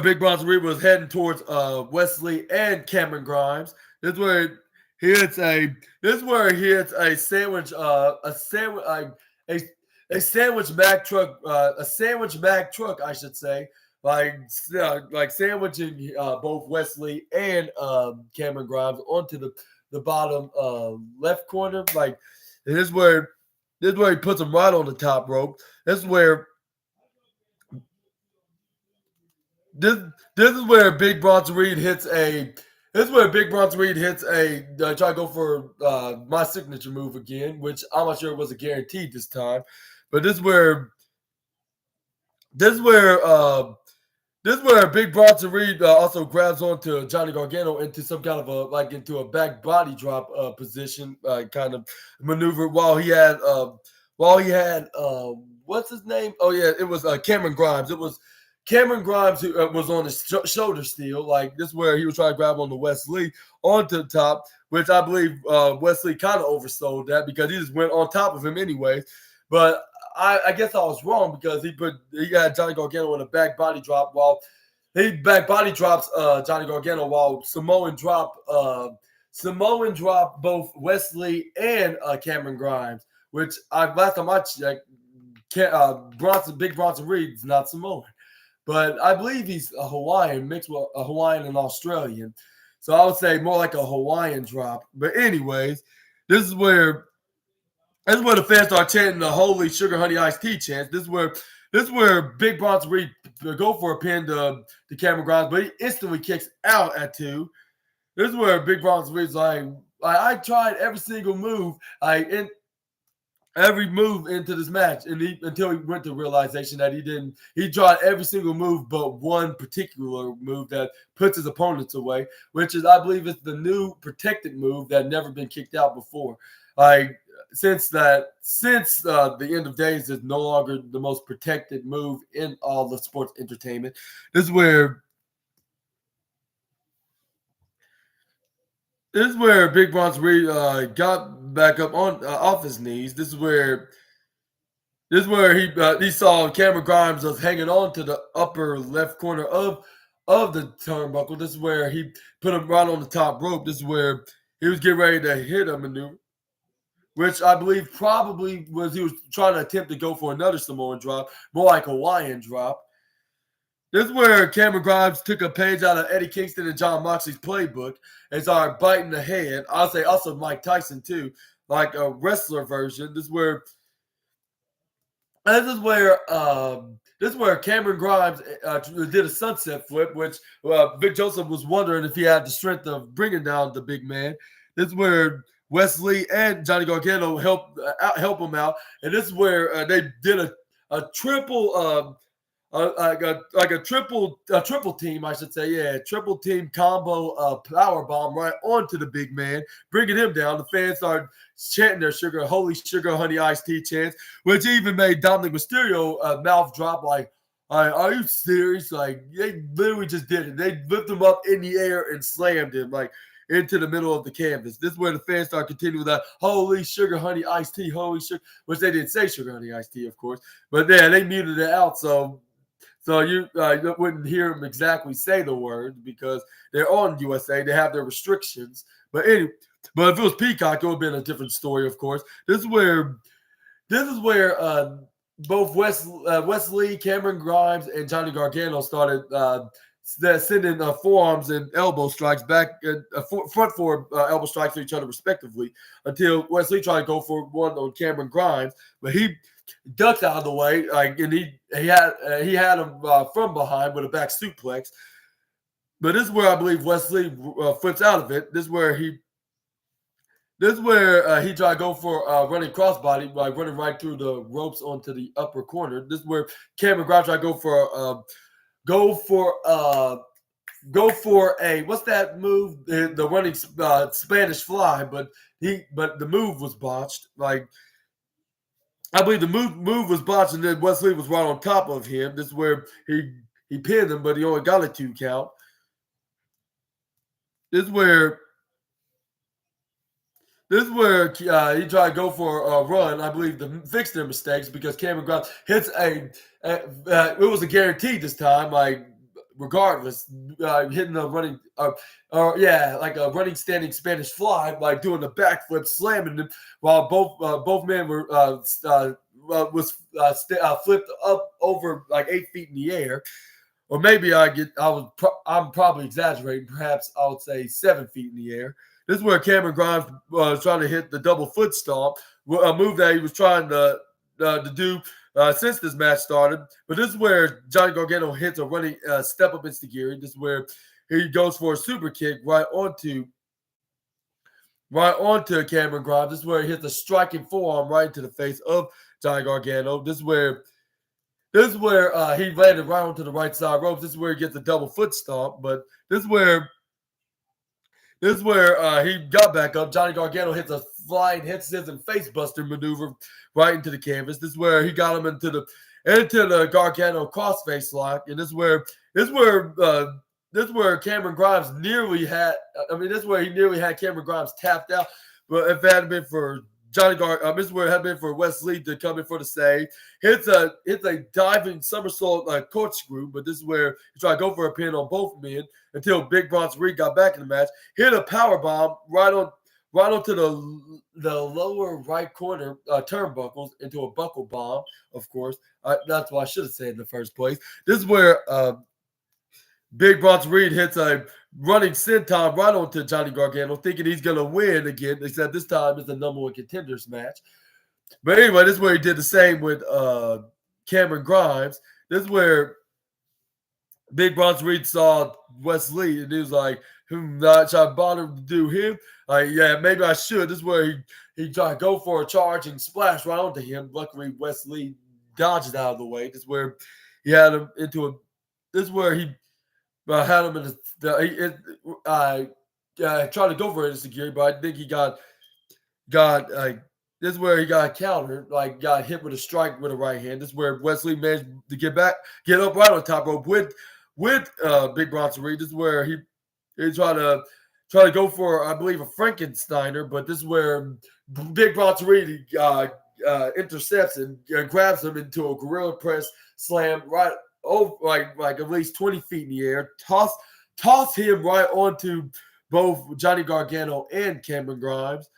Big Bronson Reed was heading towards Wesley and Cameron Grimes. This is where he hits a sandwich Mack truck, I should say, like sandwiching both Wesley and Cameron Grimes onto the bottom left corner. Like, this is where he puts him right on the top rope. This is where Big Bronson Reed hits a. This is where Big Bronson Reed hits try to go for my signature move again, which I'm not sure it was a guarantee this time. But this is where Big Bronson Reed also grabs onto Johnny Gargano into some kind of into a back body drop position kind of maneuver while he had what's his name? Oh yeah, it was Cameron Grimes. It was Cameron Grimes who was on his shoulder steal. Like this, is where he was trying to grab on the Wesley onto the top, which I believe Wesley kind of oversold that because he just went on top of him anyways. But I guess I was wrong because he had Johnny Gargano in a back body drop while he back body drops Johnny Gargano while Samoan drop both Wesley and Cameron Grimes, which last time I checked, Big Bronson Reed is not Samoan, but I believe he's a Hawaiian mixed with a Hawaiian and Australian, so I would say more like a Hawaiian drop. But anyways, this is where the fans start chanting the "Holy Sugar Honey Iced Tea" chants. This is where Big Bronson Reed go for a pin to Cameron Grimes, but he instantly kicks out at 2. This is where Big Bronson Reed's like, I tried every single move, every move into this match, and until he went to realization that he tried every single move but one particular move that puts his opponents away, which is, I believe, is the new protected move that never been kicked out before. Since the end of days is no longer the most protected move in all the sports entertainment. This is where Big Bronson Reed got back up on off his knees. This is where he saw Cameron Grimes was hanging on to the upper left corner of the turnbuckle. This is where he put him right on the top rope. This is where he was getting ready to hit a maneuver, which I believe probably was he was trying to attempt to go for another Samoan drop, more like a Hawaiian drop. This is where Cameron Grimes took a page out of Eddie Kingston and John Moxley's playbook and started biting the head. I'll say also Mike Tyson too, like a wrestler version. This is where Cameron Grimes did a sunset flip, which Vic Joseph was wondering if he had the strength of bringing down the big man. This is where Wesley and Johnny Gargano help him out, and this is where they did a triple. A triple team, I should say. Yeah, triple team combo power bomb right onto the big man, bringing him down. The fans started chanting their holy sugar honey iced tea chants, which even made Dominic Mysterio mouth drop like, are you serious? Like, they literally just did it. They lifted him up in the air and slammed him like into the middle of the canvas. This is where the fans start continuing that holy sugar honey iced tea, holy sugar, which they didn't say sugar honey iced tea, of course. But yeah, they muted it out, so you wouldn't hear them exactly say the word because they're on USA. They have their restrictions. But anyway, if it was Peacock, it would have been a different story, of course. This is where both Wesley, Cameron Grimes, and Johnny Gargano started sending forearms and elbow strikes back, front four elbow strikes to each other respectively, until Wesley tried to go for one on Cameron Grimes, but he ducked out of the way, and he had him from behind with a back suplex. But this is where I believe Wesley flips out of it. This is where he tried to go for running crossbody, like running right through the ropes onto the upper corner. This is where Cameron Grimes tried to go for a what's that move? The running Spanish fly, but the move was botched. Like, I believe the move was botched, and then Wesley was right on top of him. This is where he pinned him, but he only got a 2 count. This is where he tried to go for a run. I believe to fix their mistakes because Cameron Grimes hits it was a guarantee this time. Like, regardless, hitting a running, like a running standing Spanish fly, like doing the backflip, slamming them while both men were flipped up over like 8 feet in the air, or maybe I'm probably exaggerating. Perhaps I would say 7 feet in the air. This is where Cameron Grimes was trying to hit the double foot stomp, a move that he was trying to do since this match started. But this is where Johnny Gargano hits a running step-up instigiri. This is where he goes for a super kick right onto Cameron Grimes. This is where he hits a striking forearm right into the face of Johnny Gargano. This is where he landed right onto the right side ropes. This is where he gets a double foot stomp. But this is where This is where he got back up. Johnny Gargano hits a flying head scissors and face buster maneuver right into the canvas. This is where he got him into the Gargano crossface lock, and this is where Cameron Grimes nearly had. I mean, this is where he nearly had Cameron Grimes tapped out. But if it hadn't been for this is where it had been for Wes Lee to come in for the save. Hits a diving somersault corkscrew, but this is where he tried to go for a pin on both men until Big Bronson Reed got back in the match. Hit a power bomb right onto the lower right corner turnbuckles into a buckle bomb. Of course, that's what I should have said in the first place. This is where Big Bronson Reed hits a running senton right onto Johnny Gargano, thinking he's going to win again, except this time it's a number one contenders match. But anyway, this is where he did the same with Cameron Grimes. This is where Big Bronson Reed saw Wes Lee, and he was like, should I bother to do him? Like, yeah, maybe I should. This is where he tried to go for a charging splash right onto him. Luckily, Wes Lee dodged out of the way. This is where he had him into a – this is where he – had him in tried to go for insecurity, but I think he got this is where he got countered, got hit with a strike with a right hand. This is where Wes Lee managed to get up right on top rope with Big Bronson Reed. This is where he tried to go for, I believe, a Frankensteiner, but this is where Big Bronson Reed intercepts and grabs him into a gorilla press slam right. Oh, like at least 20 feet in the air, toss him right onto both Johnny Gargano and Cameron Grimes.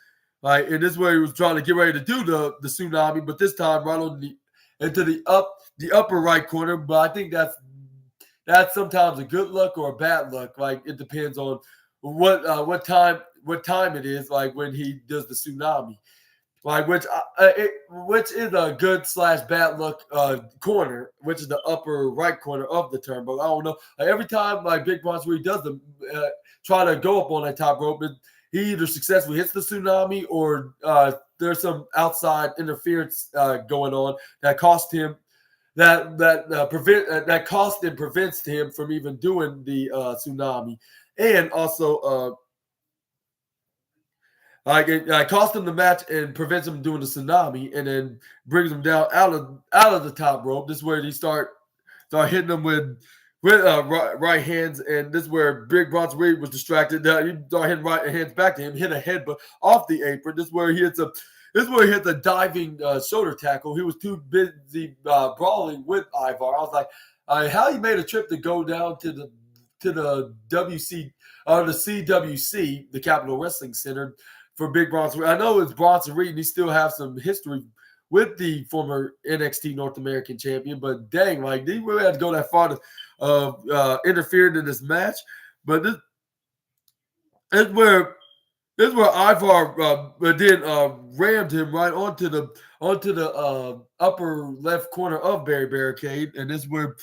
And this is where he was trying to get ready to do the tsunami, but this time right on into the upper right corner. But I think that's sometimes a good luck or a bad luck. Like, it depends on what time it is, like when he does the tsunami. Like, which is a good / bad luck corner, which is the upper right corner of the turnbuckle. I don't know. Every time Big Bronson Reed does try to go up on that top rope, he either successfully hits the tsunami or there's some outside interference going on that cost him that cost and prevents him from even doing the tsunami, and also. It cost him the match and prevents him from doing the tsunami, and then brings him down out of the top rope. This is where he start hitting him with right hands, and this is where Big Bronson Reed was distracted. He started hitting right hands back to him, hit a headbutt off the apron. This is where he hits a diving shoulder tackle. He was too busy brawling with Ivar. I was like, how he made a trip to go down to the WC or the CWC, the Capital Wrestling Center, for Big Bronson Reed. I know it's Bronson Reed, and he still has some history with the former NXT North American champion, but dang, he really had to go that far to interfere in this match. But this is where Ivar rammed him right onto the upper left corner of Barricade, and this is where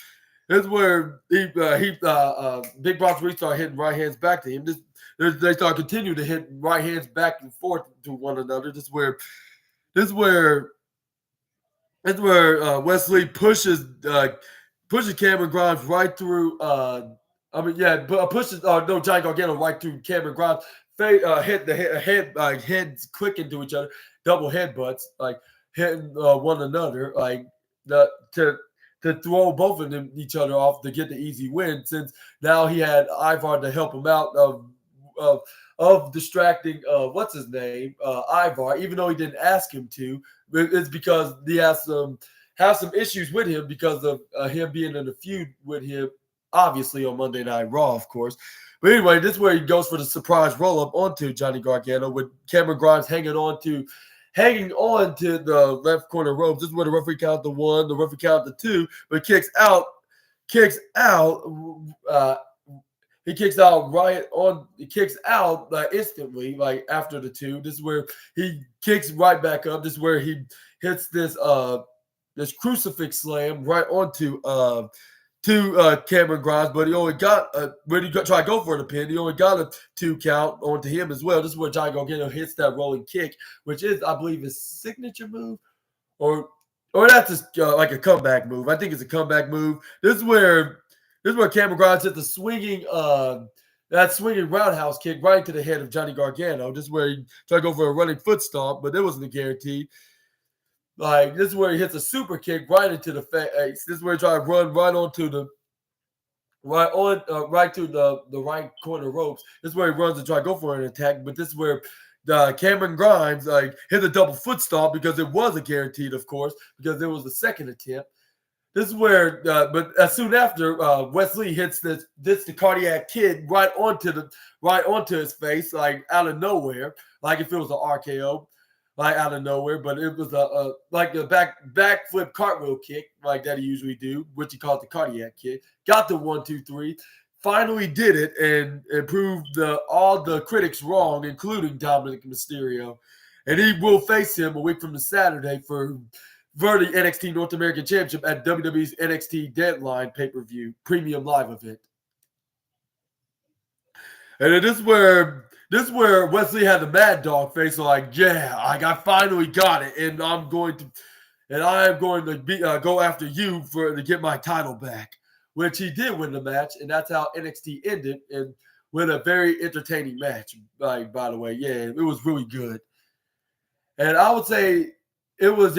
Big Bronson Reed started hitting right hands back to him. They start continuing to hit right hands back and forth to one another. This is where Wes Lee pushes Cameron Grimes right through. Pushes Johnny Gargano right through Cameron Grimes. Hit the heads quick into each other, double headbutts, hitting one another, to throw both of them each other off to get the easy win. Since now he had Ivar to help him out of distracting what's his name, Ivar, even though he didn't ask him to. It's because he has some issues with him because of him being in a feud with him, obviously on Monday Night Raw, of course. But anyway, this is where he goes for the surprise roll up onto Johnny Gargano with Cameron Grimes hanging on to the left corner ropes. This is where the referee count to 1, the referee count to 2, but kicks out. He kicks out instantly, after the 2. This is where he kicks right back up. This is where he hits this crucifix slam right onto Cameron Grimes, but he only got when he tried to go for the pin, he only got a 2 count onto him as well. This is where Johnny Gargano hits that rolling kick, which is, I believe, his signature move, or that's just like a comeback move. I think it's a comeback move. This is where Cameron Grimes hit the swinging that swinging roundhouse kick right into the head of Johnny Gargano. This is where he tried to go for a running foot stomp, but it wasn't a guarantee. Like, this is where he hits a super kick right into the face. This is where he tried to run right onto the right to the right corner ropes. This is where he runs to try to go for an attack, but this is where Cameron Grimes hit a double foot stomp because it was a guaranteed, of course, because it was the second attempt. This is where, but as soon after, Wesley hits the cardiac kid right onto his face, like out of nowhere, like if it was an RKO, like out of nowhere. But it was like a backflip cartwheel kick, like that he usually do, which he called the cardiac kick. Got the 1, 2, 3. Finally did it and proved all the critics wrong, including Dominic Mysterio. And he will face him a week from the Saturday for the NXT North American Championship at WWE's NXT Deadline pay-per-view premium live event. And this is where Wesley had the mad dog face, like, yeah, I finally got it, and I am going to go after you to get my title back, which he did win the match, and that's how NXT ended, and with a very entertaining match. Like, by the way, yeah, it was really good, and I would say it was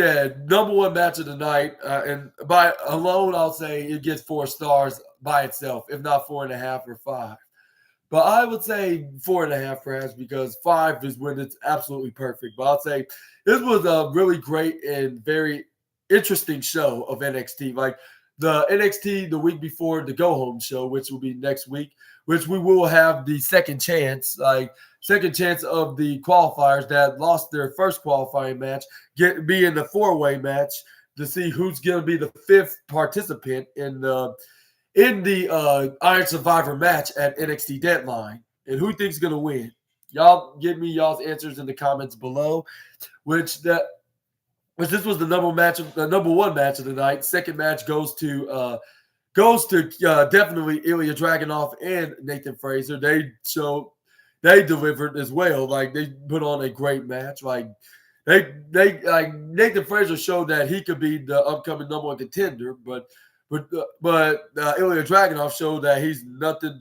number one match of the night, and by alone, I'll say it gets 4 stars by itself, if not 4.5 or 5. But I would say 4.5 perhaps, because 5 is when it's absolutely perfect. But I'll say this was a really great and very interesting show of NXT. Like the NXT the week before the go home show, which will be next week, which we will have the second chance of the qualifiers that lost their first qualifying match be in the 4-way match to see who's going to be the 5th participant in the Iron Survivor match at NXT Deadline, and who you think's going to win. Y'all give me y'all's answers in the comments below. Which this was the number one match of the night. Second match goes to definitely Ilya Dragunov and Nathan Frazer. They delivered as well. Like they put on a great match. Like Nathan Frazer showed that he could be the upcoming number one contender, but Ilya Dragunov showed that he's nothing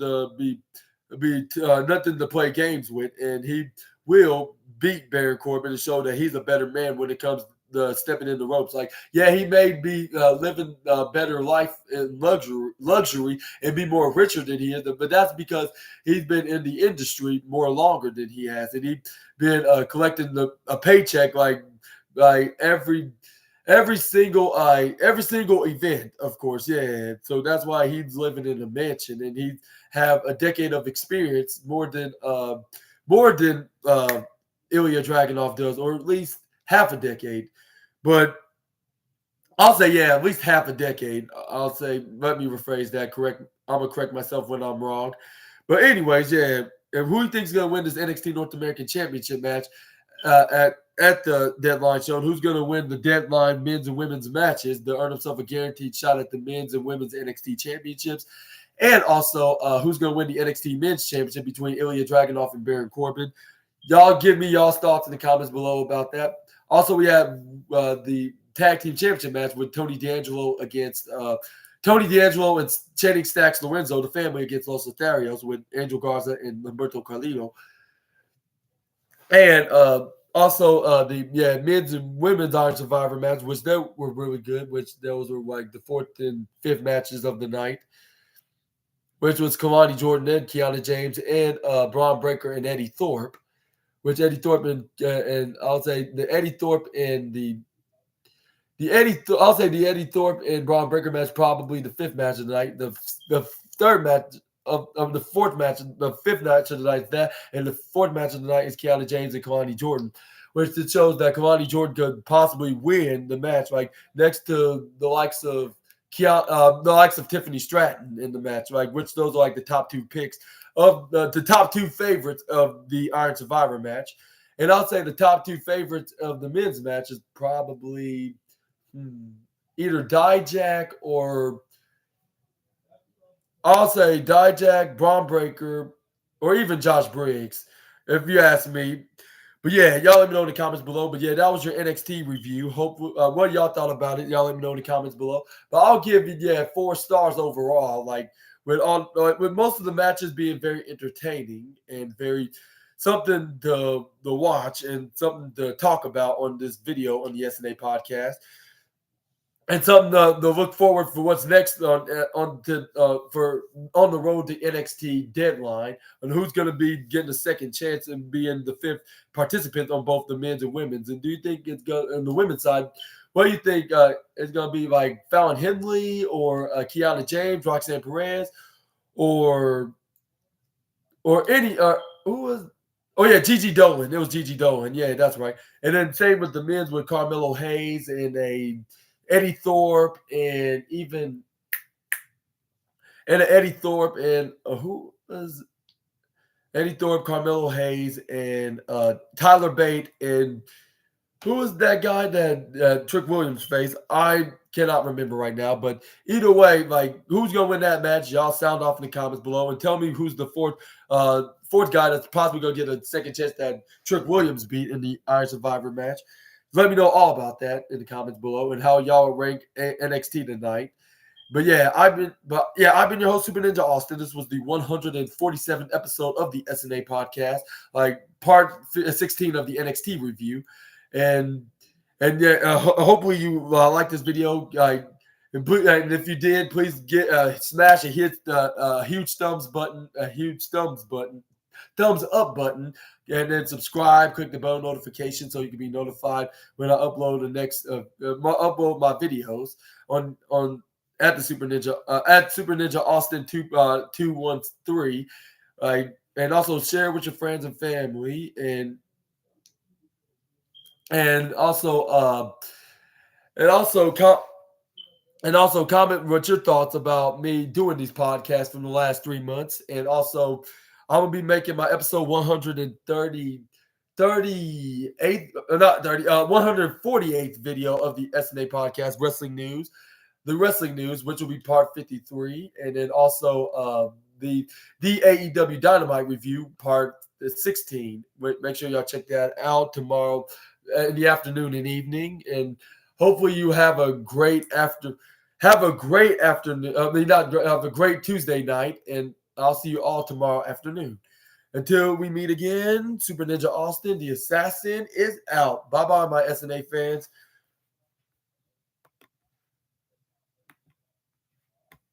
to play games with, and he will beat Baron Corbin and show that he's a better man when it comes to stepping in the ropes. Like, yeah, he may be living a better life in luxury and be more richer than he is, but that's because he's been in the industry more longer than he has, and he's been collecting a paycheck like every single event, of course, yeah. So that's why he's living in a mansion, and he have a decade of experience more than Ilya Dragunov does, or at least half a decade. But I'll say, yeah, at least half a decade. I'll say, let me rephrase that. I'm gonna correct myself when I'm wrong. But anyways, yeah. And who do you think is gonna win this NXT North American Championship match at the Deadline show? And who's going to win the Deadline men's and women's matches to earn himself a guaranteed shot at the men's and women's NXT championships? And also, who's going to win the NXT men's championship between Ilya Dragunov and Baron Corbin? Y'all give me y'all's thoughts in the comments below about that. Also, we have the tag team championship match with Tony D'Angelo and Channing Stacks Lorenzo, the family, against Los Lotharios with Angel Garza and Humberto Carrillo. And also the men's and women's Iron Survivor match, which they were really good, which those were like the 4th and 5th matches of the night, which was Kalani Jordan and Kiana James and Braun Breaker and Eddie Thorpe, which Eddie Thorpe and I'll say the Eddie Thorpe and the Eddie Thorpe and Braun Breaker match, probably the 5th match of the night. The 3rd match of the 4th match, the 5th match of the night, that, and the 4th match of the night is Kiana James and Kalani Jordan, which it shows that Kalani Jordan could possibly win the match, like next to the likes of Tiffany Stratton in the match, like which those are like the top 2 picks of the top 2 favorites of the Iron Survivor match. And I'll say the top 2 favorites of the men's match is probably either Dijak or I'll say Dijak, Braun Breaker, or even Josh Briggs, if you ask me. But yeah, y'all let me know in the comments below. But yeah, that was your NXT review. Hopefully, what y'all thought about it, y'all let me know in the comments below. But I'll give you 4 stars overall. Like with most of the matches being very entertaining and very something to watch and something to talk about on this video on the SNA podcast, and something to look forward for what's next for on the road to NXT deadline, and who's going to be getting a second chance and being the fifth participant on both the men's and women's. And do you think it's going on the women's side? What do you think it's going to be, like Fallon Henley or Kiana James, Roxanne Perez, or any who was? Oh yeah, Gigi Dolan. It was Gigi Dolan. Yeah, that's right. And then same with the men's with Carmelo Hayes and Eddie Thorpe and Eddie Thorpe and who was Eddie Thorpe, Carmelo Hayes, and Tyler Bate, and who was that guy that Trick Williams faced? I cannot remember right now, but either way, like, who's gonna win that match? Y'all sound off in the comments below and tell me who's the fourth guy that's possibly gonna get a second chance that Trick Williams beat in the Iron Survivor match. Let me know all about that in the comments below and how y'all rank NXT tonight. But yeah, I've been your host, Super Ninja Austin. This was the 147th episode of the SNA podcast, like part 16 of the NXT review. And yeah, hopefully you like this video. And if you did, please smash and hit the huge thumbs up button, and then subscribe. Click the bell notification so you can be notified when I upload upload my videos on at the Super Ninja at Super Ninja Austin 213. And also share with your friends and family, and also comment what your thoughts about me doing these podcasts from the last 3 months. And also, I'm gonna be making my episode 148th video of the SNA podcast, the wrestling news, which will be part 53, and then also the AEW Dynamite review, part 16. Make sure y'all check that out tomorrow in the afternoon and evening, and hopefully you have a great afternoon. Have a great Tuesday night, and I'll see you all tomorrow afternoon. Until we meet again, Super Ninja Austin, the assassin, is out. Bye-bye, my SNA fans.